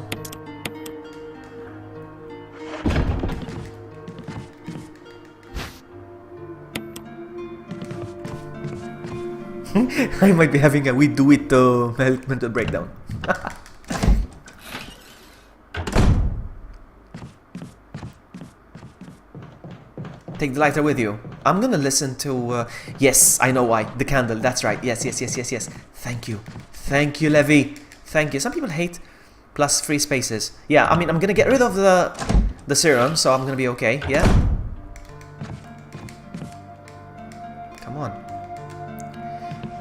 I might be having a we do it mental breakdown. Take the lighter with you. I'm gonna listen to... yes, I know why. The candle, that's right. Yes. Thank you. Thank you, Levy. Thank you. Some people hate plus free spaces. Yeah, I mean, I'm gonna get rid of the serum, so I'm gonna be okay. Yeah? Come on.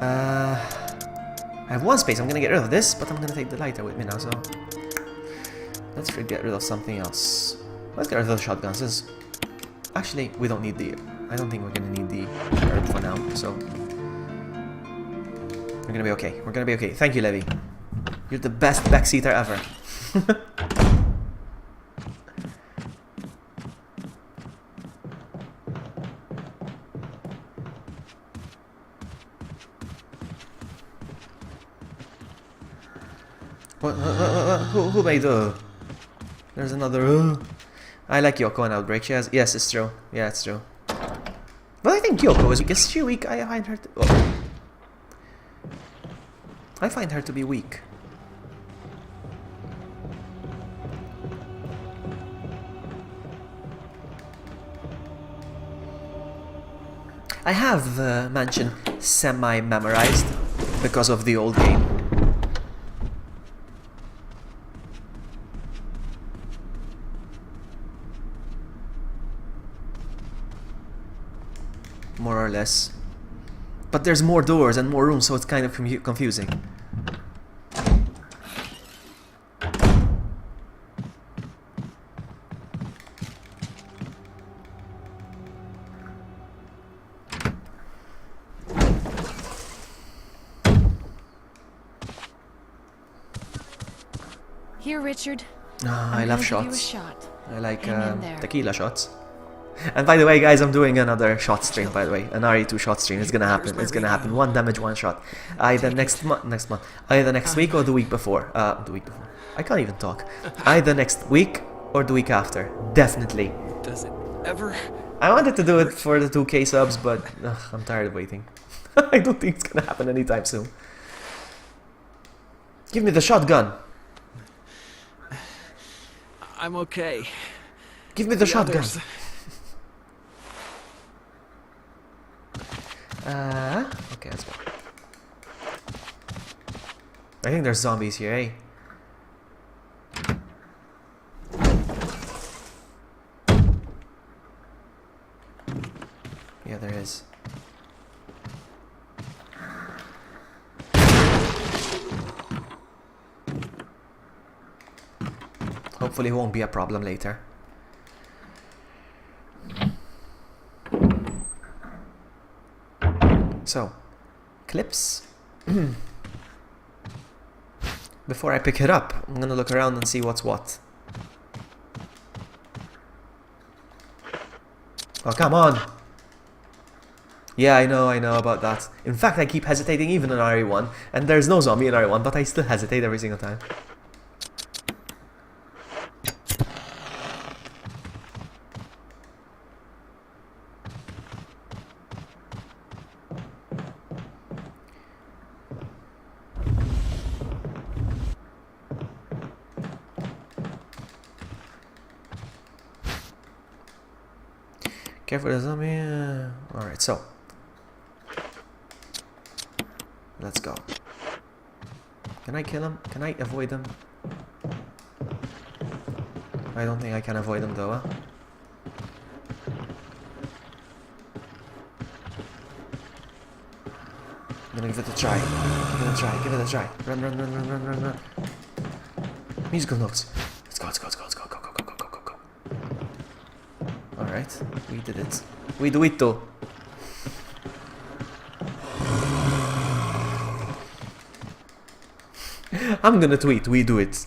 I have one space. I'm gonna get rid of this, but I'm gonna take the lighter with me now, so... Let's get rid of something else. Let's get rid of the shotguns. Actually, we don't need the... I don't think we're gonna need the herb for now, so... We're gonna be okay. We're gonna be okay. Thank you, Levy. You're the best backseater ever. What? Who made There's another... I like Yoko in Outbreak. Yes, it's true. Yeah, it's true. But I think Yoko is she weak? I find her to... Oh. I find her to be weak. I have the mansion semi-memorized because of the old game. More or less. But there's more doors and more rooms, so it's kind of confusing. Here, Richard. I love Give you a shots. shot. I like Hang in there. tequila shots. And by the way, guys, I'm doing another shot stream, by the way. An RE2 shot stream. It's gonna happen. It's gonna happen. 1 damage, 1 shot. Either next month. Either next week or the week before. The week before. I can't even talk. Either next week or the week after. Definitely. Does it ever? I wanted to do it for the 2K subs, but I'm tired of waiting. I don't think it's gonna happen anytime soon. Give me the shotgun. I'm okay. Give me the shotgun. others- Okay, let's go. I think there's zombies here, eh? Yeah, there is. Hopefully it won't be a problem later. So, clips. Before I pick it up, I'm gonna look around and see what's what. Oh, come on! Yeah, I know about that. In fact, I keep hesitating even in RE1, and there's no zombie in RE1, but I still hesitate every single time. Careful the zombie. Alright, so. Let's go. Can I kill him? Can I avoid him? I don't think I can avoid him though, huh? I'm gonna give it a try. Give it a try, give it a try. Run, run, run, run, run, run, run. Musical notes. Let's go, let's go, let's go, let's go, go, go, go, go, go, go. Alright, we did it. We do it though. I'm gonna tweet, we do it.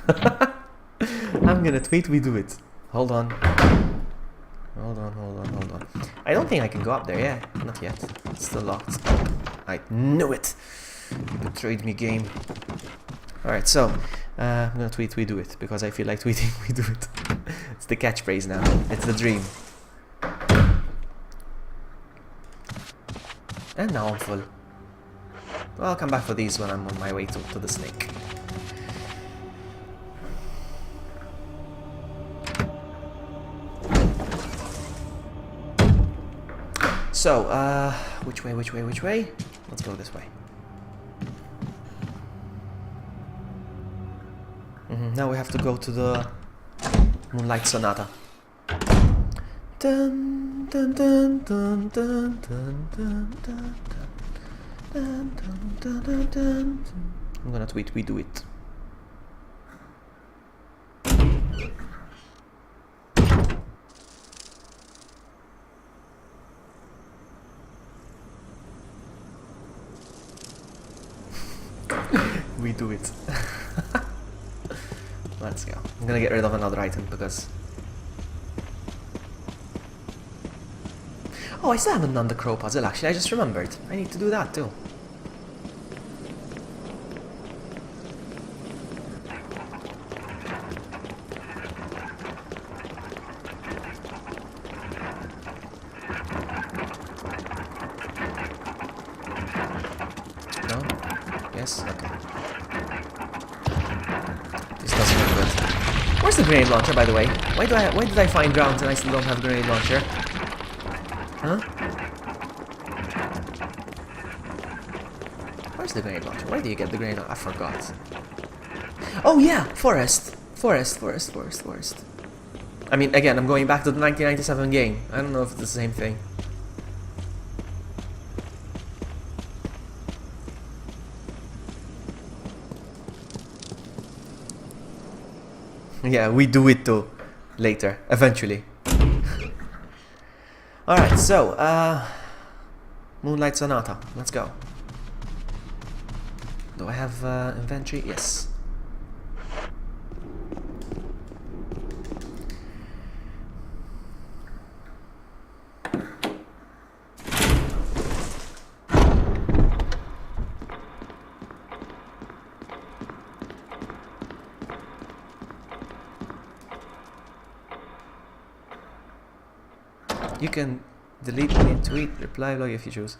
I'm gonna tweet, we do it. Hold on. Hold on, hold on, hold on. I don't think I can go up there, yeah. Not yet. It's still locked. I knew it! You betrayed me, game. Alright, so, I'm gonna tweet, we do it, because I feel like tweeting, we do it. It's the catchphrase now. It's the dream. And now I'm full. Well, I'll come back for these when I'm on my way to the snake. So, which way, which way, which way? Let's go this way. Now we have to go to the Moonlight Sonata. Dun, dun, dun, dun, dun, dun, dun, dun, dun, dun, dun, dun, dun. I'm gonna tweet, we do it. We do it. Let's go. I'm gonna get rid of another item because... Oh, I still haven't done the crow puzzle actually, I just remembered. I need to do that too. No? Yes? Okay. This doesn't look good. Where's the grenade launcher, by the way? Why did I find grounds and I still don't have a grenade launcher? Huh? Where's the grenade launcher? Where do you get the grenade launcher? I forgot. Oh yeah! Forest! Forest, forest, forest, forest. I mean, again, I'm going back to the 1997 game. I don't know if it's the same thing. Yeah, we do it too. Later. Eventually. Alright, so, Moonlight Sonata. Let's go. Do I have inventory? Yes. You can delete any tweet, reply blog if you choose.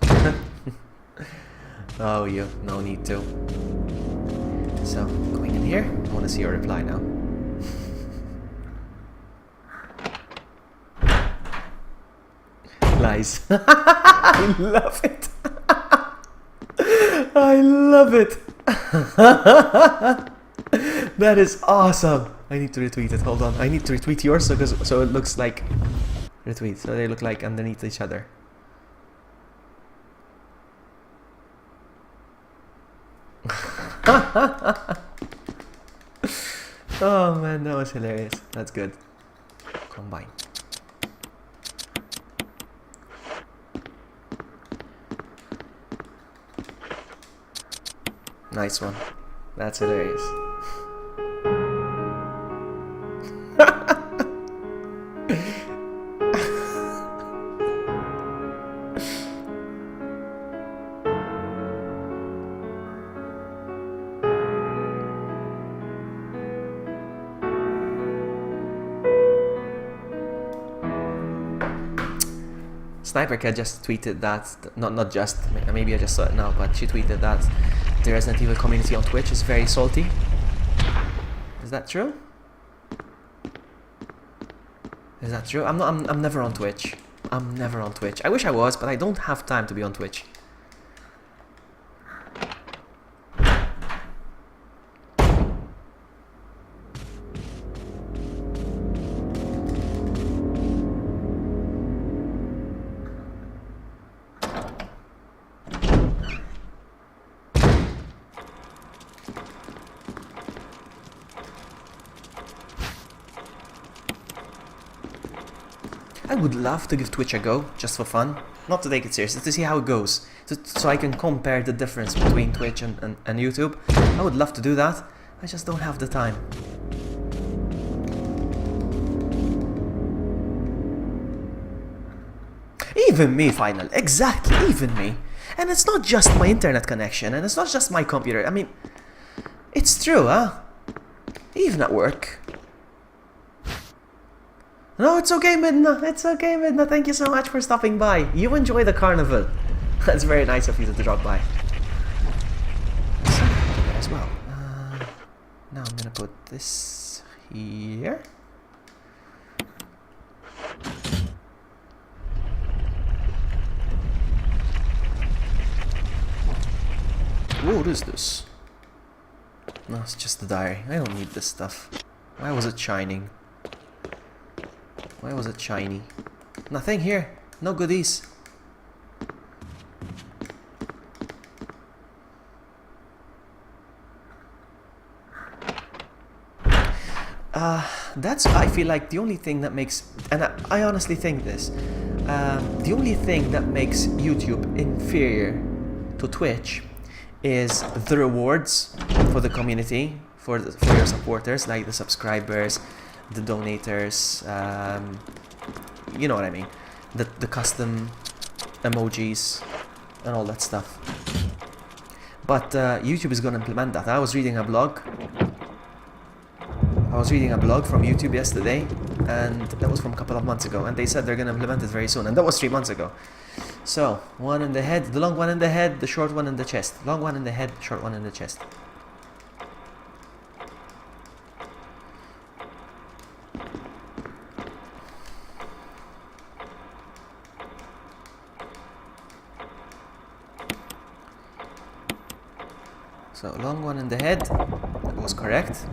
Oh, you no need to. So going in here, I want to see your reply now. Lies. I love it. I love it. That is awesome. I need to retweet it. Hold on. I need to retweet yours so it looks like retweet. So they look like underneath each other. Oh man, that was hilarious. That's good. Combine. Nice one. That's hilarious. Sniper Cat just tweeted that, not just, maybe I just saw it now, but she tweeted that the Resident Evil community on Twitch is very salty. Is that true? Is that true? I'm never on Twitch. I'm never on Twitch. I wish I was, but I don't have time to be on Twitch. I would love to give Twitch a go, just for fun. Not to take it seriously, to see how it goes. So I can compare the difference between Twitch and YouTube. I would love to do that. I just don't have the time. Even me, Final. Exactly, even me. And it's not just my internet connection, and it's not just my computer. I mean, it's true, huh? Even at work. No, it's okay, Midna. It's okay, Midna. Thank you so much for stopping by. You enjoy the carnival. That's very nice of you to drop by. So, as well. Now I'm gonna put this here. Whoa, what is this? No, it's just the diary. I don't need this stuff. Why was it shining? Why was it shiny? Nothing here. No goodies. That's, I feel like, the only thing that makes, and I honestly think this, the only thing that makes YouTube inferior to Twitch is the rewards for the community, for your supporters, like the subscribers, the donators, you know what I mean, the custom emojis and all that stuff. But YouTube is going to implement that. I was reading a blog from YouTube yesterday, and that was from a couple of months ago, and they said they're going to implement it very soon, and that was 3 months ago. So, one in the head, the long one in the head, the short one in the chest. Long one in the head, short one in the chest. So, long one in the head, that was correct.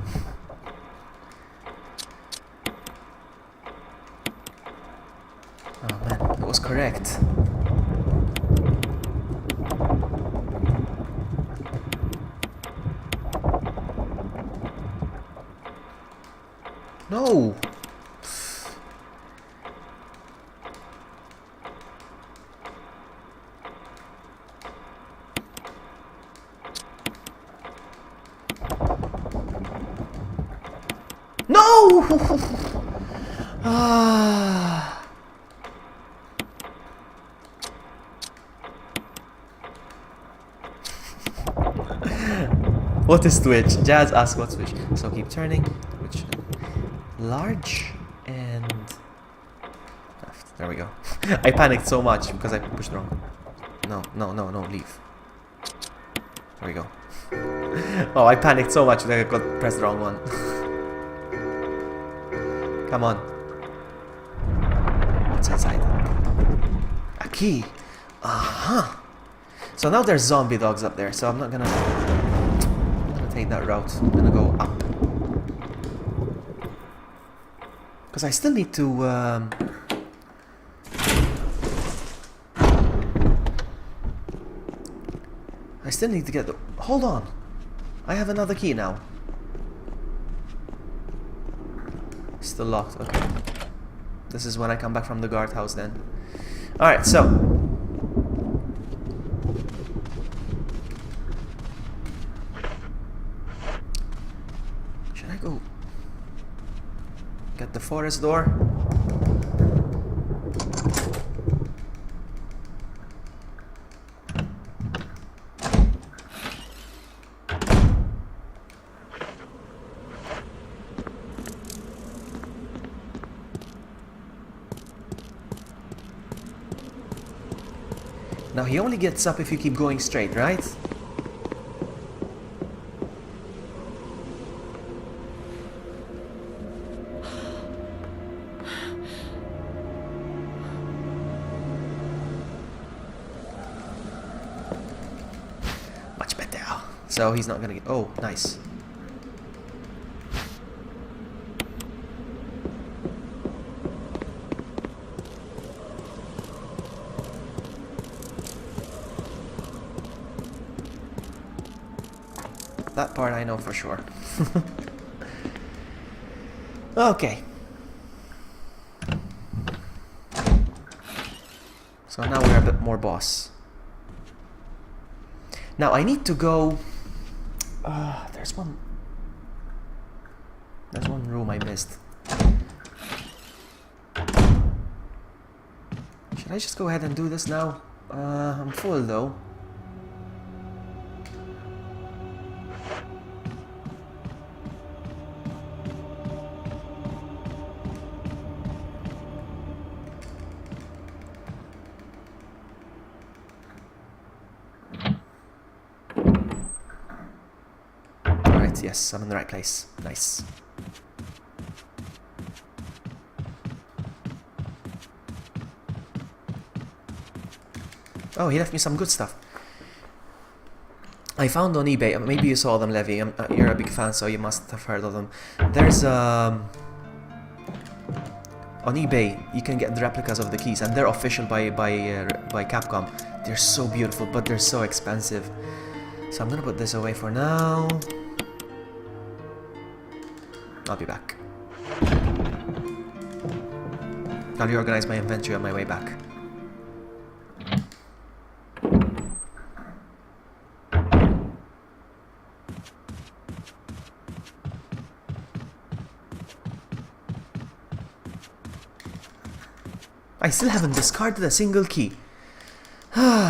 Oh man, that was correct. No! No! Ah. What is Twitch? Jazz asks what's Twitch. So keep turning. Which large and left. There we go. I panicked so much because I pushed wrong. No, no, no, no, leave. There we go. Oh, I panicked so much that I got pressed the wrong one. Come on. What's inside? A key. Uh-huh. So now there's zombie dogs up there, so I'm not gonna take that route. I'm gonna go up. Because I still need to I still need to get the... Hold on. I have another key now. Still locked. Okay. This is when I come back from the guardhouse then. Alright, so. Should I go get the forest door? Now he only gets up if you keep going straight, right? Much better. So he's not gonna get... Oh, nice. That part I know for sure. Okay. So now we're a bit more boss. Now I need to go... there's one room I missed. Should I just go ahead and do this now? I'm full though. Yes, I'm in the right place. Nice. Oh, he left me some good stuff. I found on eBay, maybe you saw them, Levy. You're a big fan, so you must have heard of them. There's on eBay, you can get the replicas of the keys, and they're official by Capcom. They're so beautiful, but they're so expensive. So I'm gonna put this away for now. I'll be back. I'll reorganize my inventory on my way back. I still haven't discarded a single key. Good.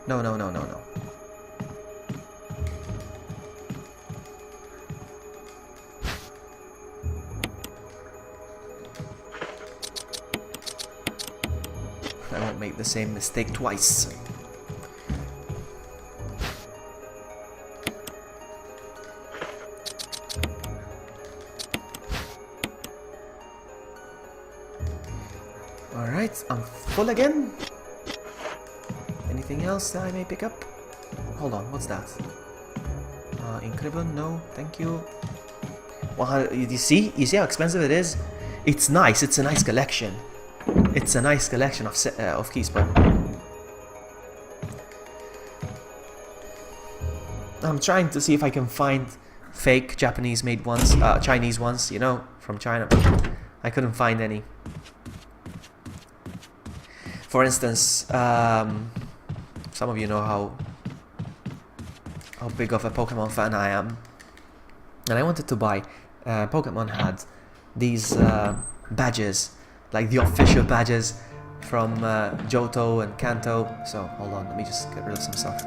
No, no, no, no, no. I won't make the same mistake twice. Alright, I'm full again. Anything else that I may pick up? Hold on, what's that? Incredible, no, thank you. Well, you see how expensive it is? It's nice, it's a nice collection. It's a nice collection of keys, but I'm trying to see if I can find fake Japanese made ones, Chinese ones, you know, from China, but I couldn't find any. For instance, some of you know how big of a Pokemon fan I am. And I wanted to buy, Pokemon had these badges, like the official badges from Johto and Kanto. So hold on, let me just get rid of some stuff.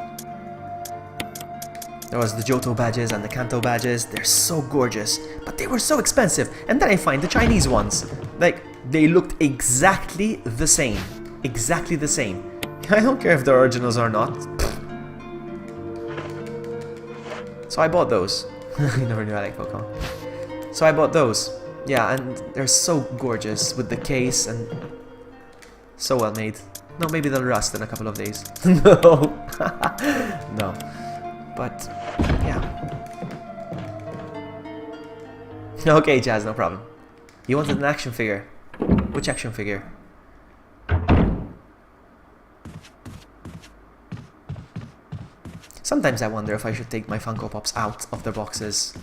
There was the Johto badges and the Kanto badges. They're so gorgeous, but they were so expensive. And then I find the Chinese ones. Like, they looked exactly the same. Exactly the same. I don't care if they're originals or not. So I bought those. You never knew I like Pokemon. So I bought those. Yeah, and they're so gorgeous with the case and so well made. No, maybe they'll rust in a couple of days. No. No. But, yeah. Okay, Jazz, no problem. You wanted an action figure. Which action figure? Sometimes I wonder if I should take my Funko Pops out of their boxes.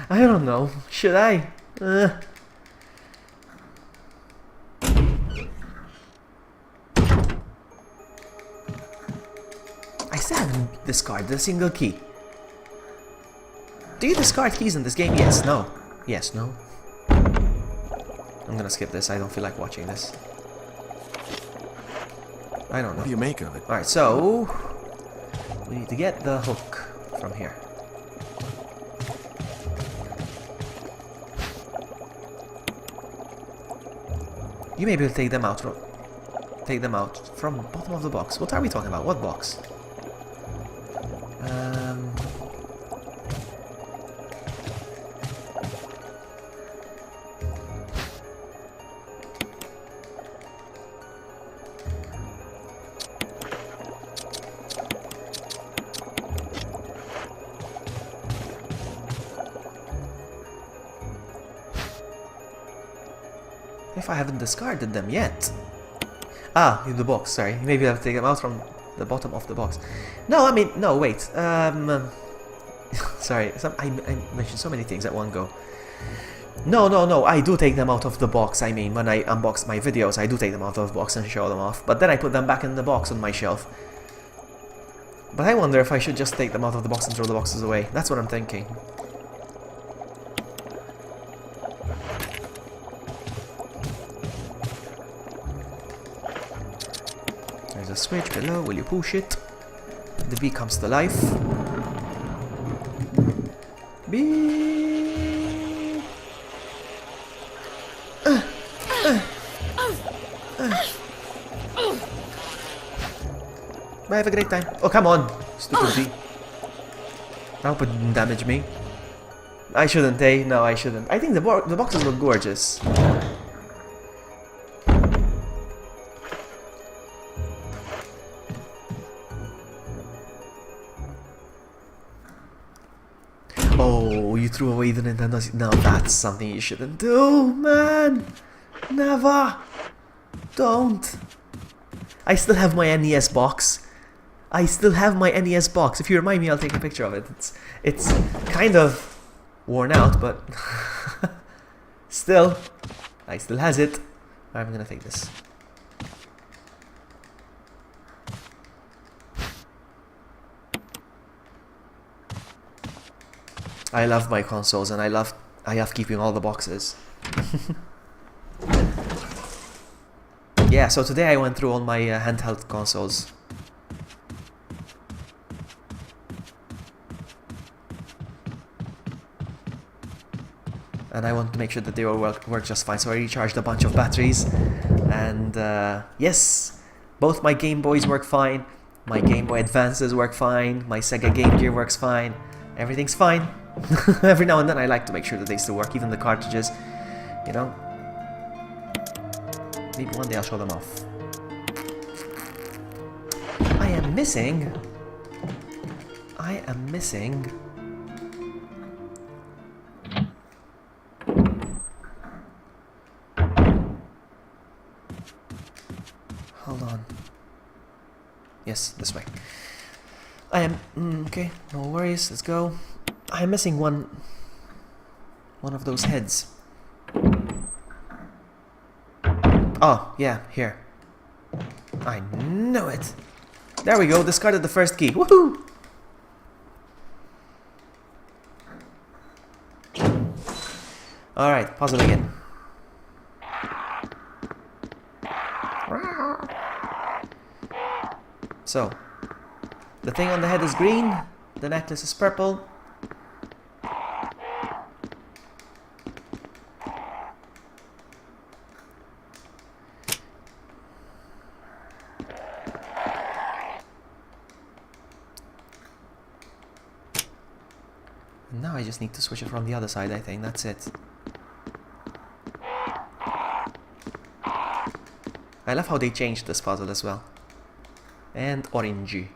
I don't know. Should I? I still haven't discarded a single key. Do you discard keys in this game? Yes, no. Yes, no. I'm gonna skip this. I don't feel like watching this. I don't know. What do you make of it? Alright, so we need to get the hook from here. You may be able to take them out from bottom of the box. What are we talking about? What box? If I haven't discarded them yet. Ah, in the box, sorry. Maybe I'll take them out from the bottom of the box. No, I mean, no, wait. Sorry, I mentioned so many things at one go. No, I do take them out of the box. I mean, when I unbox my videos, I do take them out of the box and show them off. But then I put them back in the box on my shelf. But I wonder if I should just take them out of the box and throw the boxes away. That's what I'm thinking. There's a switch below. Will you push it? The V comes to life. B. Bye, have a great time. Oh, come on, stupid V. I hope it didn't damage me. I shouldn't, eh? No, I shouldn't. I think the boxes look gorgeous. Oh, you threw away the Nintendo. No, that's something you shouldn't do, man. Never. Don't. I still have my NES box. If you remind me, I'll take a picture of it. It's kind of worn out, but still, I still has it. I'm gonna take this. I love my consoles, and I love keeping all the boxes. Yeah, so today I went through all my handheld consoles. And I want to make sure that they all work just fine, so I recharged a bunch of batteries. And yes, both my Game Boys work fine, my Game Boy Advances work fine, my Sega Game Gear works fine, everything's fine. Every now and then I like to make sure that they still work, even the cartridges, you know. Maybe one day I'll show them off. I am missing. Hold on. Yes, this way. I am okay. No worries. Let's go. I am missing one of those heads. Oh, yeah, here. I knew it. There we go, discarded the first key. Woohoo! Alright, puzzle again. So, the thing on the head is green, the necklace is purple. Now I just need to switch it from the other side, I think, that's it. I love how they changed this puzzle as well. And orangey.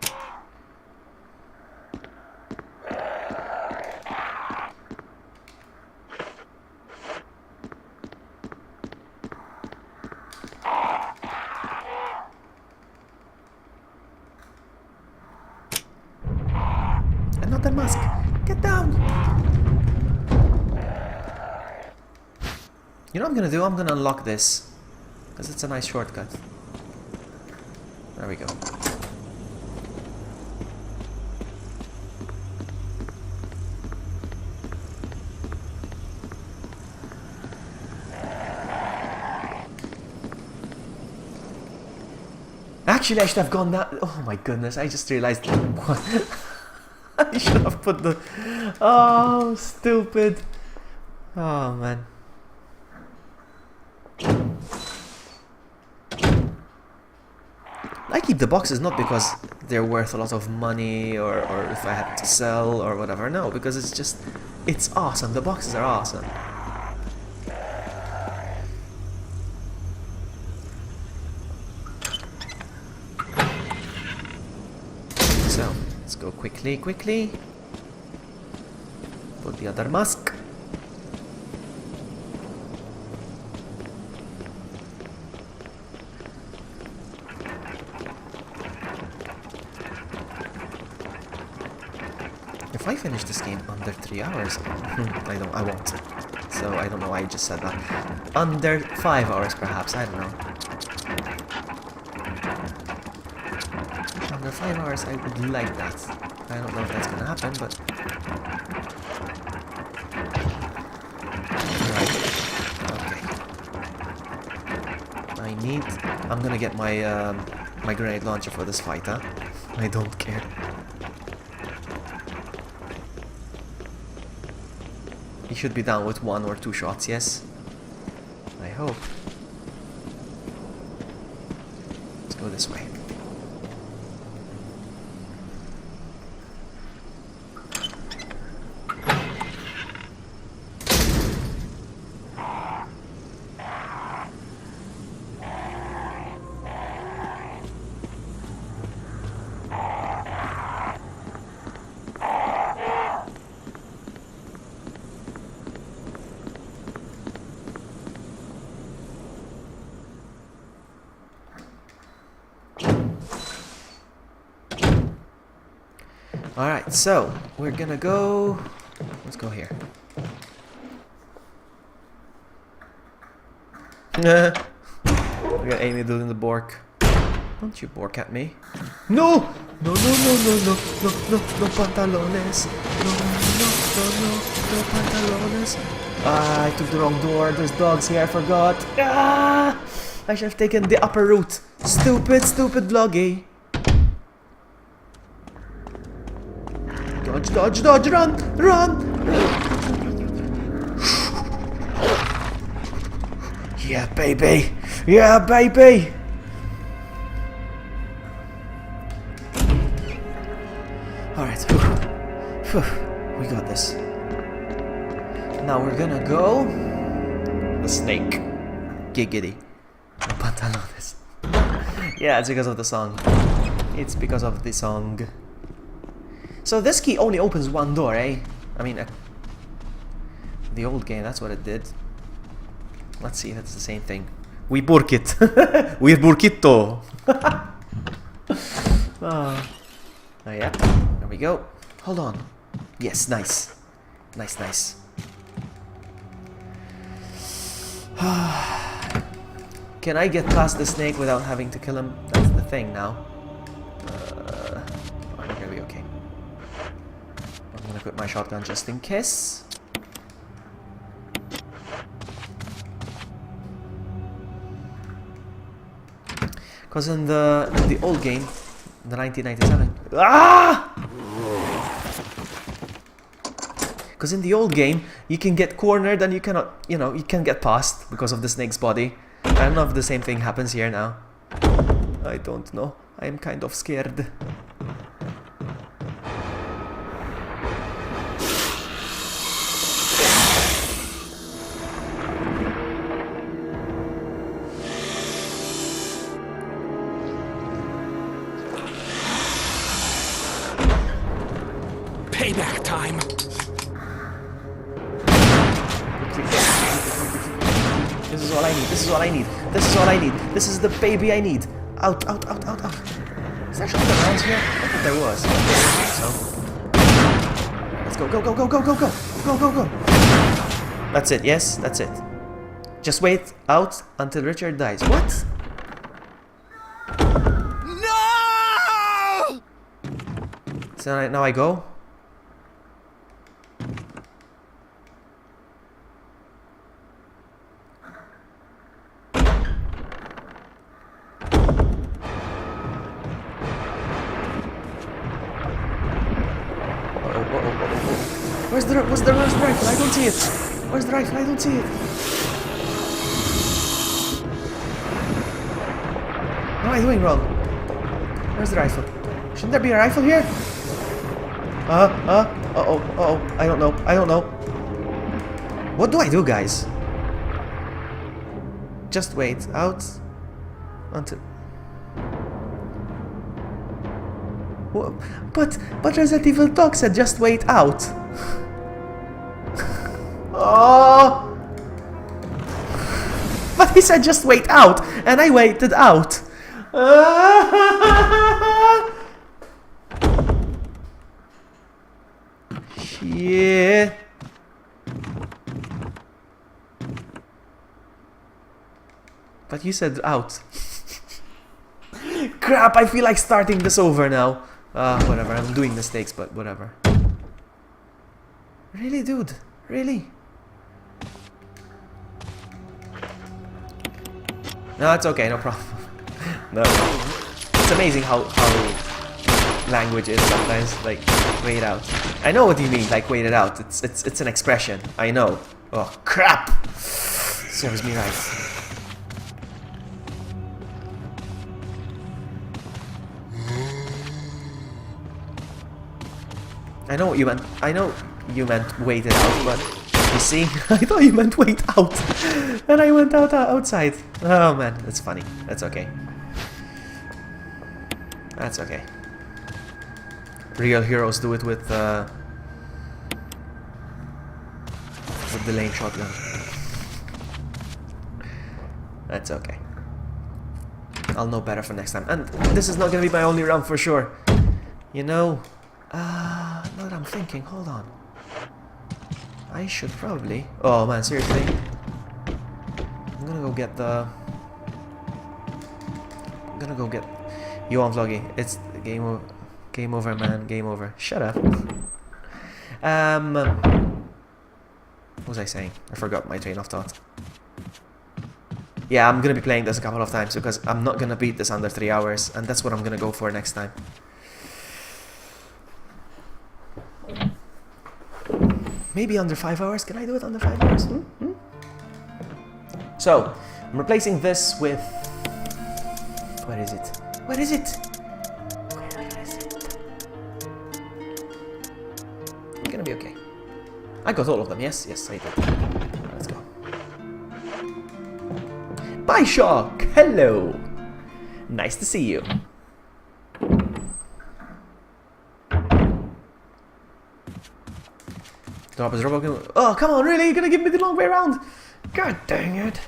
Another mask! Get down! You know what I'm gonna do? I'm gonna unlock this. Because it's a nice shortcut. There we go. Actually, I should have gone that. Oh my goodness, I just realized. What? I should have put the. Oh, stupid. Oh man. I keep the boxes not because they're worth a lot of money or if I have to sell or whatever. No, because it's just. It's awesome. The boxes are awesome. So, let's go quickly. Put the other mask. If I finish this game under 3 hours, I won't. So I don't know why I just said that. Under 5 hours perhaps, I don't know. Under 5 hours I would like that. I don't know if that's gonna happen, but... Right. Okay. I'm gonna get my my grenade launcher for this fight, huh? I don't care. He should be down with 1 or 2 shots, yes? I hope. Let's go this way. Alright, so we're gonna go. Let's go here. Look at Amy doing the bork. Don't you bork at me. No! No pantalones. No pantalones. Ah, I took the wrong door. There's dogs here, I forgot. Ah! I should have taken the upper route. Stupid vloggy. Dodge, run! Yeah, baby! Alright, we got this. Now we're gonna go... The snake. Giggity. Pantalones. Yeah, it's because of the song. So this key only opens 1 door, eh? I mean, the old game, that's what it did. Let's see if it's the same thing. We burk it. We're burkito. Oh, yeah. There we go. Hold on. Yes, nice. Nice. Can I get past the snake without having to kill him? That's the thing now. I'm gonna be okay. I'm gonna put my shotgun just in case. Because in the old game, the 1997. Ah! Because in the old game, you can get cornered and you cannot, you know, you can get past because of the snake's body. I don't know if the same thing happens here now. I don't know. I am kind of scared. Payback time. This is all I need. This is all I need. This is all I need. This is the baby I need. Out, out, out, out, out. Is there something around here? I thought there was. So. Let's go, go, go, go, go, go, go. Go, go, go. That's it, yes, that's it. Just wait out until Richard dies. What? No! So now I go? Where's the rifle? I don't see it. Where's the rifle? I don't see it. What am I doing wrong? Where's the rifle? Shouldn't there be a rifle here? Uh-oh. I don't know. I don't know. What do I do, guys? Just wait out until... But Resident Evil Talk said just wait out. Oh! But he said just wait out, and I waited out. Shit. But you said out. Crap, I feel like starting this over now. Whatever, I'm doing mistakes, but whatever. Really, dude? Really? No, it's okay, no problem. No. It's amazing how language is sometimes, like, wait out. I know what you mean, like, wait it out. It's an expression, I know. Oh, crap! Serves me right. I know what you meant. I know you meant wait it out, but you see, I thought you meant wait out, and I went outside. Oh man, that's funny. That's okay. That's okay. Real heroes do it with the lane shotgun. That's okay. I'll know better for next time. And this is not gonna be my only round for sure. You know. Now that I'm thinking, hold on. I should probably... Oh man, seriously? I'm gonna go get the... I'm gonna go get... You on Vloggy. It's game over. Game over, man. Game over. Shut up. What was I saying? I forgot my train of thought. Yeah, I'm gonna be playing this a couple of times because I'm not gonna beat this under 3 hours, and that's what I'm gonna go for next time. Maybe under 5 hours? Can I do it under 5 hours? So, I'm replacing this with... Where is it? Where is it? Where is it? I'm gonna be okay. I got all of them, yes? Yes, I did. Let's go. Bye, Shock! Hello! Nice to see you. Oh, come on, really? You're gonna give me the long way around? God dang it.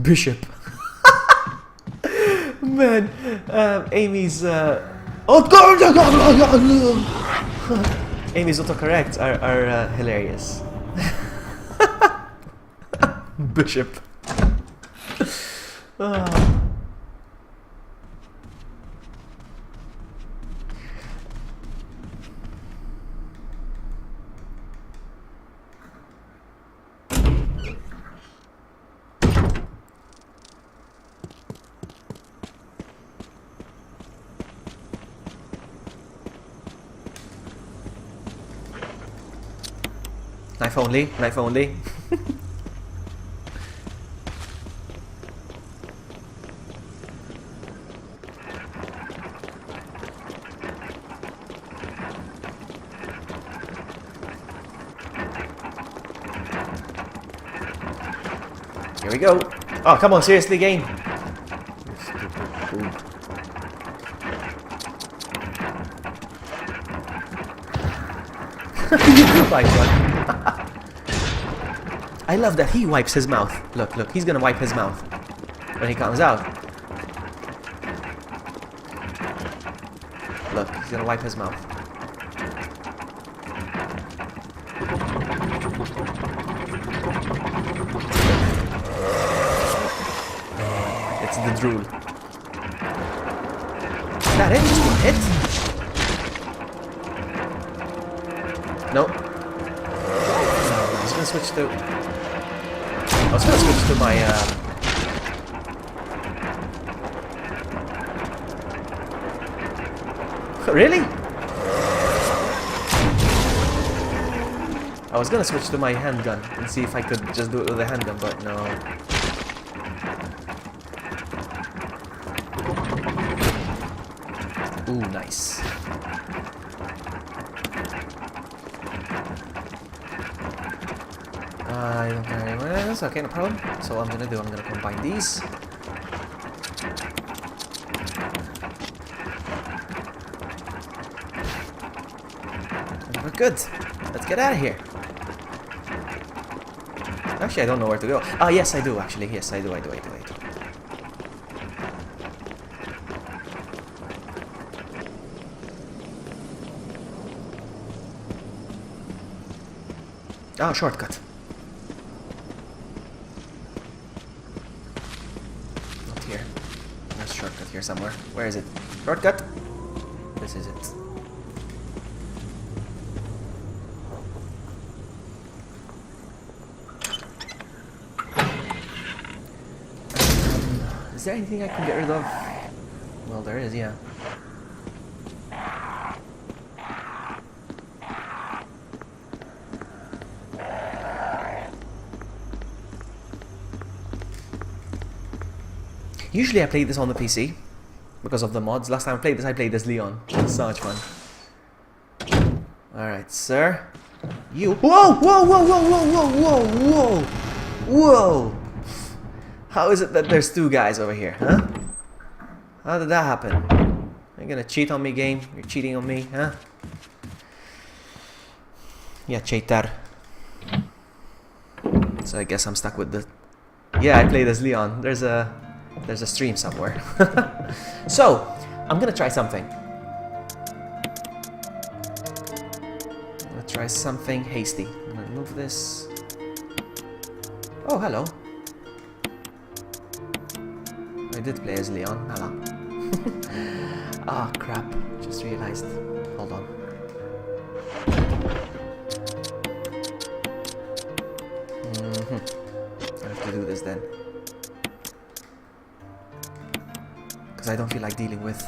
Bishop. Man, Amy's, Amy's autocorrects are hilarious. Ah. Knife only, knife only. Here we go. Oh, come on, seriously, game. You do like one. I love that he wipes his mouth. Look, look, he's gonna wipe his mouth when he comes out. Look, he's gonna wipe his mouth. It's the drool. Is that it? Just one hit? Nope. I was gonna switch to... I was gonna switch to my, Really? I was gonna switch to my handgun and see if I could just do it with a handgun, but no. Ooh, nice. I don't care anywhere else. Okay, no problem. So what I'm gonna combine these. And we're good. Let's get out of here. Actually, I don't know where to go. Oh, yes, I do, actually. Yes, I do. Oh, shortcut. Not here. There's a shortcut here somewhere. Where is it? Shortcut? This is it. Is there anything I can get rid of? Well, there is, yeah. Usually I play this on the PC because of the mods. Last time I played as Leon. It was so much fun. Alright, sir. You. Whoa! Whoa! Whoa! Whoa! Whoa! Whoa! Whoa! Whoa! How is it that there's two guys over here, huh? How did that happen? You're gonna cheat on me, game? You're cheating on me, huh? Yeah, cheater. So I guess I'm stuck with the... Yeah, I played as Leon. There's a stream somewhere. So, I'm gonna try something. I'm gonna try something hasty. I'm gonna move this. Oh, hello. I did play as Leon. Hello. Ah, crap. Just realized. Hold on. I have to do this then. I don't feel like dealing with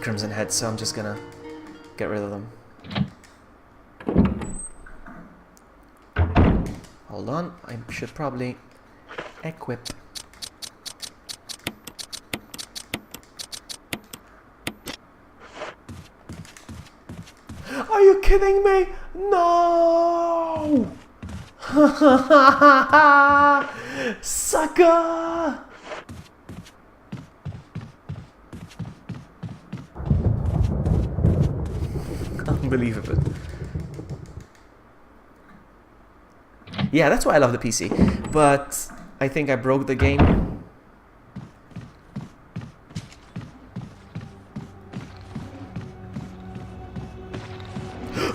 Crimson Head, so I'm just gonna get rid of them. Hold on, I should probably equip. Are you kidding me? No! Sucker! Unbelievable. Yeah, that's why I love the PC. But I think I broke the game.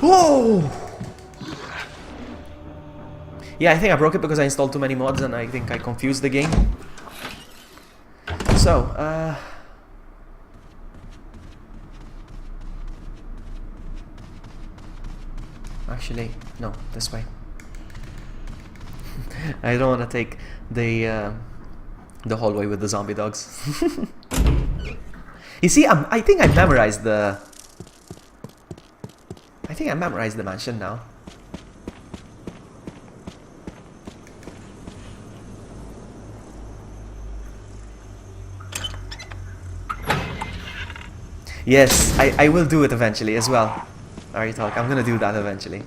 Whoa! Yeah, I think I broke it because I installed too many mods and I think I confused the game. So, actually, no, this way. I don't want to take the hallway with the zombie dogs. You see, I think I memorized the... I think I memorized the mansion now. Yes, I will do it eventually as well. Aritalk, I'm gonna do that eventually.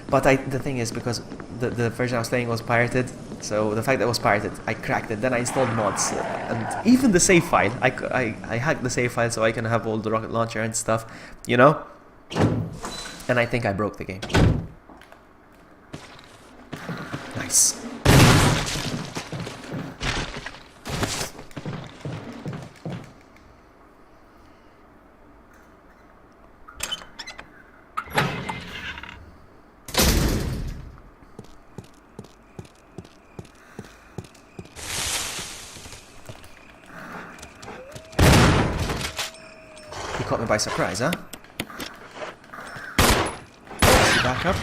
But the thing is, because the version I was playing was pirated, so the fact that it was pirated, I cracked it. Then I installed mods, and even the save file. I hacked the save file so I can have all the rocket launcher and stuff, you know? And I think I broke the game. Nice. He caught me by surprise, huh? Is he back up?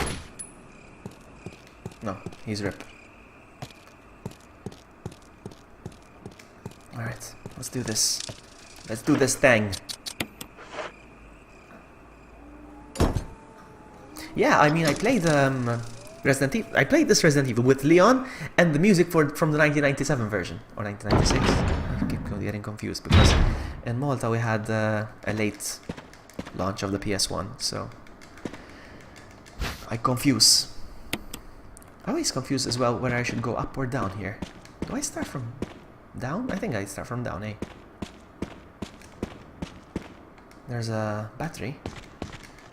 No, he's ripped. Alright, let's do this. Let's do this thing. Yeah, I mean, I played Resident Evil. I played this Resident Evil with Leon and the music from the 1997 version or 1996. I keep getting confused because in Malta we had a late launch of the PS1, so I confuse. I always confuse as well whether I should go up or down here. Do I start from down? I think I start from down, eh? There's a battery.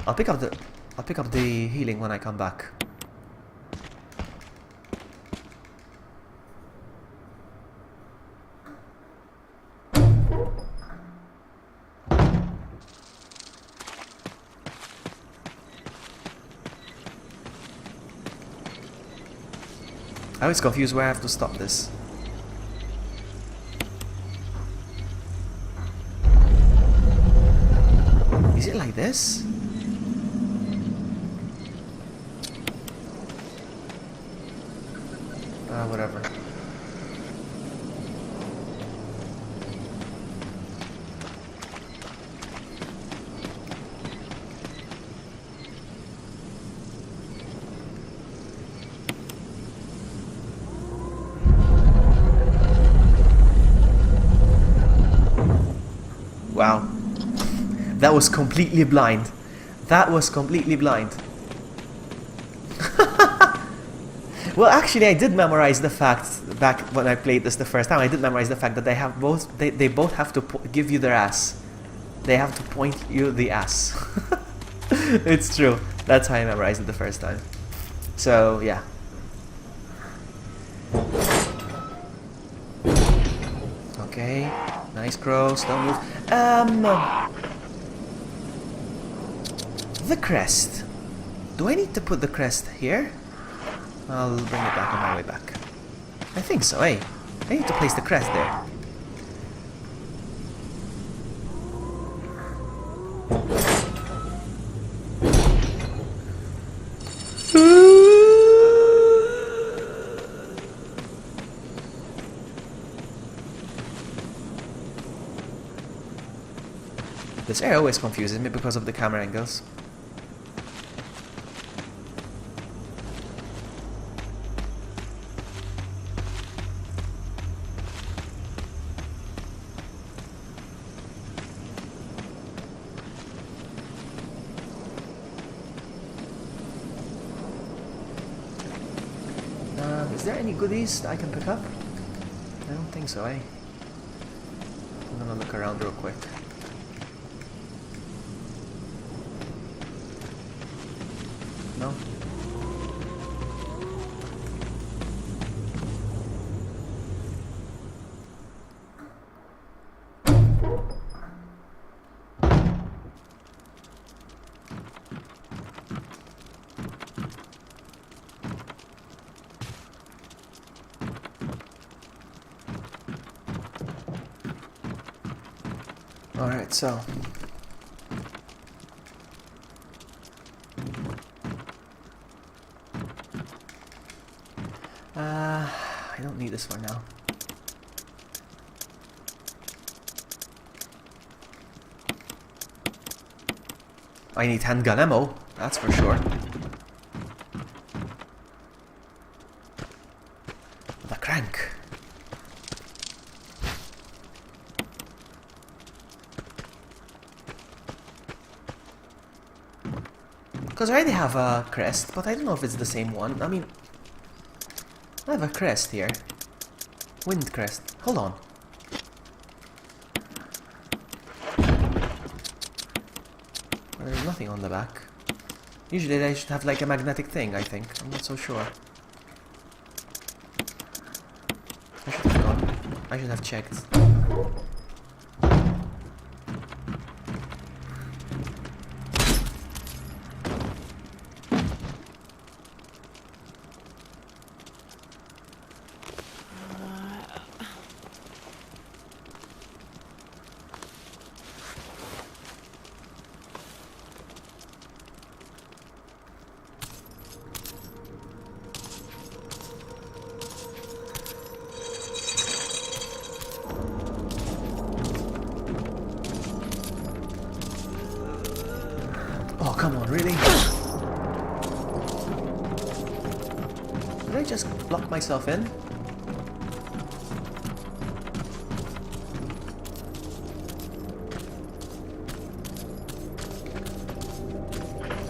I'll pick up the healing when I come back. I was confused where I have to stop this. Is it like this? Whatever. Wow. That was completely blind. That was completely blind. Well, actually, I did memorize the fact back when I played this the first time. I did memorize the fact that they have both. They both have to give you their ass. They have to point you the ass. It's true. That's how I memorized it the first time. So yeah. Okay. Nice crows. Don't move. The crest. Do I need to put the crest here? I'll bring it back on my way back. I think so, eh? I need to place the crest there. This area always confuses me because of the camera angles. Is there any goodies that I can pick up? I don't think so, eh? I'm gonna look around real quick. No? Alright, so. I don't need this for now. I need handgun ammo, that's for sure. The crank. Because I already have a crest, but I don't know if it's the same one. I mean, I have a crest here. Wind crest. Hold on. There's nothing on the back. Usually they should have like a magnetic thing, I think. I'm not so sure. I should have gone. I should have checked. Oh, come on, really? Did I just lock myself in?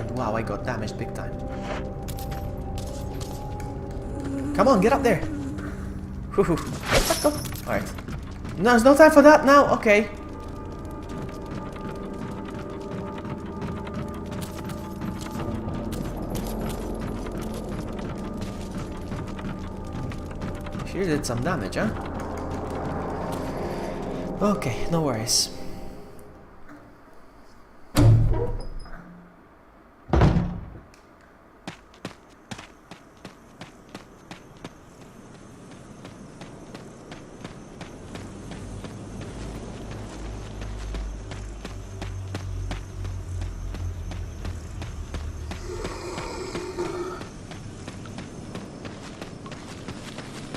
And wow, I got damaged big time. Come on, get up there! Whew. Let's go. Alright. No, there's no time for that now? Okay. Sure did some damage, huh? Okay, no worries.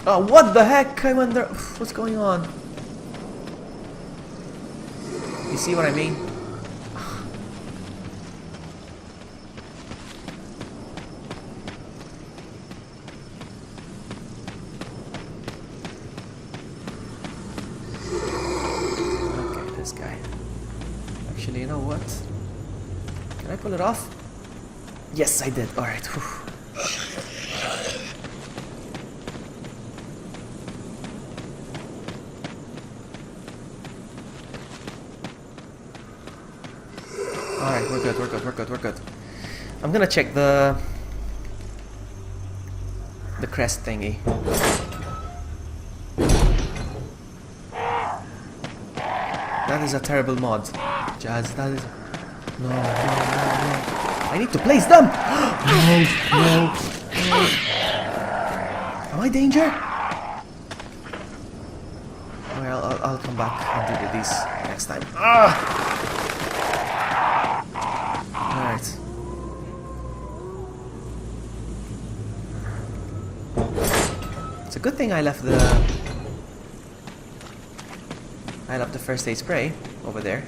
Oh, what the heck? I wonder what's going on. You see what I mean? Okay, this guy. Actually, you know what? Can I pull it off? Yes, I did. Alright. Alright, we're good. I'm gonna check the crest thingy. That is a terrible mod. Jazz, that is... No. I need to place them! No. Am I danger? Well, I'll come back and do these next time. Alright. It's a good thing I left the first aid spray over there.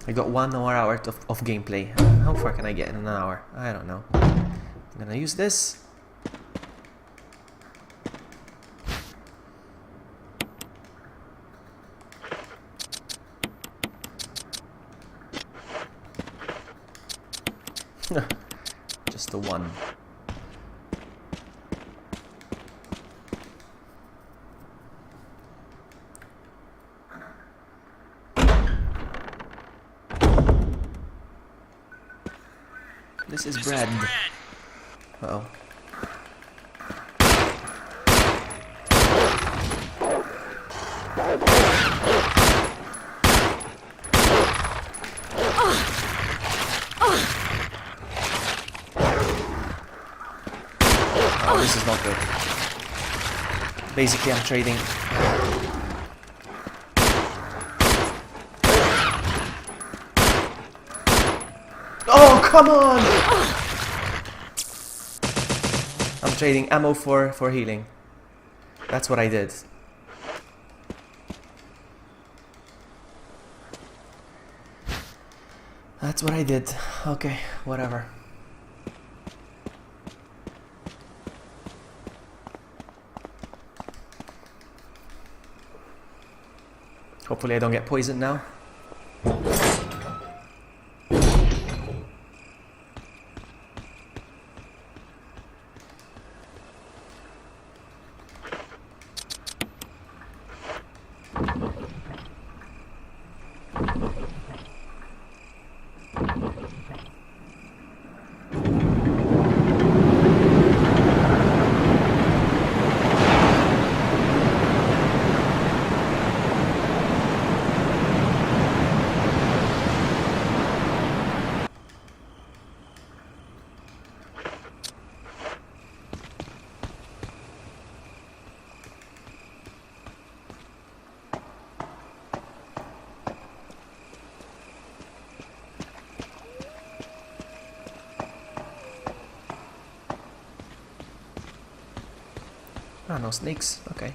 I got 1 more hour of gameplay. How far can I get in an hour? I don't know. I'm gonna use this. Just the one. This is bread. Uh-oh. Oh, this is not good. Basically, I'm trading. Oh, come on! I'm trading ammo for healing. That's what I did. That's what I did. Okay, whatever. Hopefully I don't get poisoned now. Ah, no snakes. Okay.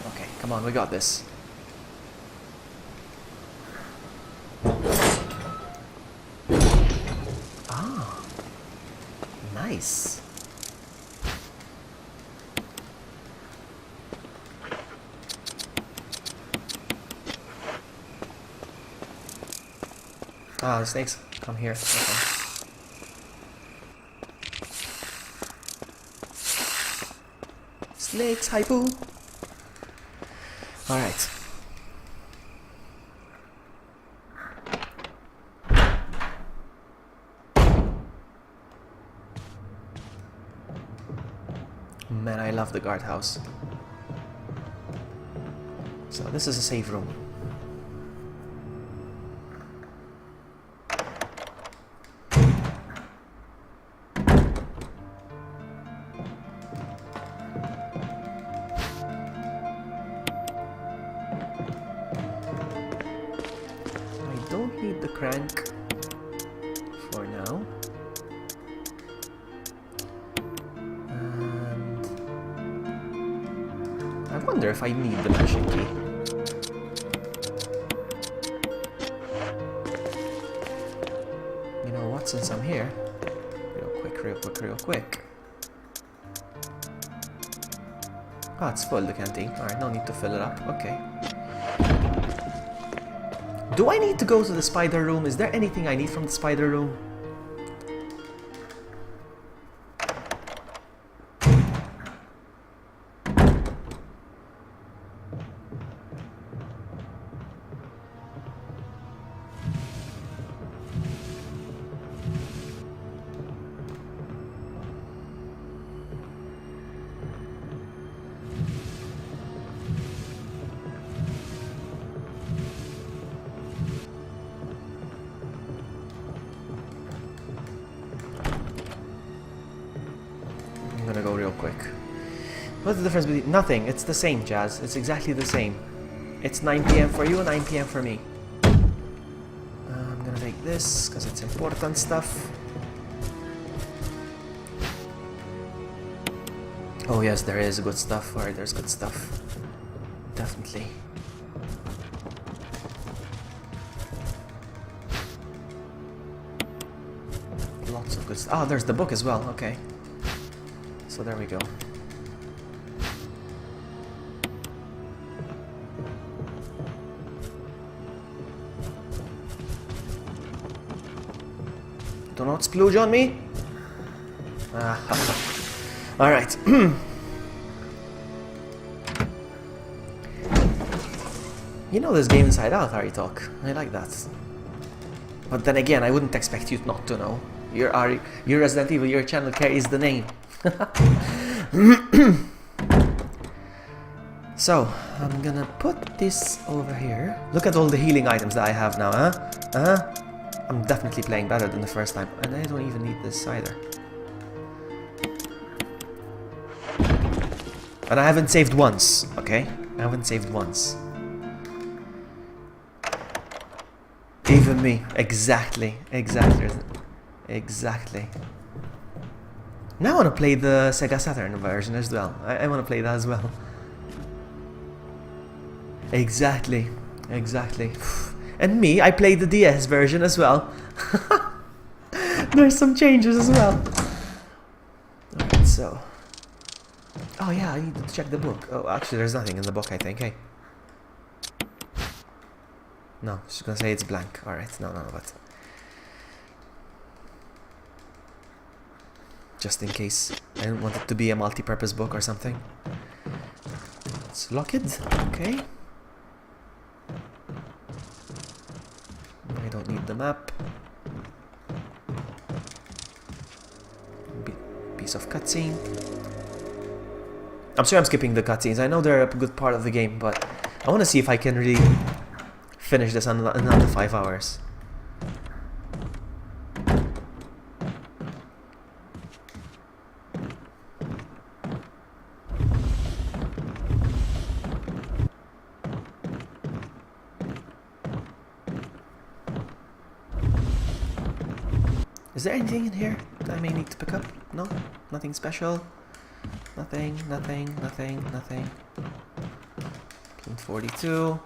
Okay, come on, we got this. Nice. Ah, the snakes come here. Okay. Snakes, hi boo. All right. Man, I love the guardhouse. So this is a safe room. I don't need the crank for now. I wonder if I need the mashing key. You know what, since I'm here, real quick. Ah, it's full, the canteen. Alright, no need to fill it up. Okay. Do I need to go to the spider room? Is there anything I need from the spider room? I'm gonna go real quick. What's the difference between... Nothing. It's the same, Jazz. It's exactly the same. It's 9 PM for you, 9 PM for me. I'm gonna take this, because it's important stuff. Oh yes, there is good stuff. Alright, there's good stuff. Definitely. Lots of good stuff. Oh, there's the book as well. Okay. So there we go. Do not splooge on me. Alright. You know this game inside out, Harry Talk. I like that. But then again, I wouldn't expect you not to know. You're Resident Evil, your channel carries the name. So, I'm gonna put this over here. Look at all the healing items that I have now, huh? I'm definitely playing better than the first time. And I don't even need this either. And I haven't saved once, okay? I haven't saved once. Even me. Exactly. Now I want to play the Sega Saturn version as well. I want to play that as well. Exactly. And me, I played the DS version as well. There's some changes as well. Alright, so... Oh yeah, I need to check the book. Oh, actually there's nothing in the book, I think, hey. No, she's gonna say it's blank. Alright, no, but... Just in case. I don't want it to be a multi-purpose book or something. Let's lock it. Okay. I don't need the map. Piece of cutscene. I'm sorry I'm skipping the cutscenes. I know they're a good part of the game, but I want to see if I can really finish this in under 5 hours. Is there anything in here that I may need to pick up? No? Nothing special? Nothing. 42.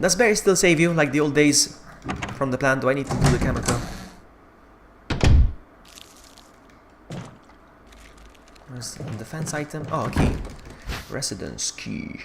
Does Barry still save you like the old days from the plan? Do I need to do the chemical? Where's the defense item? Oh, key. Residence key.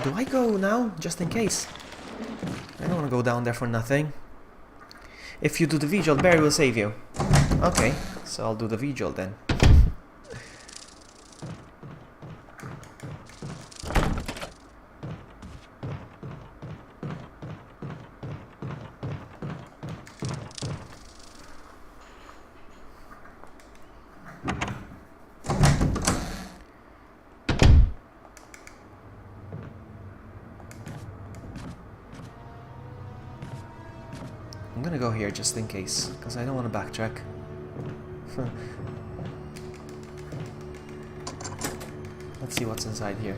Do I go now, just in case? I don't want to go down there for nothing. If you do the vigil, Barry will save you. Okay, so I'll do the vigil then. I'm gonna go here just in case, because I don't want to backtrack. Let's see what's inside here.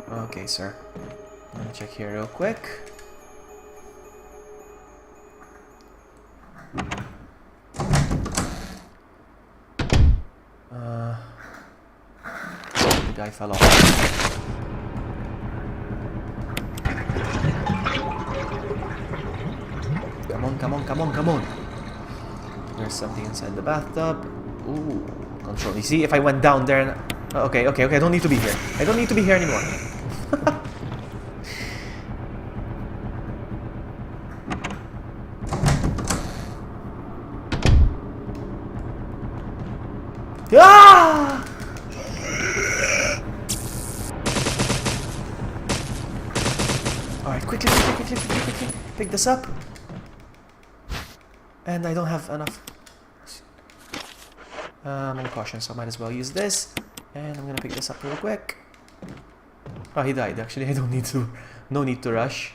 Okay, sir. I'm gonna check here real quick. The guy fell off. Come on. There's something inside the bathtub. Ooh, control. You see, if I went down there and... Okay, I don't need to be here. I don't need to be here anymore. Ah! Alright, quickly. Pick this up. And I don't have enough. I'm on caution, so I might as well use this. And I'm gonna pick this up real quick. Oh, he died. Actually, I don't need to. No need to rush.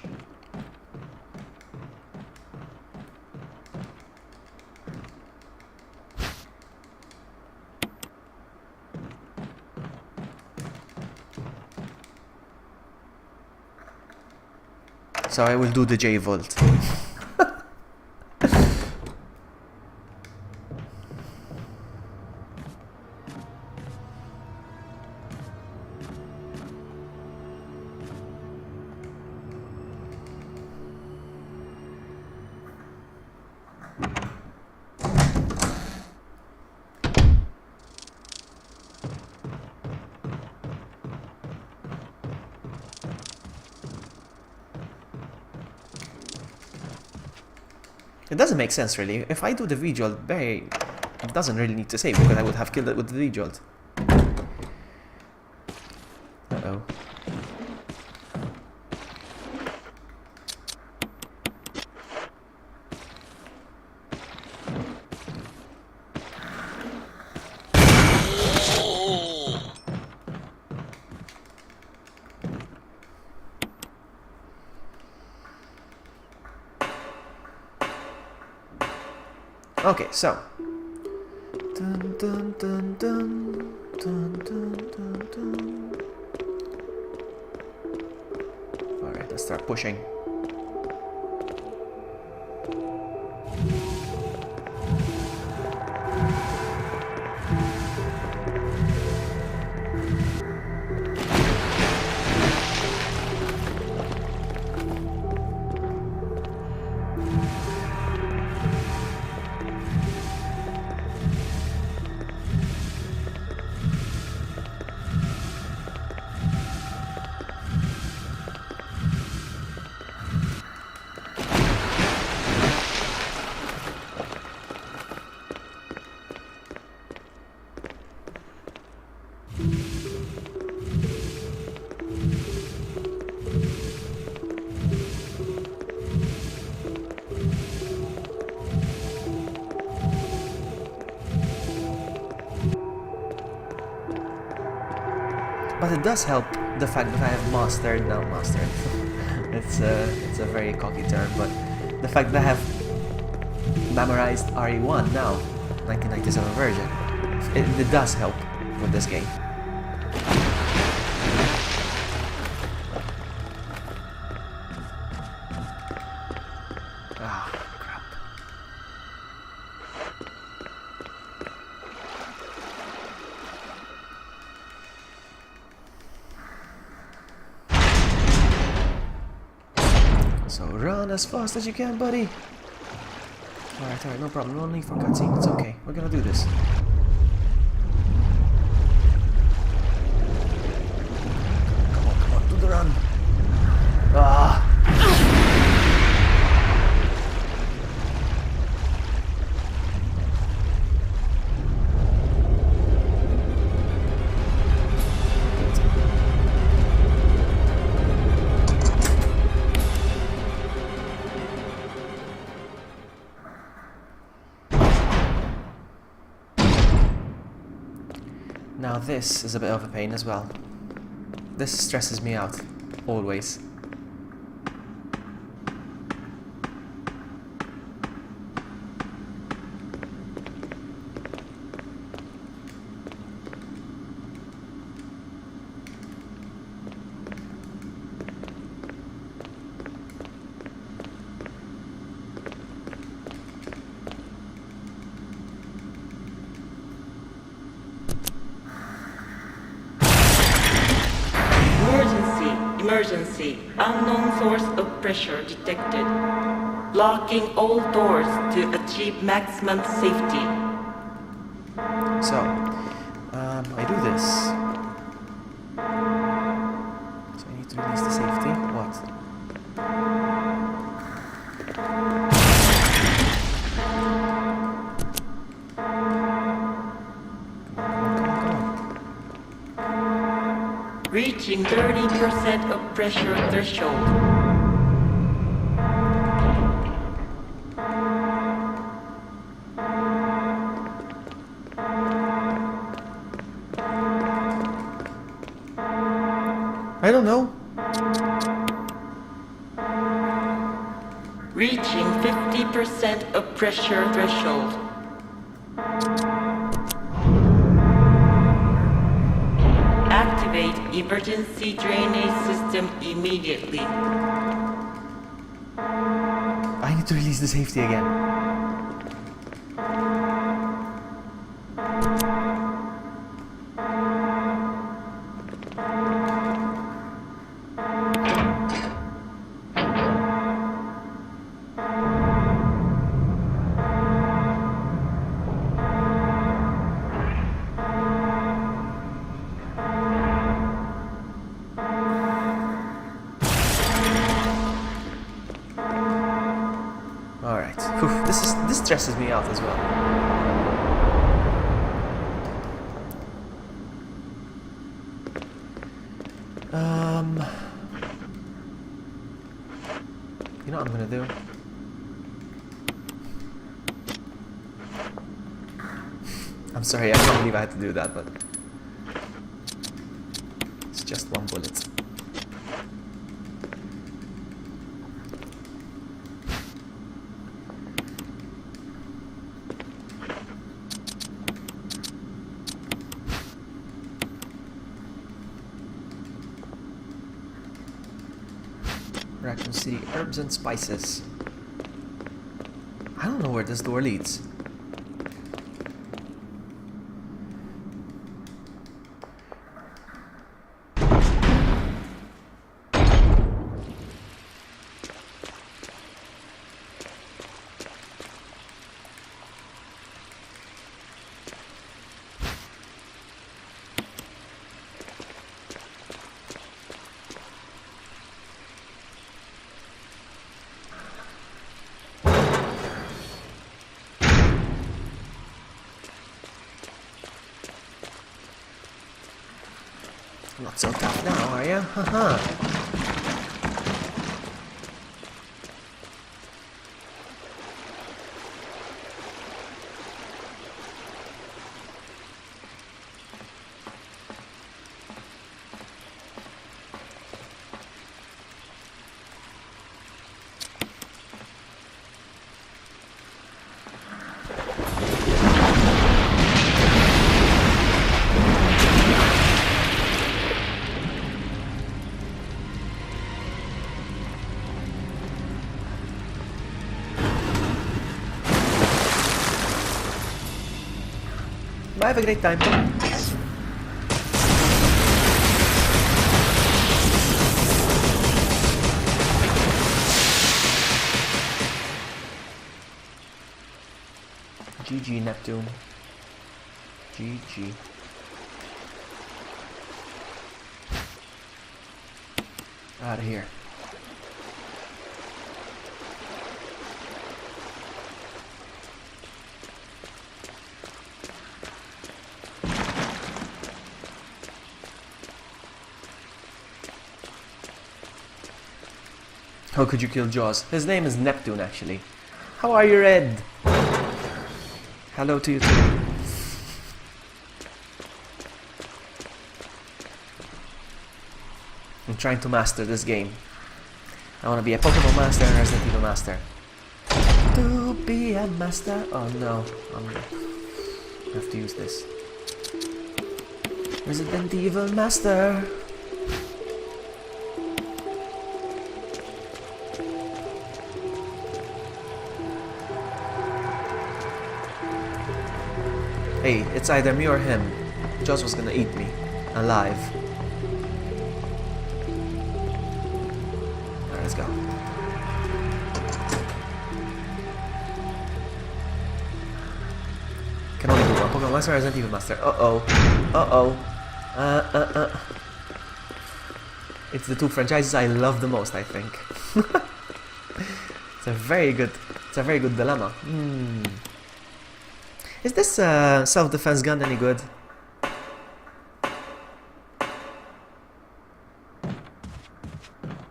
So I will do the J-Volt. doesn't make sense really. If I do the V-Jolt, Barry doesn't really need to save because I would have killed it with the V-Jolt. Uh-oh. Okay, so. Dun, dun, dun, dun, dun, dun, dun, dun. Alright, let's start pushing. But it does help the fact that I have mastered. it's a very cocky term, but the fact that I have memorized RE1 now, 1997 version, it does help with this game. Ah, crap. So run as fast as you can, buddy. Alright, no problem. No need for cutscene. It's okay. We're gonna do this. Come on, do the run. Ah! Now this is a bit of a pain as well. This stresses me out, always. Emergency. Unknown source of pressure detected. Locking all doors to achieve maximum safety. So, I do this. So I need to release the safety. What? Reaching 30% of pressure threshold. I don't know. Reaching 50% of pressure threshold. Activate emergency drainage system immediately. I need to release the safety again. stresses me out as well. You know what I'm gonna do? I'm sorry, I can't believe I had to do that, but it's just one bullet. Raccoon City herbs and spices. I don't know where this door leads. Not so tough now, are you? Haha. Have a great time. GG, Neptune. GG. Out of here. How could you kill Jaws? His name is Neptune, actually. How are you, Red? Hello to you too. I'm trying to master this game. I want to be a Pokemon master and Resident Evil master. To be a master? Oh no, I have to use this. Resident Evil master. Hey, it's either me or him. Jaws was gonna eat me. Alive. Alright, let's go. Can only do one Pokemon Master or Resident Evil Master. Uh-oh. Uh-oh. It's the two franchises I love the most, I think. It's a very good dilemma. Is this self-defense gun any good?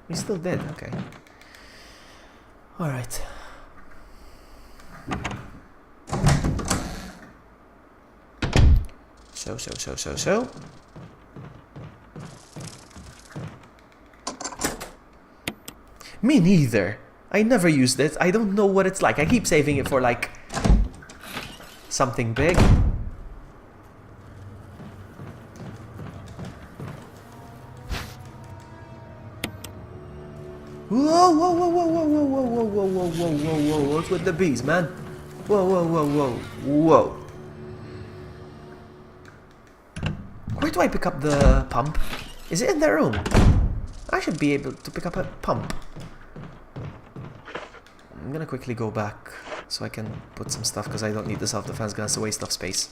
We still did, okay. Alright. So. Me neither. I never used it. I don't know what it's like. I keep saving it for like something big. Whoa, what's with the bees, man? Whoa. Where do I pick up the pump? Is it in the room? I should be able to pick up a pump. I'm gonna quickly go back so I can put some stuff because I don't need the self-defense gun. It's a waste of space.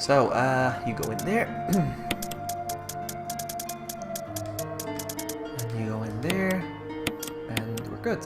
So, you go in there. And you go in there. And we're good.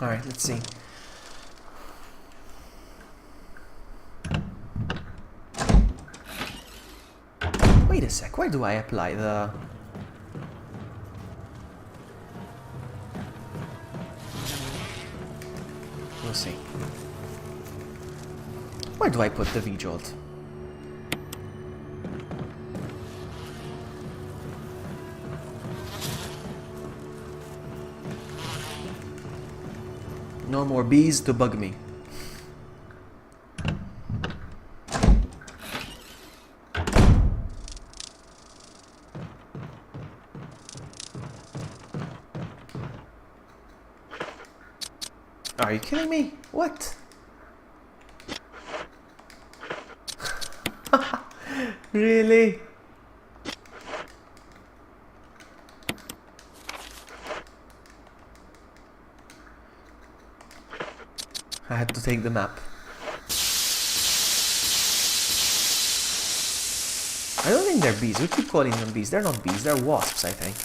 Alright, let's see. Wait a sec, where do I apply the... We'll see. Where do I put the V-Jolt? No more bees to bug me. Are you kidding me? What? Really? I had to take the map. I don't think they're bees. We keep calling them bees. They're not bees. They're wasps, I think.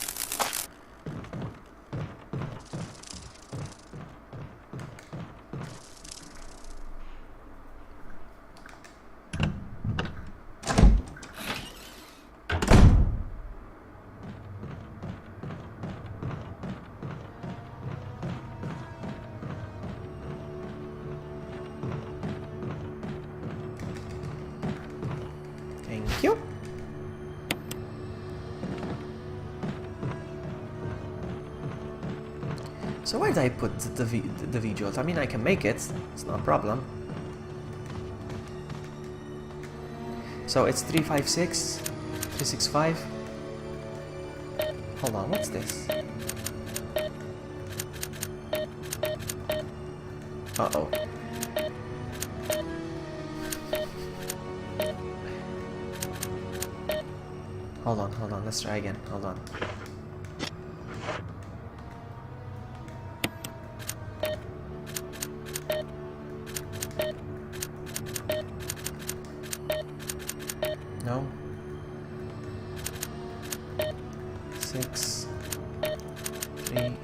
Thank you. So where did I put the V-Jolt? I mean, I can make it. It's not a problem. So it's 356, 365. Hold on, what's this? Uh-oh. Hold on, let's try again. Hold on. No. 6, 3,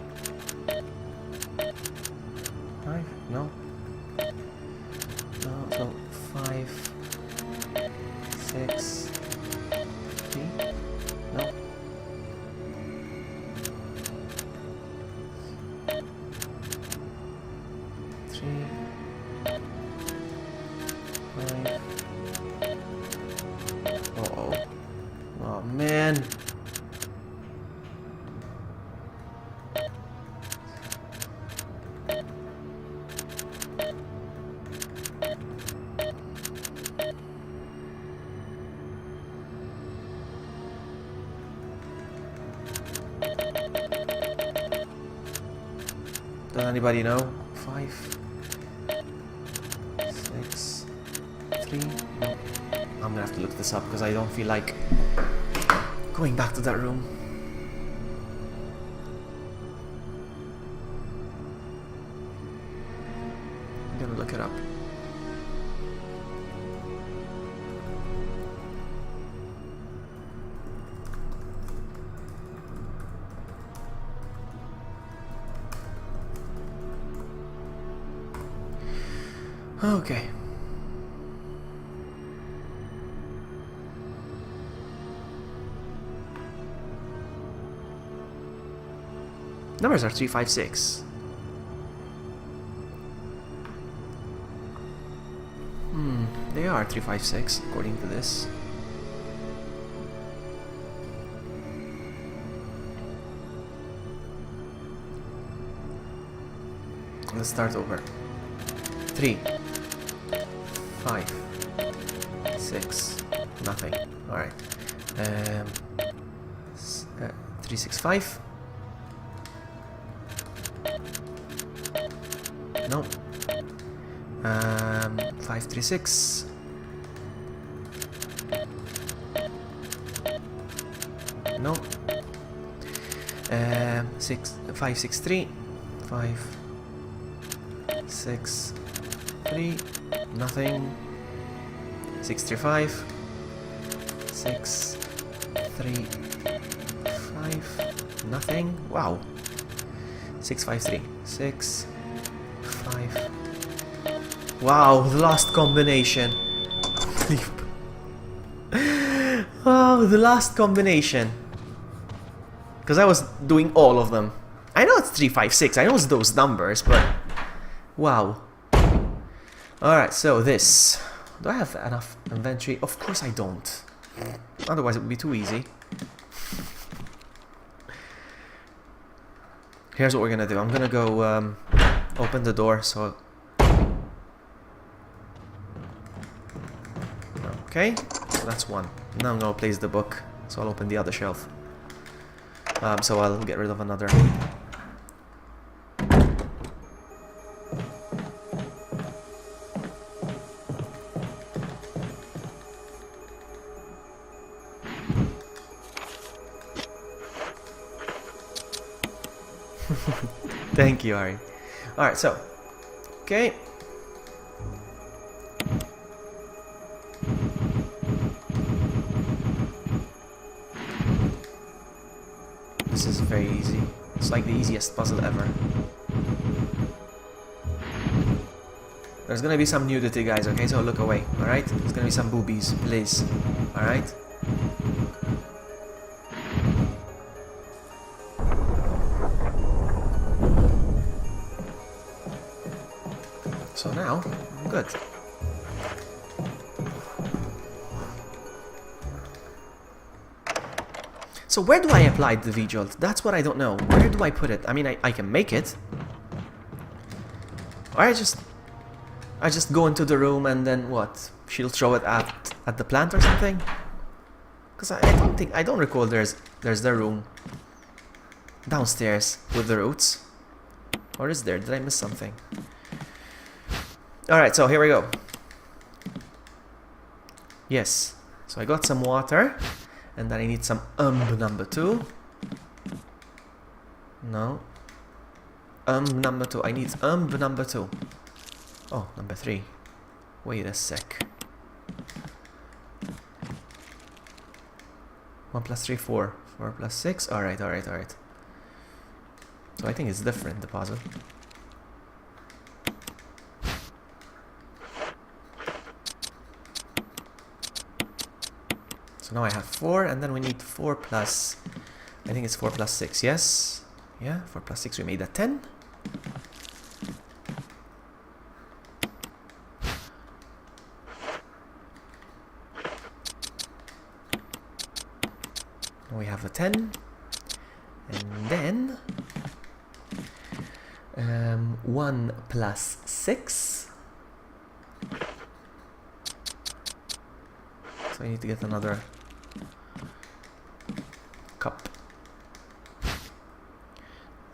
5. No. No. So 5, 6, 3. No. 3, 5. Uh-oh. Oh man. Does anybody know? 5, 6, 3. No. I'm gonna have to look this up because I don't feel like going back to that room. I'm gonna look it up. Okay. Numbers are 356. They are 356 according to this. Let's start over. 3, 5, 6, nothing. Alright. 3, 6, 5. No. 5, 3, 6. No. 5, 6, 3. 5, 6, 3. Nothing. 6, 3, 5. 6, 3, 5. Nothing. Wow. 6, 5, 3. 6, 5. Wow, the last combination. Wow, the last combination. Because I was doing all of them. I know it's 3, 5, 6. I know it's those numbers, but wow. Alright, so this. Do I have enough inventory? Of course I don't. Otherwise it would be too easy. Here's what we're gonna do. I'm gonna go open the door, so... Okay, so that's one. Now I'm gonna place the book, so I'll open the other shelf. So I'll get rid of another. Thank you, Ari. Alright, so. Okay. This is very easy. It's like the easiest puzzle ever. There's gonna be some nudity, guys, okay? So look away, alright? There's gonna be some boobies, please. Alright? So now, I'm good. So where do I apply the V-Jolt? That's what I don't know. Where do I put it? I mean, I can make it. Or I just go into the room and then what? She'll throw it at the plant or something? Because I don't recall there's the room downstairs with the roots. Or is there? Did I miss something? Alright, so here we go. Yes. So I got some water. And then I need some number 2. No. Number 2. I need number 2. Oh, number 3. Wait a sec. 1 plus 3, 4. 4 plus 6. Alright, alright, alright. So I think it's different, the puzzle. So now I have 4, and then we need 4 plus... I think it's 4 plus 6, yes? Yeah, 4 plus 6, we made a 10. We have a 10. And then... 1 plus 6. So I need to get another... cup.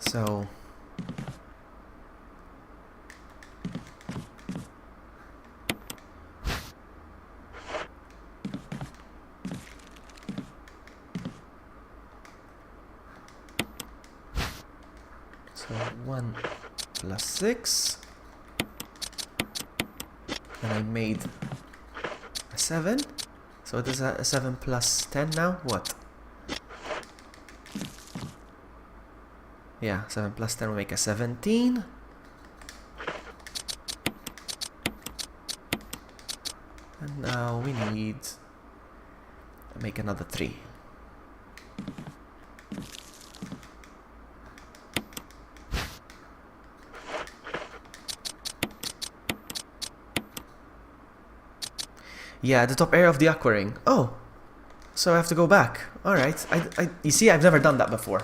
So so 1 plus 6, and I made a 7. So it is a 7 plus 10 now. What? Yeah, 7 plus 10 will make a 17. And now we need to make another 3. Yeah, the top area of the aqua ring. Oh, so I have to go back. Alright, you see, I've never done that before.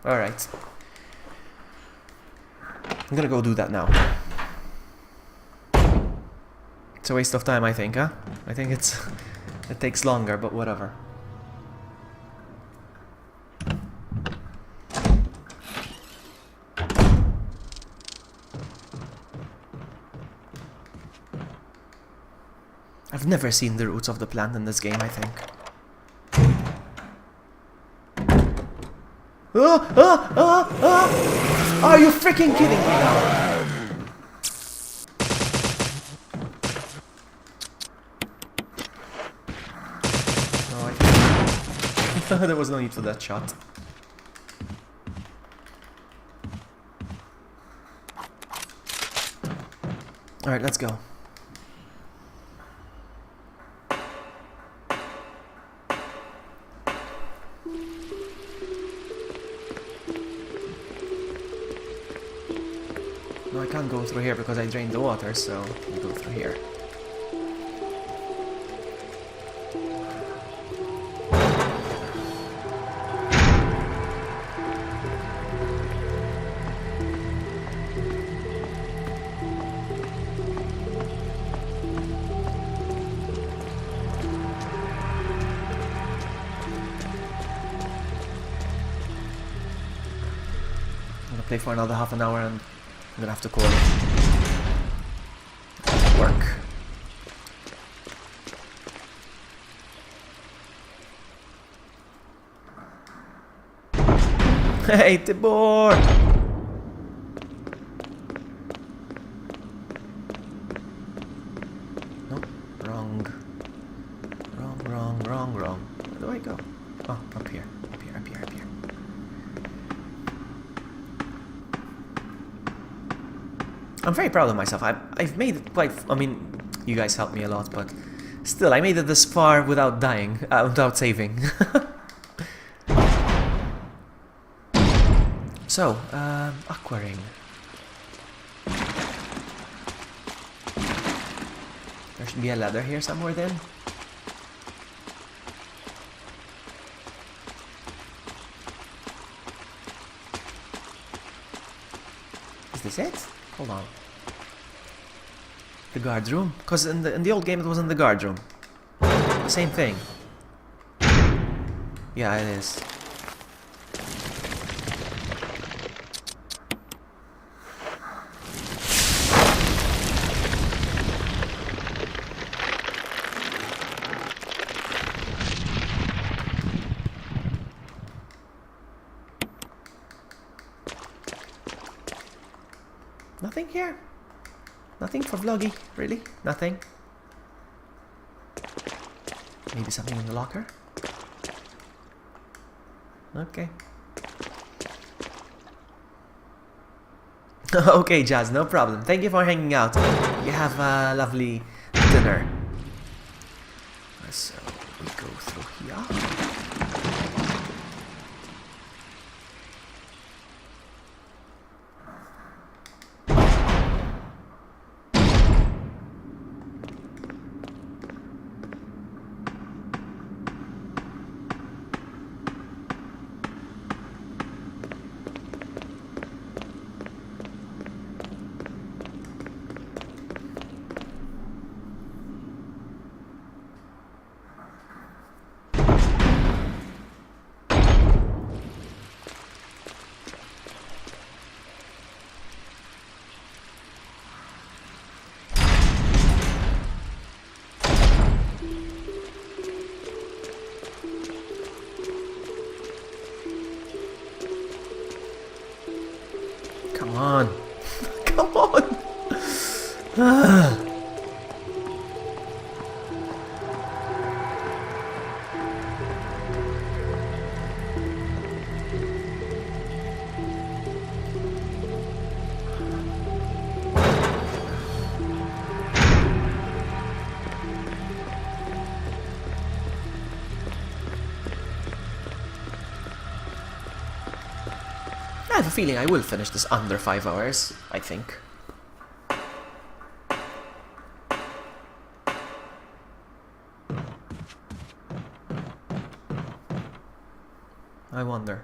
Alright. I'm gonna go do that now. It's a waste of time, I think, huh? I think it takes longer, but whatever. I've never seen the roots of the plant in this game, I think. Are you freaking kidding me now? No, I think there was no need for that shot. Alright, let's go. No, I can't go through here because I drained the water, so I'll go through here. I'm gonna play for another half an hour and I'm gonna have to call it. Work. Hey, Tibor! Nope, wrong. Wrong. Where do I go? Oh, up here. I'm very proud of myself. I've made it quite... I mean, you guys helped me a lot, but still, I made it this far without dying, without saving. So, Aquaring. There should be a ladder here somewhere then. Is this it? Hold on. The guard room? Because in the old game it was in the guard room. The same thing. Yeah, it is. Nothing here? Nothing for vloggy? Really? Nothing? Maybe something in the locker? Okay. Okay, Jazz, no problem. Thank you for hanging out. You have a lovely dinner. So, we go through here. Come on. Come on. I have a feeling I will finish this under 5 hours, I think. I wonder.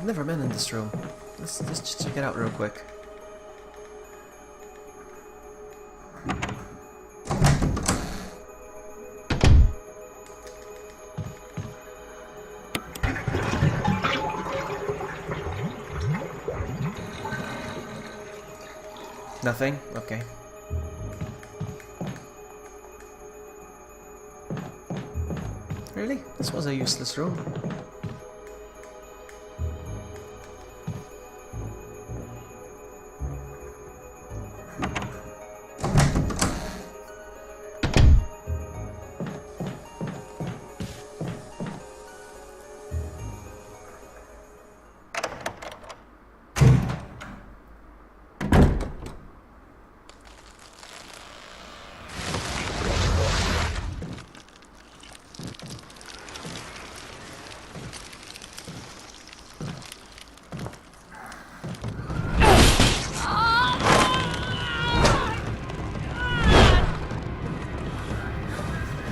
never been in this room. Let's just check it out real quick. Nothing? Okay. Really? This was a useless room.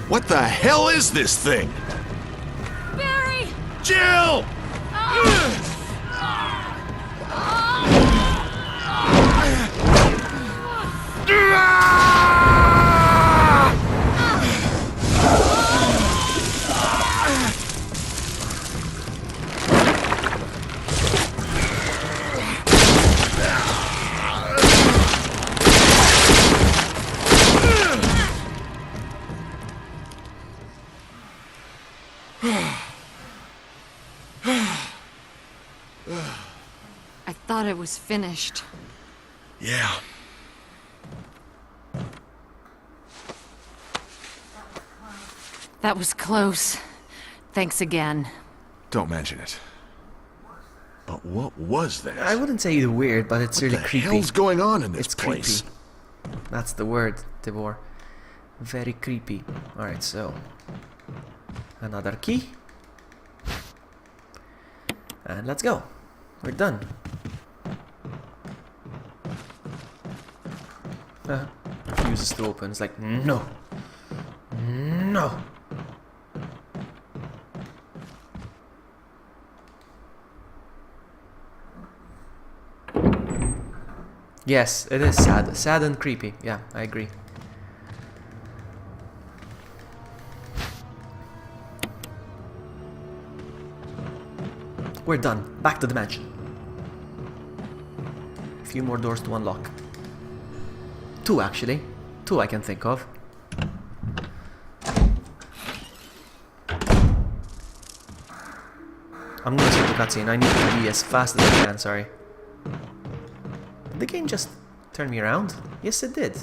What the hell is this thing? Barry! Jill! I thought it was finished. Yeah. That was close. Thanks again. Don't mention it. But what was that? I wouldn't say either weird, but it's really What the creepy. hell's going on in this It's place? creepy. That's the word, Tibor. Very creepy. Alright, so. Another key. And let's go. We're done. Refuses to open. It's like, no. No. Yes, it is sad. Sad and creepy. Yeah, I agree. We're done. Back to the mansion. A few more doors to unlock. 2 actually. 2 I can think of. I'm gonna skip the cutscene. I need to be as fast as I can, sorry. Did the game just turn me around? Yes, it did.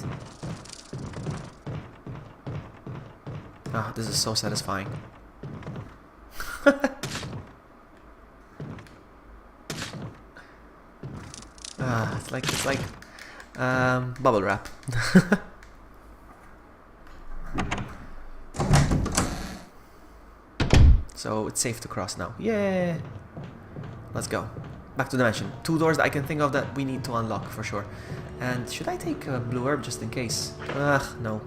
Ah, this is so satisfying. It's like bubble wrap. So it's safe to cross now. Yeah. Let's go. Back to the mansion. 2 doors that I can think of that we need to unlock for sure. And should I take a blue herb just in case? Ugh, no.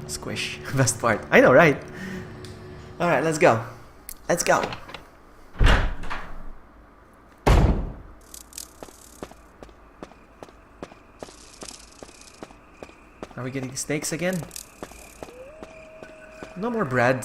Squish. Best part. I know, right? Alright, let's go. Let's go. Are we getting snakes again? No more bread.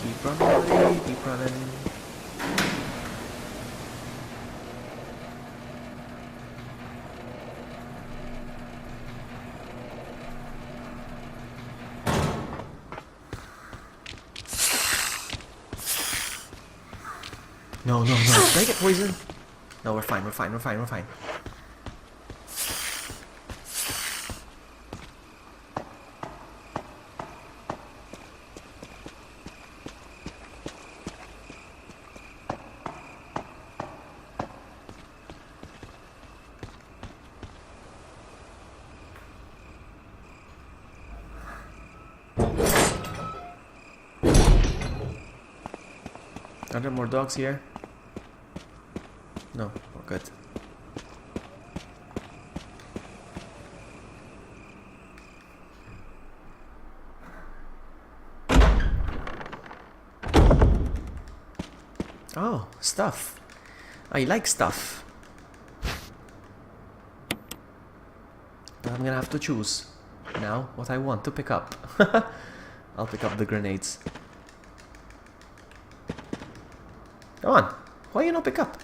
Keep running, buddy. Keep running. No, no, no. Did I get poisoned? No, we're fine, we're fine, we're fine, we're fine. Are there more dogs here? No, we're good. Oh, stuff. I like stuff. But I'm gonna have to choose now what I want to pick up. I'll pick up the grenades. Come on, why you not pick up?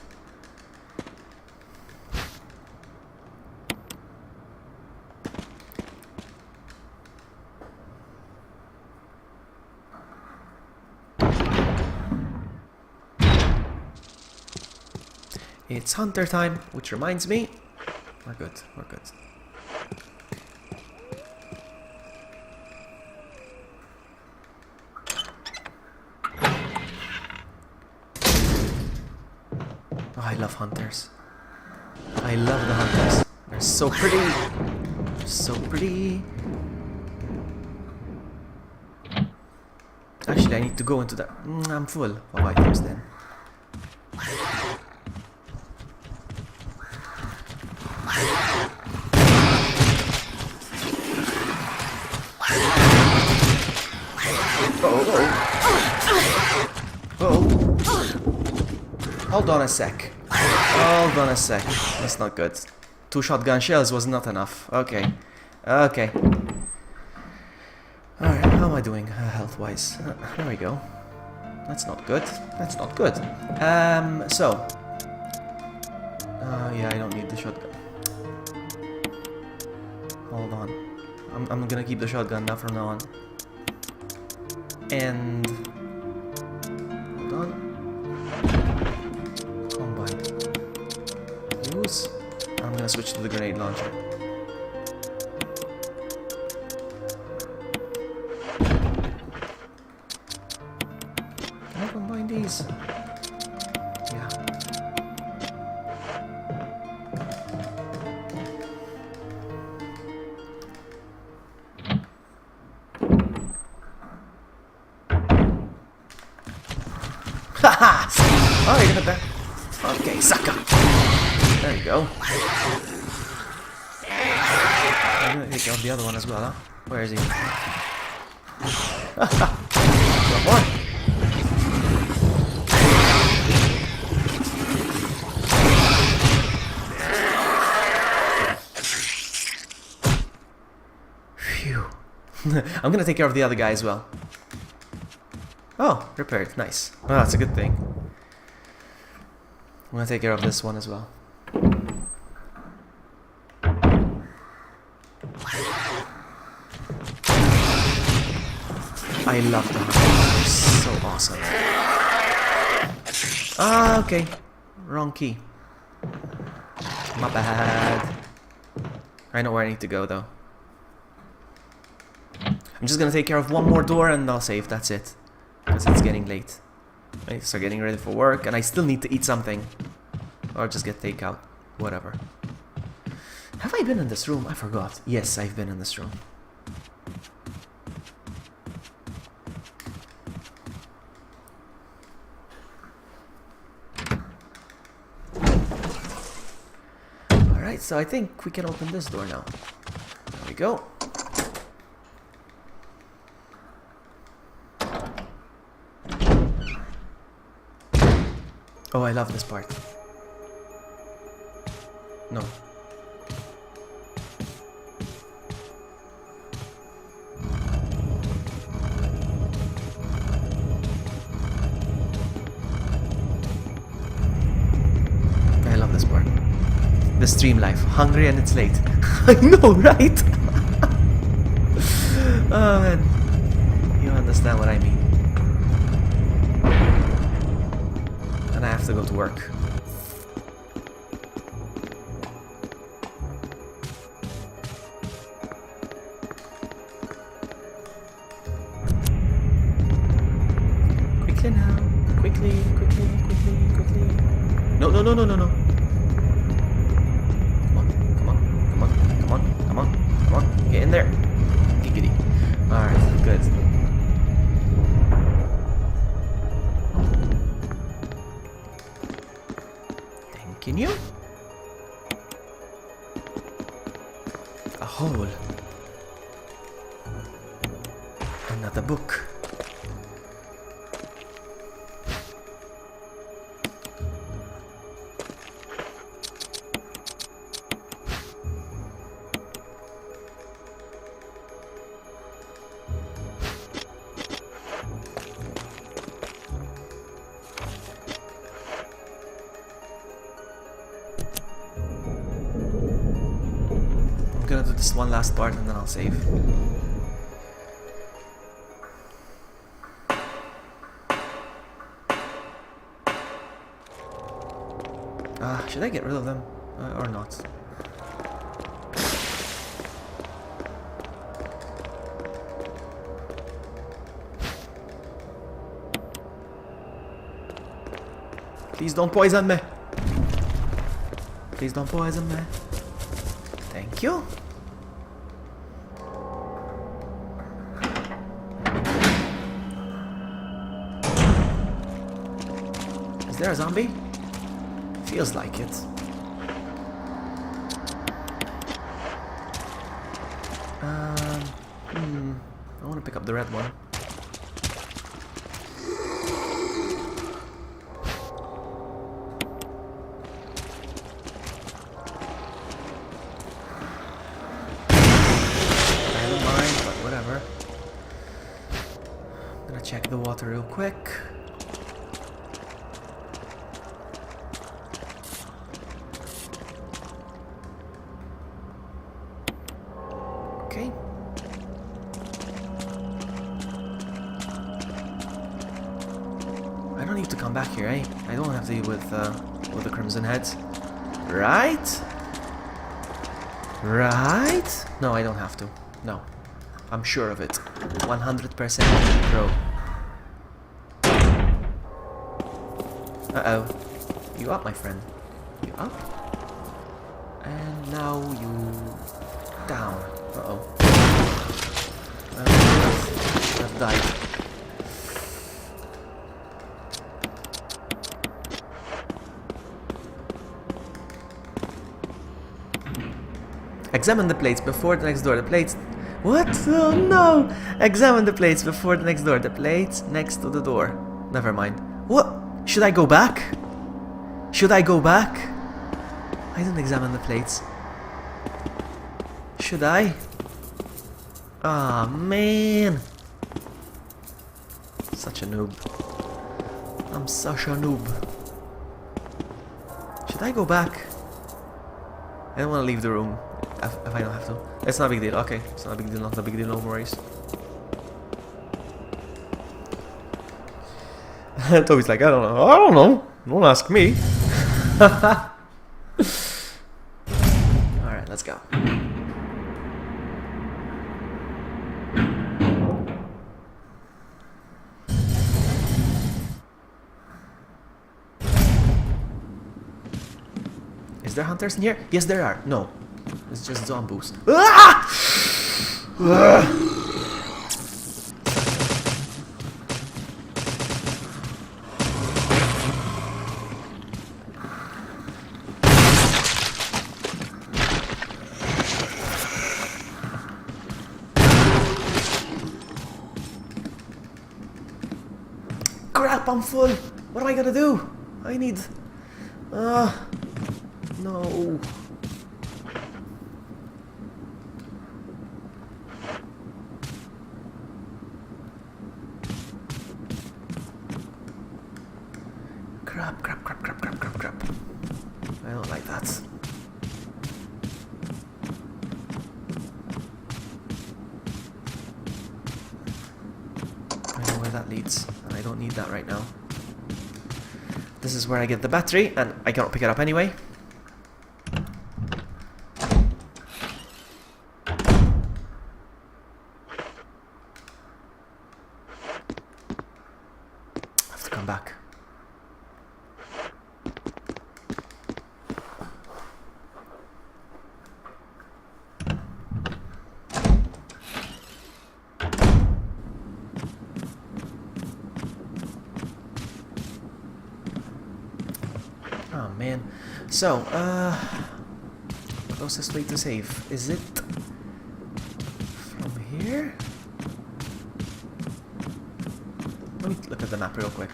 It's hunter time, which reminds me, we're good, we're good. Oh, I love hunters. I love the hunters. They're so pretty. They're so pretty. Actually, I need to go into that. I'm full of items then. Hold on a sec. Hold on a sec. That's not good. 2 shotgun shells was not enough. Okay. Okay. Alright, how am I doing health-wise? There we go. That's not good. That's not good. So. Yeah, I don't need the shotgun. Hold on. I'm gonna keep the shotgun now from now on. And... hold on. Use. I'm gonna switch to the grenade launcher. Can I combine these? Yeah. Haha! Oh, you're gonna back. Okay, sucker! There you go. I'm gonna take out the other one as well, huh? Where is he? One more. Phew. I'm gonna take care of the other guy as well. Oh, repaired. Nice. Oh, that's a good thing. I'm gonna take care of this one as well. I love them. They're so awesome. Ah, okay. Wrong key. My bad. I know where I need to go though. I'm just gonna take care of one more door and I'll save. That's it. Because it's getting late. I need to start getting ready for work and I still need to eat something. Or just get takeout. Whatever. Have I been in this room? I forgot. Yes, I've been in this room. Alright, so I think we can open this door now. There we go. Oh, I love this part. No. I love this part. The stream life. Hungry and it's late. I know, right? Oh man. You understand what I mean. And I have to go to work. Quickly now. Quickly. No. Come on. Get in there. Giggity. Alright, good. A hole. Another book. I'm gonna do this one last part and then I'll save. Should I get rid of them? Or not? Please don't poison me. Please don't poison me. Thank you. Is there a zombie? Feels like it. I want to pick up the red one. I don't mind, but whatever. I'm gonna check the water real quick. Okay. I don't need to come back here, eh? I don't have to deal with the Crimson Heads. Right? Right? No, I don't have to. No. I'm sure of it. 100% pro. Uh-oh. You up, my friend? You up? And now you... down. Uh-oh. I've died. Examine the plates before the next door. The plates... What? Oh no! Examine the plates before the next door. The plates next to the door. Never mind. What? Should I go back? Should I go back? I didn't examine the plates. Should I? Ah, man. Such a noob. I'm such a noob. Should I go back? I don't want to leave the room if I don't have to. It's not a big deal. Okay, it's not a big deal. Not a big deal. No worries. Toby's like, I don't know. I don't know. Don't ask me. Alright, let's go. Is there hunters in here? Yes, there are. No. It's just zombies. Ah! Crap, I'm full. What am I gonna do? I need... no. Crap. I don't like that. I know where that leads, and I don't need that right now. This is where I get the battery, and I cannot pick it up anyway. I have to come back. Oh man. So, closest way to save? Is it from here? Let me look at the map real quick.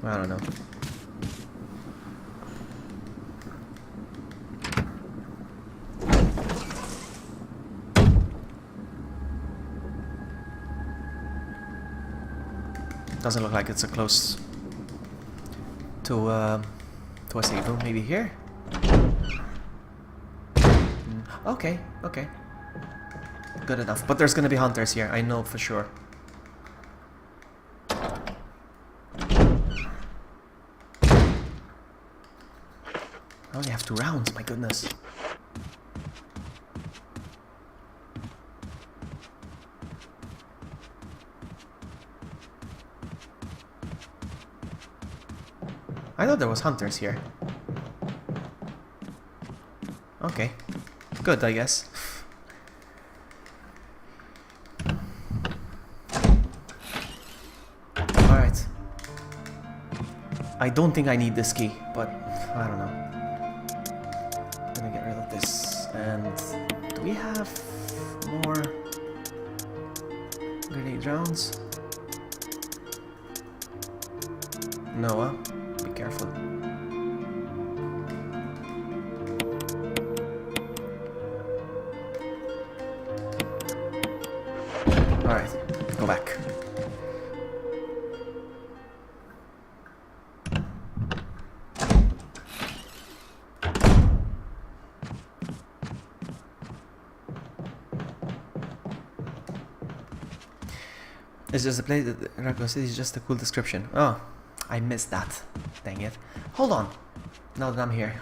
I don't know. Doesn't look like it's a close to a safe room. Maybe here? Okay, okay. Good enough. But there's gonna be hunters here, I know for sure. I only have 2 rounds, my goodness. I thought there was hunters here. Okay. Good, I guess. Alright. I don't think I need this key, but I don't know. I'm gonna get rid of this. And do we have more grenade rounds? Noah, be careful. Alright, go back. It's just a place that Raccoon City is just a cool description. Oh, I missed that. Dang it. Hold on. Now that I'm here.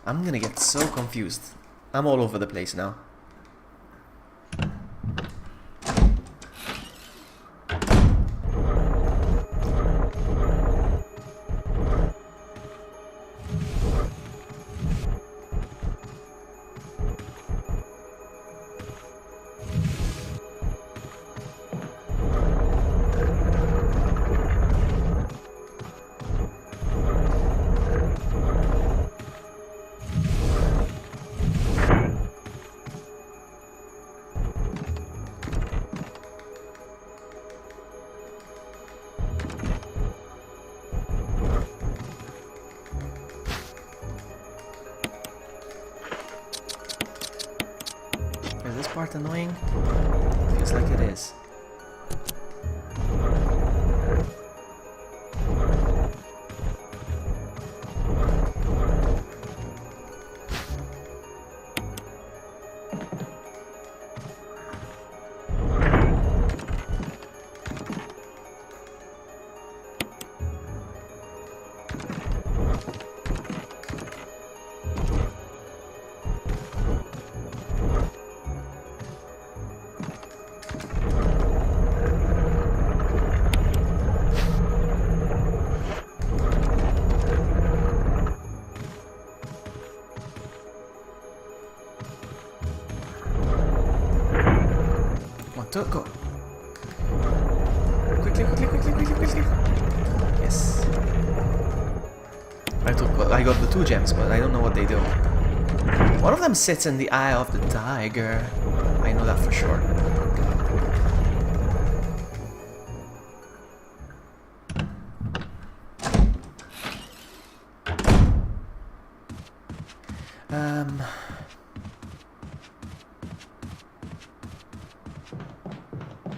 I'm gonna get so confused. I'm all over the place now. Is this part annoying? Feels like it is. Go. Quickly. Yes. I got the 2 gems, but I don't know what they do. One of them sits in the eye of the tiger. I know that for sure.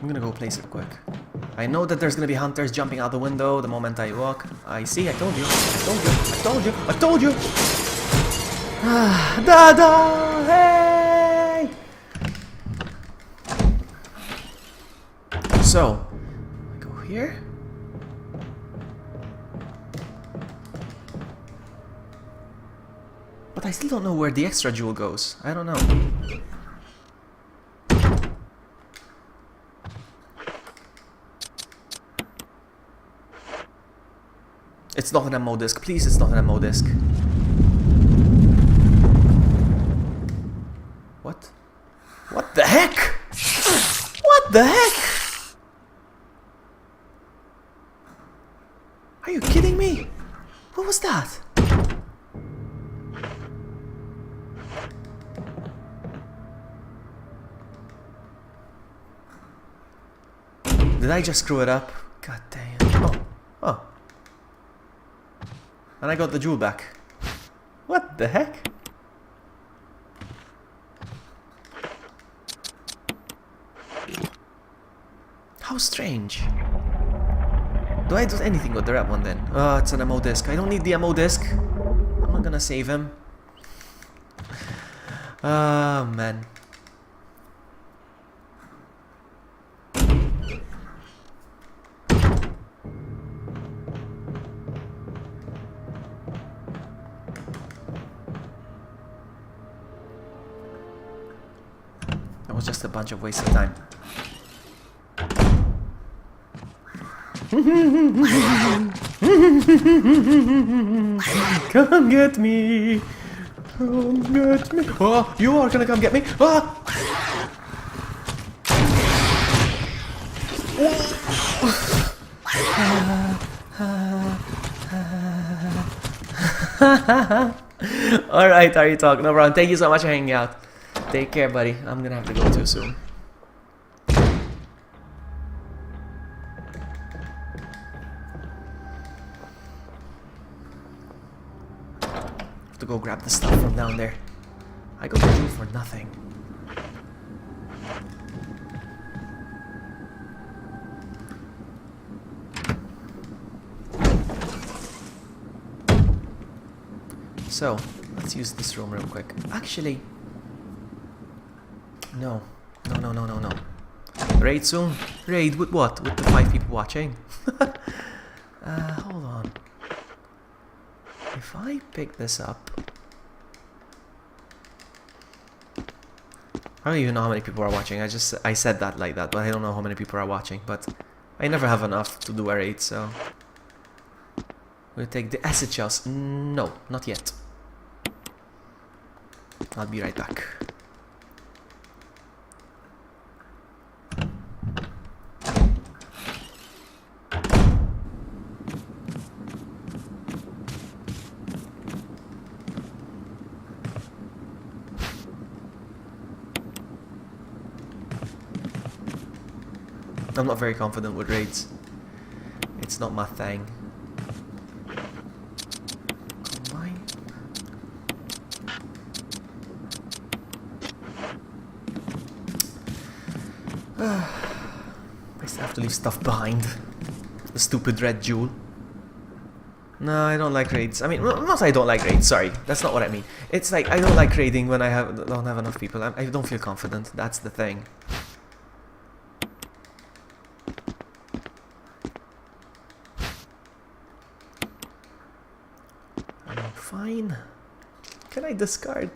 I'm gonna go place it quick. I know that there's gonna be hunters jumping out the window the moment I walk. I see, I told you. I told you! Ah, Dada! Hey! So, I go here. But I still don't know where the extra jewel goes. I don't know. It's not an ammo disc. Please, it's not an ammo disc. the heck? What the heck? Are you kidding me? What was that? Did I just screw it up? God damn. Oh. Oh. And I got the jewel back. What the heck? How strange. Do I do anything with the red one then? Oh, it's an ammo disc. I don't need the ammo disc. I'm not gonna save him. Oh, man. That was just a bunch of wasted time. Come get me. Come get me. Oh, you are gonna come get me. Ah! Alright, are you talking? No problem. Thank you so much for hanging out. Take care, buddy. I'm gonna have to go too soon. Have to go grab the stuff from down there. I got the jewel for nothing. So, let's use this room real quick. Actually, no. No. Raid soon? Raid with what? With the 5 people watching? Hold on. If I pick this up... I don't even know how many people are watching. I said that like that, but I don't know how many people are watching. But I never have enough to do a raid, so... We'll take the acid shells. No, not yet. I'll be right back. I'm not very confident with raids. It's not my thing. I still have to leave stuff behind. The stupid red jewel. No, I don't like raids. I mean, not I don't like raids, sorry. That's not what I mean. It's like, I don't like raiding when I don't have enough people. I don't feel confident. That's the thing. I'm fine. Can I discard?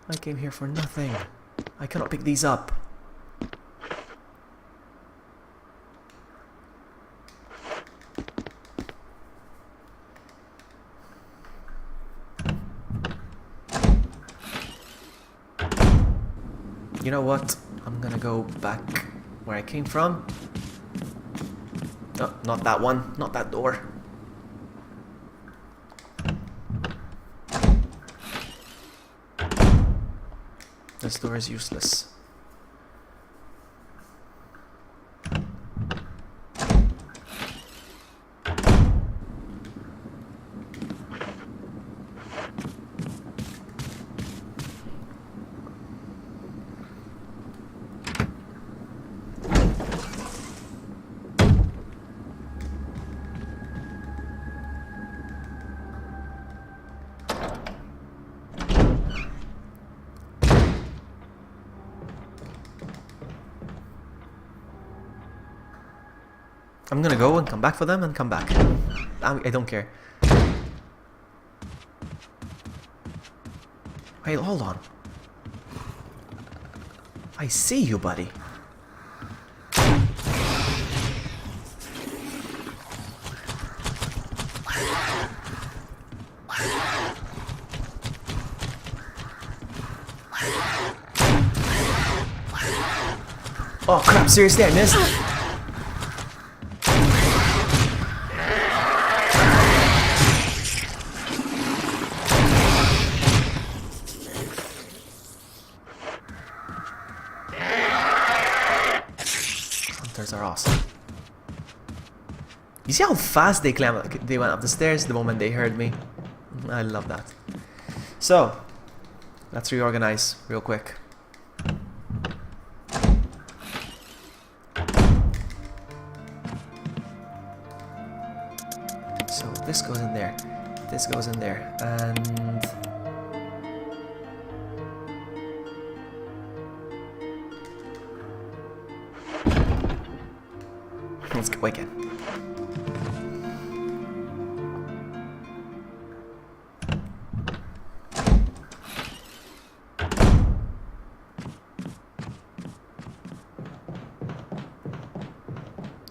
I came here for nothing. I cannot pick these up. You know what? I'm gonna go back where I came from. Oh, not that one. Not that door. This door is useless. I'm gonna go and come back for them and come back. I don't care. Wait, hold on. I see you, buddy. Oh crap, seriously, I missed. Hunters are awesome. You see how fast they went up the stairs the moment they heard me? I love that. So, let's reorganize real quick. So this goes in there, this goes in there, and let's go again.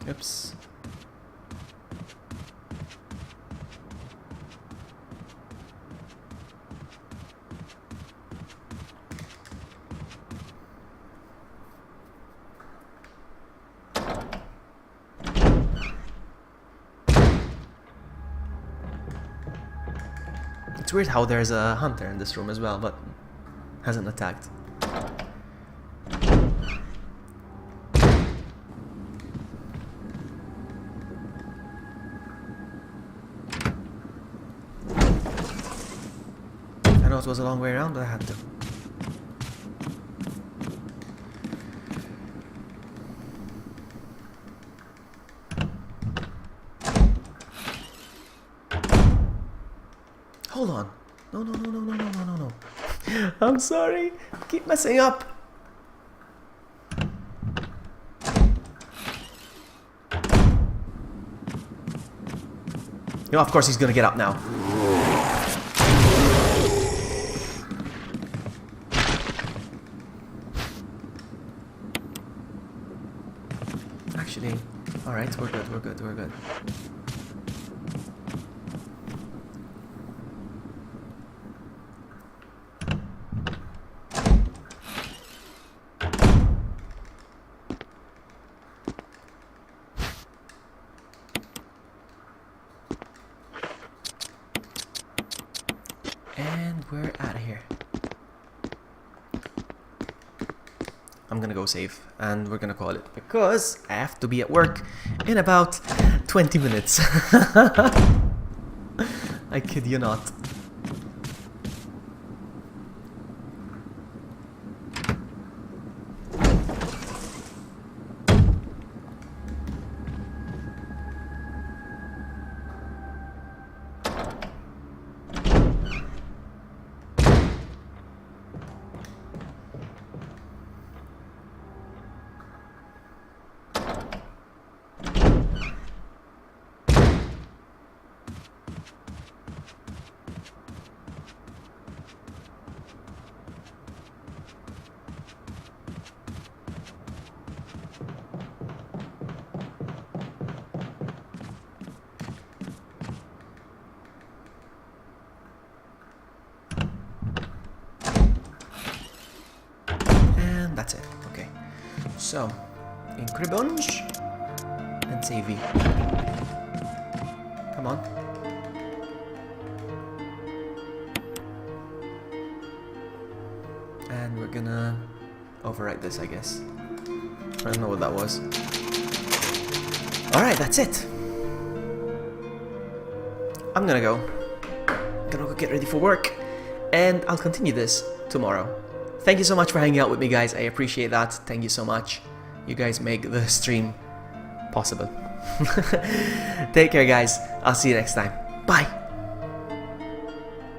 Oops. It's weird how there's a hunter in this room as well, but hasn't attacked. I know it was a long way around, but I had to. Hold on. No, no, no, no, no, no, no, no, no. I'm sorry. I keep messing up. You know, of course he's gonna get up now. Actually, alright, we're good, we're good, we're good. And we're out of here. I'm gonna go save and we're gonna call it because I have to be at work in about 20 minutes. I kid you not. That's it. Okay. So, Incribunge and save V. Come on. And we're gonna overwrite this, I guess. I don't know what that was. Alright, that's it. I'm gonna go. Gonna go get ready for work. And I'll continue this tomorrow. Thank you so much for hanging out with me, guys. I appreciate that. Thank you so much. You guys make the stream possible. Take care, guys. I'll see you next time. Bye.